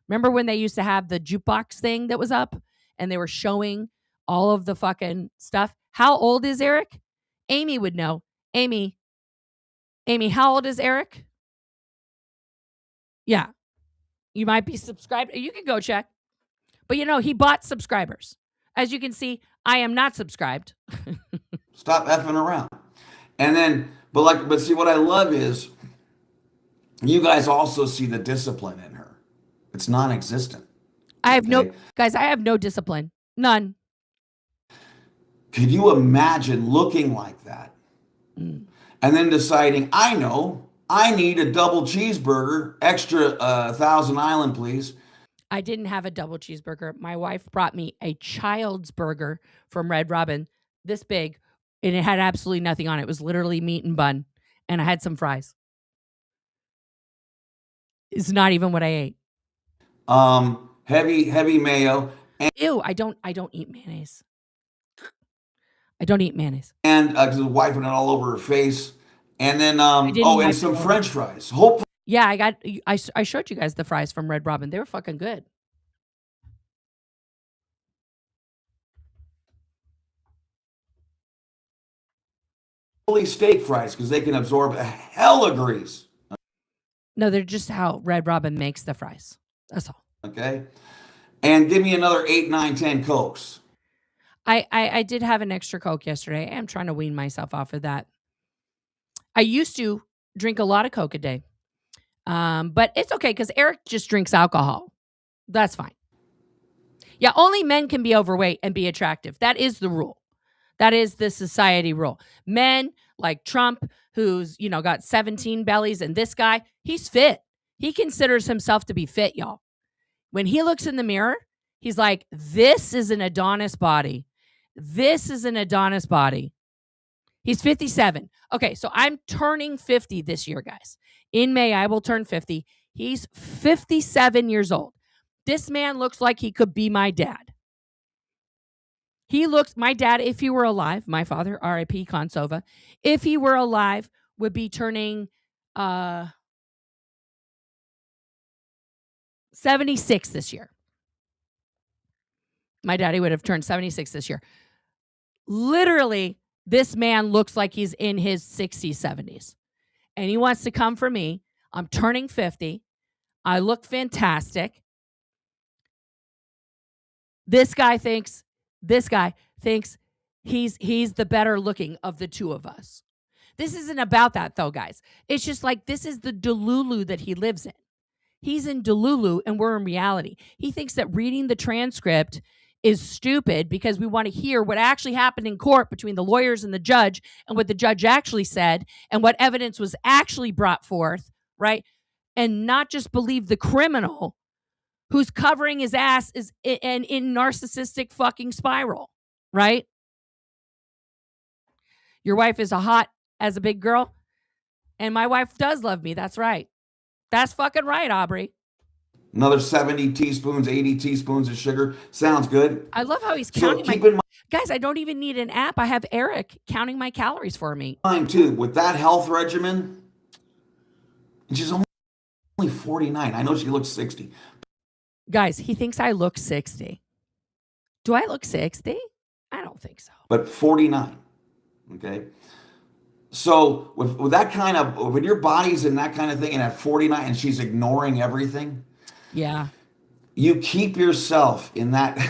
Remember when they used to have the jukebox thing that was up and they were showing all of the fucking stuff? How old is Eric? Amy would know. Amy, how old is Eric? Yeah. You might be subscribed. You can go check. But he bought subscribers. As you can see, I am not subscribed. Stop effing around. And then, but see, what I love is you guys also see the discipline in her. It's non-existent. I have no discipline. None. Could you imagine looking like that? And then deciding, I know I need a double cheeseburger, extra Thousand Island, please. I didn't have a double cheeseburger. My wife brought me a child's burger from Red Robin, this big, and it had absolutely nothing on it. It was literally meat and bun, and I had some fries. It's not even what I ate. Heavy mayo. Ew, I don't eat mayonnaise. I don't eat mayonnaise. And because I was wiping it all over her face. And then, and some French fries. Hopefully. Yeah, I showed you guys the fries from Red Robin. They were fucking good. Fully steak fries because they can absorb a hell of grease. No, they're just how Red Robin makes the fries. That's all. Okay. And give me another 8, 9, 10 Cokes. I did have an extra Coke yesterday. I'm trying to wean myself off of that. I used to drink a lot of Coke a day. But it's okay because Eric just drinks alcohol. That's fine. Yeah, only men can be overweight and be attractive. That is the rule. That is the society rule. Men like Trump, who's, got 17 bellies, and this guy, he's fit. He considers himself to be fit, y'all. When he looks in the mirror, he's like, this is an Adonis body. This is an Adonis body. He's 57. Okay, so I'm turning 50 this year, guys. In May, I will turn 50. He's 57 years old. This man looks like he could be my dad. My dad, if he were alive, my father, R.I.P. Consova, if he were alive, would be turning 76 this year. My daddy would have turned 76 this year. Literally, this man looks like he's in his 60s, 70s. And he wants to come for me. I'm turning 50. I look fantastic. This guy thinks he's the better looking of the two of us. This isn't about that though, guys. It's just like this is the Delulu that he lives in. He's in Delulu and we're in reality. He thinks that reading the transcript is stupid because we want to hear what actually happened in court between the lawyers and the judge and what the judge actually said and what evidence was actually brought forth, right? And not just believe the criminal who's covering his ass is in narcissistic fucking spiral, right? Your wife is a hot as a big girl, and my wife does love me. That's right. That's fucking right, Aubrey. Another 70 teaspoons, 80 teaspoons of sugar. Sounds good. I love how he's counting guys, I don't even need an app. I have Eric counting my calories for me. Mine too. With that health regimen, and she's only 49. I know she looks 60. Guys, he thinks I look 60. Do I look 60? I don't think so. But 49. Okay. So with that kind of, when your body's in that kind of thing and at 49 and she's ignoring everything. Yeah. You keep yourself in that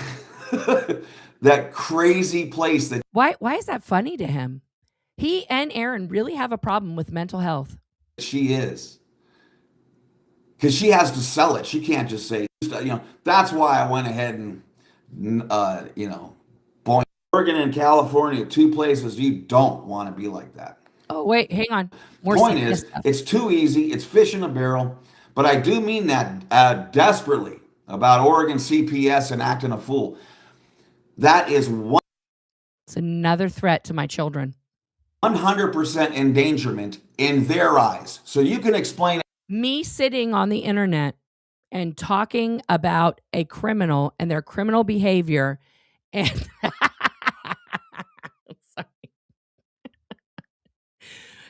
that crazy place that. Why is that funny to him? He and Aaron really have a problem with mental health. She is. Because she has to sell it. She can't just say, that's why I went ahead and, boy, Oregon and California, two places you don't want to be like that. Oh, wait, hang on. Point is, it's too easy. It's fish in a barrel. But I do mean that desperately about Oregon CPS and acting a fool. That is it's another threat to my children. 100% endangerment in their eyes. So you can explain. Me sitting on the internet and talking about a criminal and their criminal behavior and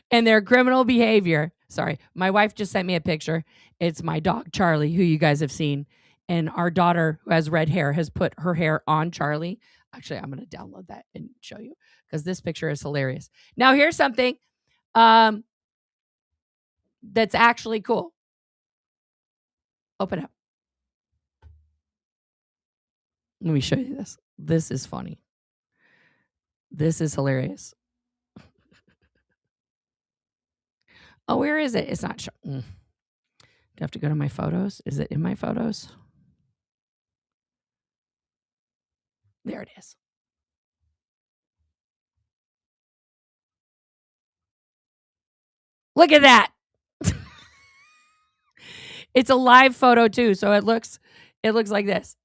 and their criminal behavior. Sorry, my wife just sent me a picture. It's my dog, Charlie, who you guys have seen. And our daughter, who has red hair, has put her hair on Charlie. Actually, I'm going to download that and show you because this picture is hilarious. Now, here's something that's actually cool. Open up. Let me show you this. This is funny. This is hilarious. Oh, where is it? It's not showing. Do I have to go to my photos? Is it in my photos? There it is. Look at that. It's a live photo too, so it looks like this.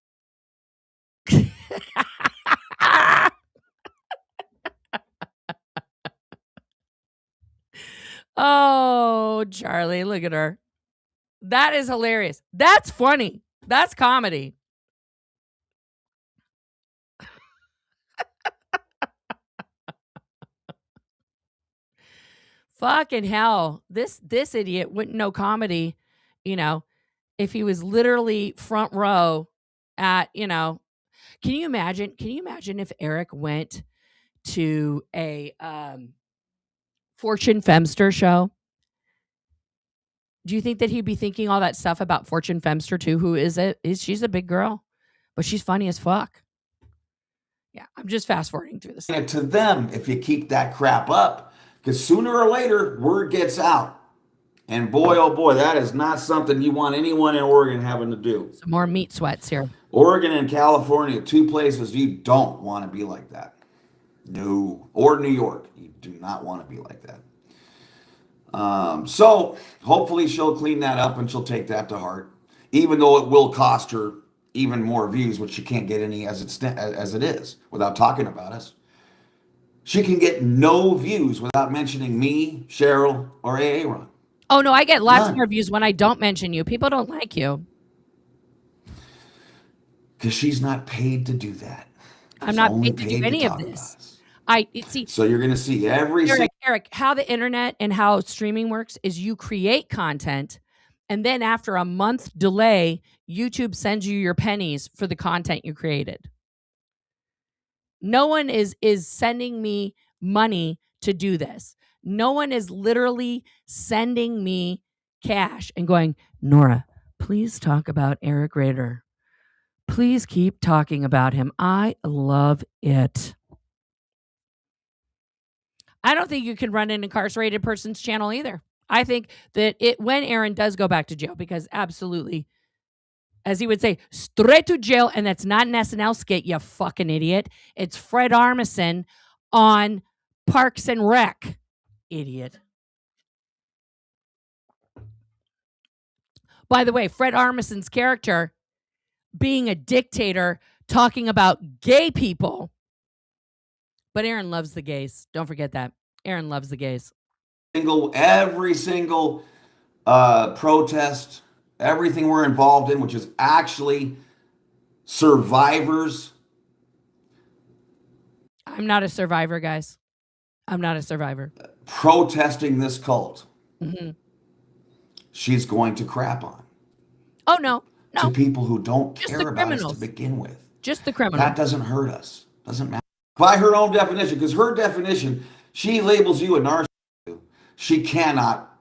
Oh, Charlie, look at her. That is hilarious. That's funny. That's comedy. Fucking hell. This idiot wouldn't know comedy, if he was literally front row at, can you imagine if Eric went to a Fortune Femster show? Do you think that he'd be thinking all that stuff about Fortune Femster too? Who is it? She's a big girl, but she's funny as fuck. Yeah, I'm just fast forwarding through this. And to them, if you keep that crap up, because sooner or later, word gets out. And boy, oh boy, that is not something you want anyone in Oregon having to do. Some more meat sweats here. Oregon and California, two places you don't want to be like that. No. Or New York. You do not want to be like that. So hopefully she'll clean that up and she'll take that to heart, even though it will cost her even more views, which she can't get any as it is without talking about us. She can get no views without mentioning me, Cheryl, or Aaron. Oh no, I get lots more views when I don't mention you. People don't like you. Because she's not paid to do that. I'm not paid to do any of this. So you're going to see Eric, how the internet and how streaming works is you create content, and then after a month delay, YouTube sends you your pennies for the content you created. No one is sending me money to do this. No one is literally sending me cash and going, Nora, please talk about Eric Rader. Please keep talking about him. I love it. I don't think you can run an incarcerated person's channel either. I think that when Aaron does go back to jail, because absolutely, as he would say, straight to jail, and that's not an SNL skit, you fucking idiot. It's Fred Armisen on Parks and Rec. Idiot. By the way, Fred Armisen's character being a dictator, talking about gay people. But Aaron loves the gays. Don't forget that. Aaron loves the gays. Every single protest, everything we're involved in, which is actually survivors. I'm not a survivor, guys. I'm not a survivor. Protesting this cult. Mm-hmm. She's going to crap on. Oh, no. To people who don't care about us to begin with. Just the criminals. That doesn't hurt us. Doesn't matter. By her own definition, because her definition, she labels you a narcissist. She cannot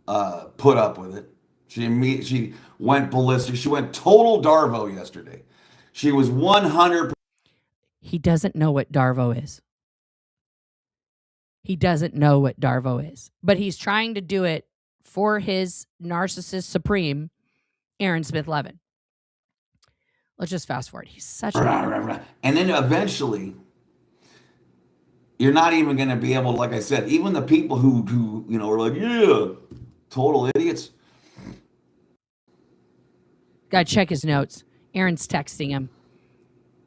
put up with it. She went ballistic. She went total Darvo yesterday. She was 100%. He doesn't know what Darvo is. He doesn't know what Darvo is. But he's trying to do it for his narcissist supreme, Aaron Smith-Levin. Let's just fast forward. He's such a... And then eventually, you're not even going to be able, like I said, even the people who are like, yeah, total idiots. Gotta check his notes. Aaron's texting him.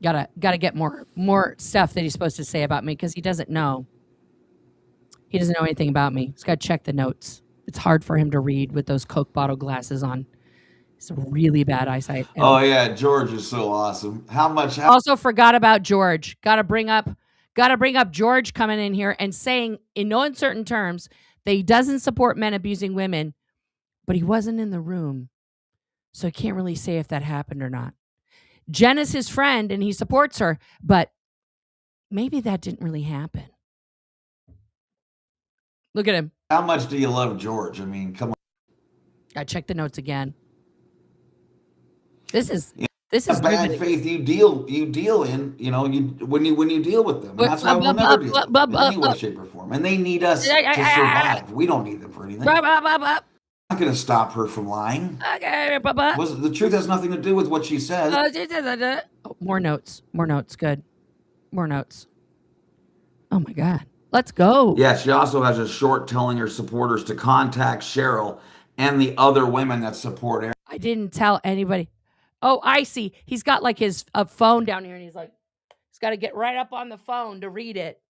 Gotta get more stuff that he's supposed to say about me, because he doesn't know. He doesn't know anything about me. He's got to check the notes. It's hard for him to read with those Coke bottle glasses on. It's really bad eyesight. Oh yeah, George is so awesome. Also forgot about George. Got to bring up George coming in here and saying in no uncertain terms that he doesn't support men abusing women, but he wasn't in the room, so he can't really say if that happened or not. Jen is his friend and he supports her, but maybe that didn't really happen. Look at him. How much do you love George? I mean, come on. I checked the notes again. This is bad faith you deal in, when you deal with them. And that's why we'll never deal with them in any way, shape, or form. And they need us to survive. We don't need them for anything. I'm not going to stop her from lying. The truth has nothing to do with what she says. More notes. Good. More notes. Oh my God. Let's go. Yeah, she also has a short telling her supporters to contact Cheryl and the other women that support her. I didn't tell anybody. Oh, I see. He's got like his phone down here, and he's got to get right up on the phone to read it.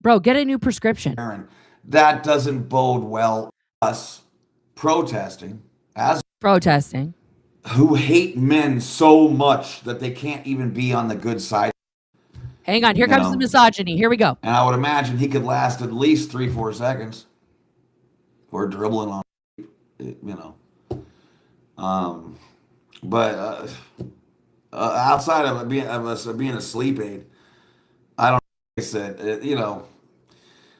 Bro, get a new prescription. Aaron, that doesn't bode well. Us protesting who hate men so much that they can't even be on the good side. Hang on, here comes the misogyny. Here we go. And I would imagine he could last at least 3-4 seconds. Or dribbling on, But outside of being a sleep aid, I don't. Like I said,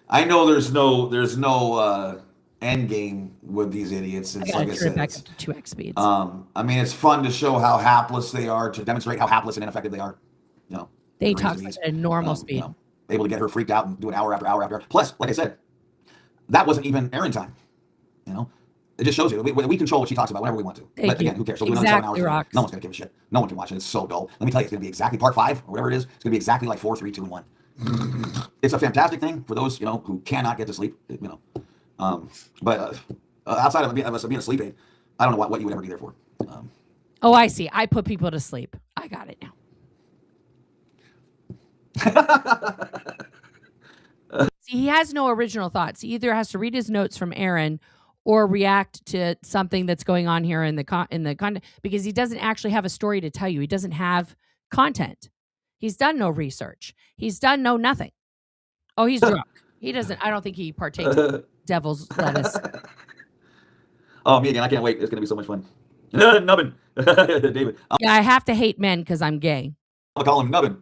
I know there's no end game with these idiots. It's like I said, back up to 2x speeds. I mean, it's fun to show how hapless they are, to demonstrate how hapless and ineffective they are. They talk at a normal speed. Able to get her freaked out and do it hour after hour after hour. Plus, like I said, that wasn't even Aaron time. It just shows you we control what she talks about whenever we want to. But again, who cares? She'll do another 7 hours. No one's gonna give a shit. No one can watch it. It's so dull. Let me tell you, it's gonna be exactly part 5 or whatever it is. It's gonna be exactly like 4, 3, 2, and 1. It's a fantastic thing for those who cannot get to sleep. But outside of us being a sleep aid, I don't know what you would ever be there for. Oh, I see. I put people to sleep. I got it now. See, he has no original thoughts. He either has to read his notes from Aaron or react to something that's going on here in the content, because he doesn't actually have a story to tell you. He doesn't have content. He's done no research. He's done no nothing. Oh, he's drunk. He doesn't. I don't think he partakes of devil's lettuce. Oh, me again. I can't wait. It's gonna be so much fun. Nubbin, David. Yeah, I have to hate men because I'm gay. I'll call him Nubbin.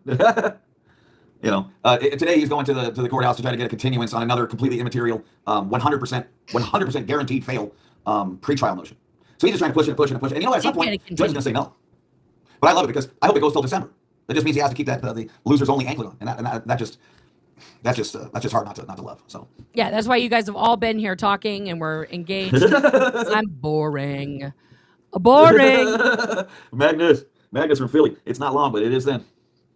Today he's going to the courthouse to try to get a continuance on another completely immaterial, 100% guaranteed fail pretrial motion. So he's just trying to push it. And at some point, the judge is going to say no. But I love it because I hope it goes till December. That just means he has to keep that the losers only anklet on, and that's just hard not to love. So yeah, that's why you guys have all been here talking and we're engaged. I'm boring. Magnus from Philly. It's not long, but it is then.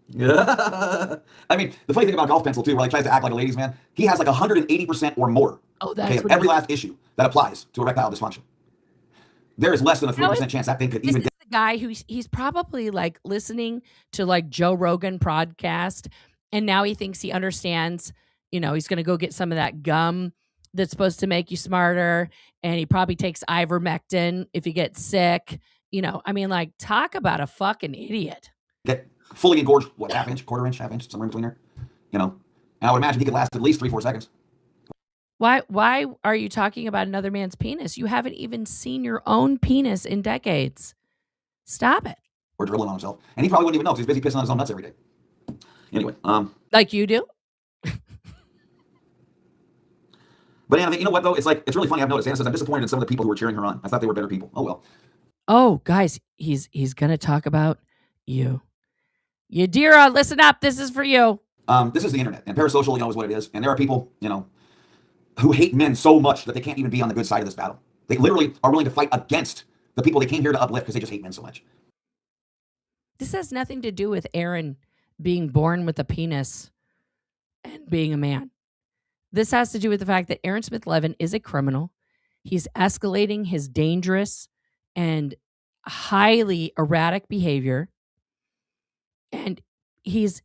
Yeah. I mean, the funny thing about Golf Pencil too, where he tries to act like a ladies' man, he has like 180% or more of every last issue that applies to erectile dysfunction. There is less than a 3% chance that thing could even get. The guy he's probably like listening to like Joe Rogan podcast, and now he thinks he understands. He's going to go get some of that gum that's supposed to make you smarter, and he probably takes ivermectin if he gets sick. I mean, like, talk about a fucking idiot. Get fully engorged, half inch, quarter inch, half inch, somewhere in between there. And I would imagine he could last at least 3-4 seconds. Why are you talking about another man's penis? You haven't even seen your own penis in decades. Stop it. Or dribbling on himself. And he probably wouldn't even know because he's busy pissing on his own nuts every day. Anyway. Like you do? But Anna, you know what though? It's really funny. I've noticed. Anna says, I'm disappointed in some of the people who were cheering her on. I thought they were better people. Oh well. Oh, guys, he's gonna talk about you. Yadira, listen up. This is for you. This is the internet, and parasocial, is what it is. And there are people, who hate men so much that they can't even be on the good side of this battle. They literally are willing to fight against the people they came here to uplift because they just hate men so much. This has nothing to do with Aaron being born with a penis and being a man. This has to do with the fact that Aaron Smith-Levin is a criminal. He's escalating his dangerous and highly erratic behavior. And he's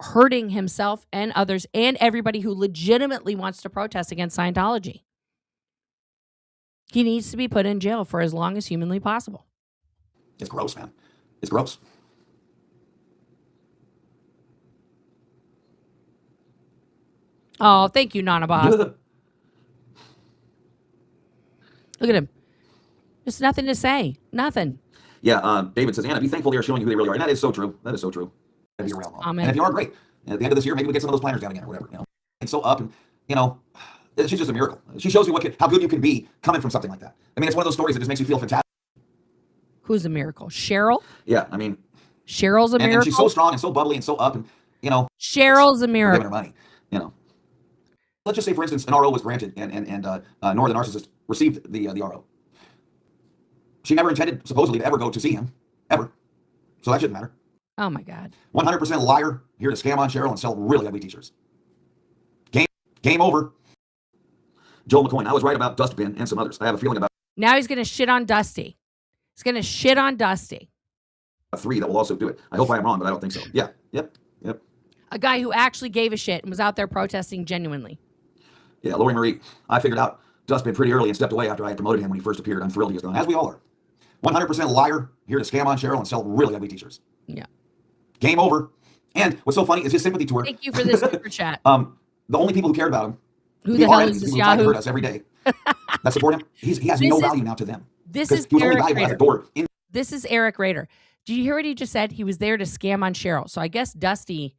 hurting himself and others and everybody who legitimately wants to protest against Scientology. He needs to be put in jail for as long as humanly possible. It's gross, man. It's gross. Oh, thank you, Nana Boss. Look at him. There's nothing to say. Nothing. Yeah, David says, Anna, be thankful they are showing you who they really are. And that is so true. That is so true. That'd be real. And if you are, great. And at the end of this year, maybe we get some of those planners down again or whatever. It's so up, and she's just a miracle. She shows you how good you can be coming from something like that. I mean, it's one of those stories that just makes you feel fantastic. Who's a miracle? Cheryl? Yeah, I mean, Cheryl's a miracle. And she's so strong and so bubbly and so up, and Cheryl's a miracle. Giving her money, Let's just say, for instance, an RO was granted, and Nora the narcissist received the RO. She never intended, supposedly, to ever go to see him, ever. So that shouldn't matter. Oh my God. 100% liar, here to scam on Cheryl and sell really ugly t-shirts. Game over. Joel McCoy, I was right about Dustbin and some others. I have a feeling about Now he's going to shit on Dusty. He's going to shit on Dusty. 3 that will also do it. I hope I'm wrong, but I don't think so. Yeah. Yep. A guy who actually gave a shit and was out there protesting genuinely. Yeah, Lori Marie, I figured out Dustbin pretty early and stepped away after I had promoted him when he first appeared. I'm thrilled he is gone, as we all are. 100% liar, here to scam on Cheryl and sell really ugly t-shirts. Yeah. Game over. And what's so funny is his sympathy tour. Thank you for this super chat. The only people who cared about him, who the hell is this Yahoo? Who hurt us every day, that support him. He has no value now to them. This is he was only valuable as a door. This is Eric Rader. Did you hear what he just said? He was there to scam on Cheryl. So I guess Dusty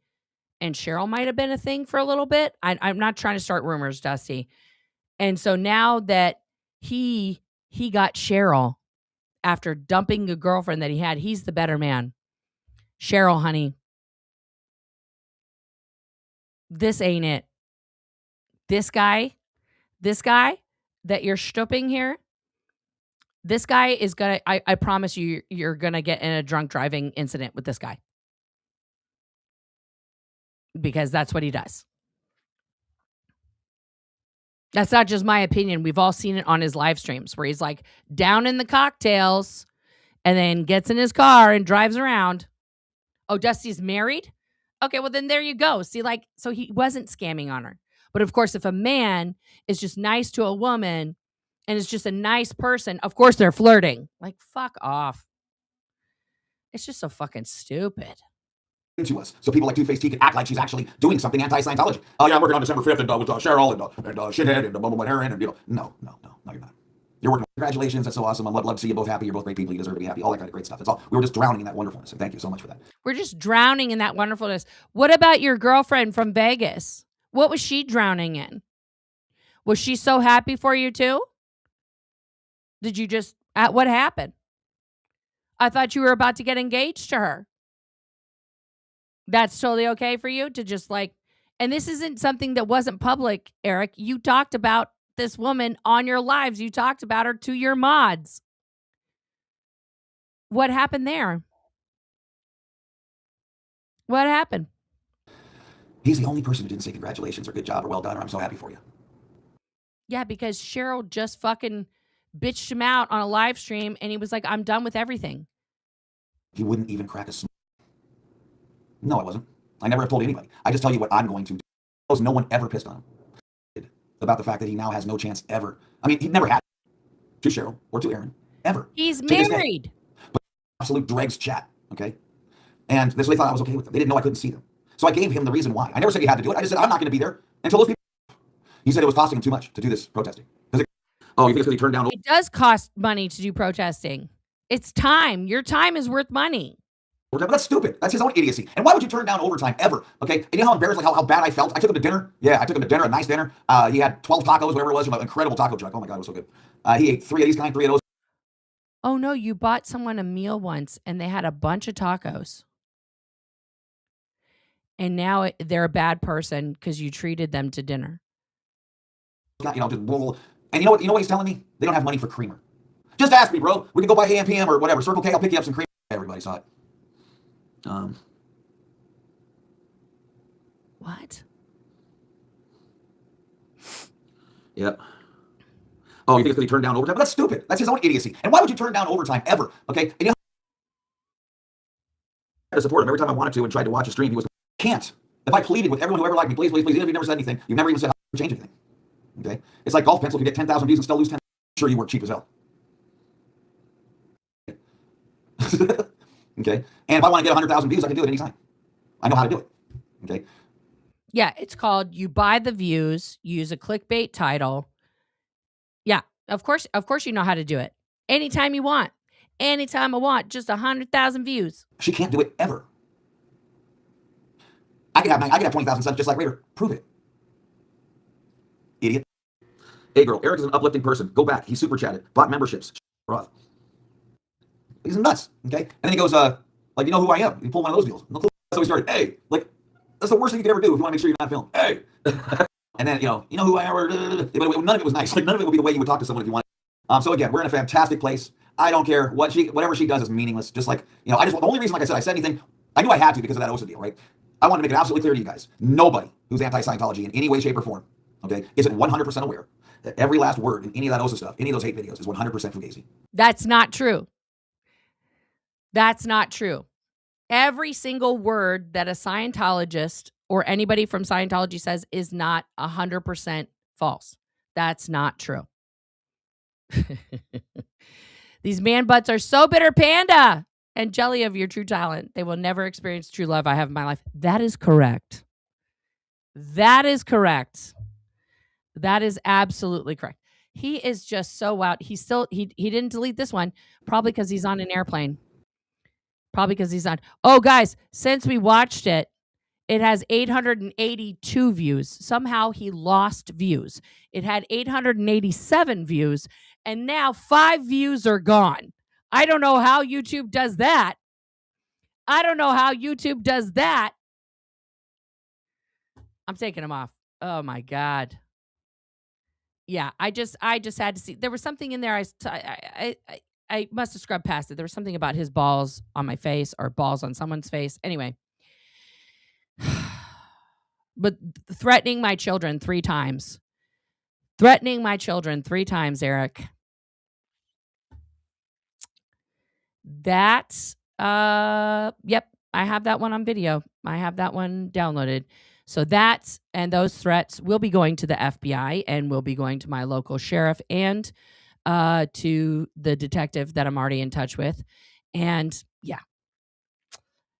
and Cheryl might have been a thing for a little bit. I'm not trying to start rumors, Dusty. And so now that he got Cheryl after dumping a girlfriend that he had, he's the better man. Cheryl, honey, this ain't it. This guy that you're stooping here, this guy is gonna, I promise you, you're gonna get in a drunk driving incident with this guy. Because that's what he does. That's not just my opinion. We've all seen it on his live streams where he's like down in the cocktails and then gets in his car and drives around. Oh, Dusty's married? Okay, well then there you go. See, like, so he wasn't scamming on her. But of course, if a man is just nice to a woman and is just a nice person, of course they're flirting. Like, fuck off. It's just so fucking stupid. To us. So people like Two-Faced T can act like she's actually doing something anti-Scientology. Oh yeah, I'm working on December 5th and with Cheryl and Shithead and Bumble Heron and no, you're not. You're working. Congratulations, that's so awesome. I'd love to see you both happy. You're both great people. You deserve to be happy. All that kind of great stuff. That's all. We were just drowning in that wonderfulness. And thank you so much for that. We're just drowning in that wonderfulness. What about your girlfriend from Vegas? What was she drowning in? Was she so happy for you too? Did you just, what happened? I thought you were about to get engaged to her. That's totally okay for you to just like, and this isn't something that wasn't public, Eric. You talked about this woman on your lives. You talked about her to your mods. What happened there? What happened? He's the only person who didn't say congratulations or good job or well done or I'm so happy for you. Yeah, because Cheryl just fucking bitched him out on a live stream and he was like, I'm done with everything. He wouldn't even crack a smoke. No, I wasn't. I never have told anybody. I just tell you what I'm going to do. No one ever pissed on him about the fact that he now has no chance ever. I mean, he never had to Cheryl or to Aaron, ever. He's married. But absolute dregs chat, okay? And this, they thought I was okay with them. They didn't know I couldn't see them. So I gave him the reason why. I never said he had to do it. I just said, I'm not going to be there until those people. He said it was costing him too much to do this protesting. You think it's because he turned down? It does cost money to do protesting. It's time. Your time is worth money. But that's stupid. That's his own idiocy. And why would you turn down overtime ever? Okay. And you know how embarrassed, like how bad I felt? I took him to dinner. Yeah, I took him to dinner, a nice dinner. He had 12 tacos, whatever it was, an incredible taco truck. Oh my God, it was so good. He ate 3 of these kind, 3 of those. Oh no, you bought someone a meal once and they had a bunch of tacos. And now they're a bad person because you treated them to dinner. Just bull. And you know what he's telling me? They don't have money for creamer. Just ask me, bro. We can go buy AM/PM or whatever. Circle K, I'll pick you up some creamer. Everybody saw it. What? Yep. Oh, you think it's because he turned down overtime? But that's stupid. That's his own idiocy. And why would you turn down overtime ever? Okay. And you know, I had to support him every time I wanted to and tried to watch a stream. He was can't. If I pleaded with everyone who ever liked me, please, even if you've never said anything, you've never even said how to change anything. Okay. It's like golf pencil. You get 10,000 views and still lose 10. Sure, you work cheap as hell. Okay. And if I want to get 100,000 views, I can do it anytime. I know how to do it. Okay. Yeah, it's called you buy the views, use a clickbait title. Yeah, of course you know how to do it. Anytime you want. Anytime I want, just 100,000 views. She can't do it ever. I could have 20,000 subs just like Raider. Prove it. Idiot. Hey girl, Eric is an uplifting person. Go back. He super chatted. Bought memberships. Roth. He's nuts. Okay. And then he goes, like, you know who I am. He pulled one of those deals. So he started, hey, like, that's the worst thing you could ever do if you want to make sure you're not filmed. Hey. And then, you know who I am. None of it was nice. Like, none of it would be the way you would talk to someone if you wanted. So again, we're in a fantastic place. I don't care whatever she does is meaningless. Just like, the only reason, like I said anything, I knew I had to because of that OSA deal, right? I wanted to make it absolutely clear to you guys. Nobody who's anti-Scientology in any way, shape, or form, okay, isn't 100% aware Every last word in any of that OSA stuff, any of those hate videos is 100% fugazi. That's not true. That's not true. Every single word that a Scientologist or anybody from Scientology says is not 100% false. That's not true. These man butts are so bitter, panda, and jelly of your true talent. They will never experience true love I have in my life. That is correct. That is correct. That is absolutely correct. He is just so out. He didn't delete this one, probably because he's on an airplane. Probably because he's on. Oh, guys, since we watched it, it has 882 views. Somehow he lost views. It had 887 views, and now 5 views are gone. I don't know how YouTube does that. I don't know how YouTube does that. I'm taking them off. Oh, my God. Yeah, I just had to see. There was something in there. I must have scrubbed past it. There was something about his balls on my face or balls on someone's face. Anyway. But threatening my children 3 times. Threatening my children 3 times, Eric. That's, yep, I have that one on video. I have that one downloaded. So that's, and those threats will be going to the FBI and will be going to my local sheriff and to the detective that I'm already in touch with. And yeah.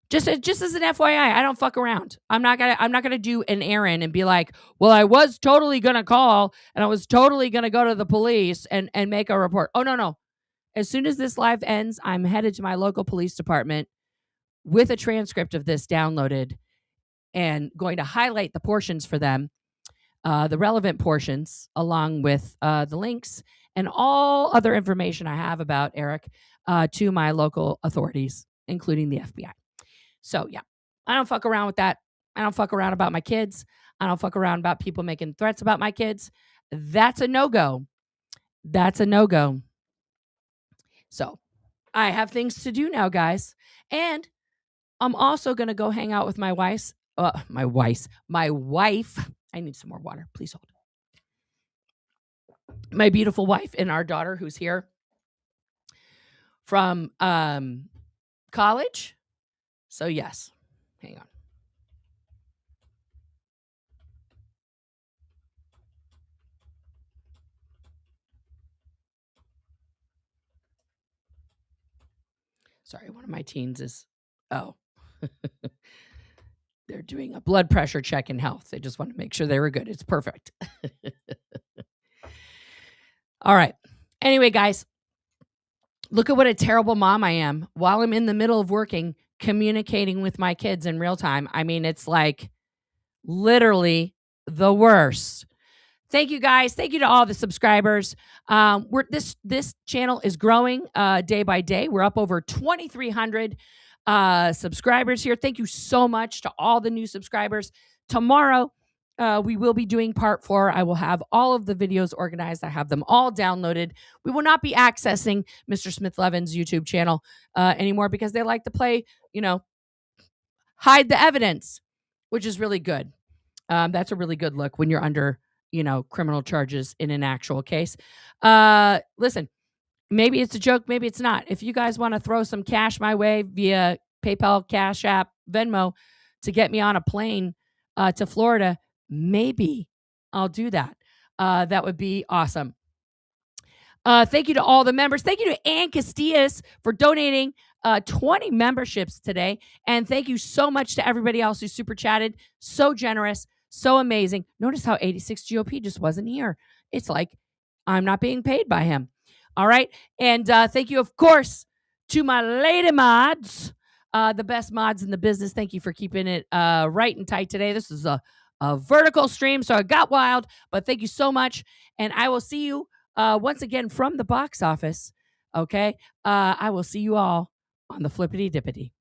Just as an FYI, I don't fuck around. I'm not gonna do an errand and be like, well, I was totally gonna call and I was totally gonna go to the police and make a report. Oh, no. As soon as this live ends, I'm headed to my local police department with a transcript of this downloaded and going to highlight the portions for them, the relevant portions, along with the links and all other information I have about Eric to my local authorities, including the FBI. So, yeah, I don't fuck around with that. I don't fuck around about my kids. I don't fuck around about people making threats about my kids. That's a no-go. That's a no-go. So, I have things to do now, guys. And I'm also going to go hang out with my wife. My wife. I need some more water. Please hold. My beautiful wife and our daughter who's here from college. So, yes, hang on. Sorry, one of my teens is, they're doing a blood pressure check in health. They just want to make sure they were good. It's perfect. All right. Anyway, guys, look at what a terrible mom I am while I'm in the middle of working, communicating with my kids in real time. I mean, it's like literally the worst. Thank you, guys. Thank you to all the subscribers. This channel is growing day by day. We're up over 2,300 subscribers here. Thank you so much to all the new subscribers. Tomorrow, we will be doing part 4. I will have all of the videos organized. I have them all downloaded. We will not be accessing Mr. Smith Levin's YouTube channel anymore because they like to play, hide the evidence, which is really good. That's a really good look when you're under, criminal charges in an actual case. Listen, maybe it's a joke. Maybe it's not. If you guys want to throw some cash my way via PayPal, Cash App, Venmo to get me on a plane to Florida, maybe I'll do that. That would be awesome. Thank you to all the members. Thank you to Ann Castillas for donating 20 memberships today. And thank you so much to everybody else who super chatted. So generous, so amazing. Notice how 86 GOP just wasn't here. It's like I'm not being paid by him. All right. And thank you, of course, to my lady mods, the best mods in the business. Thank you for keeping it right and tight today. This is a vertical stream, so I got wild, but thank you so much. And I will see you once again from the box office. Okay. I will see you all on the flippity dippity.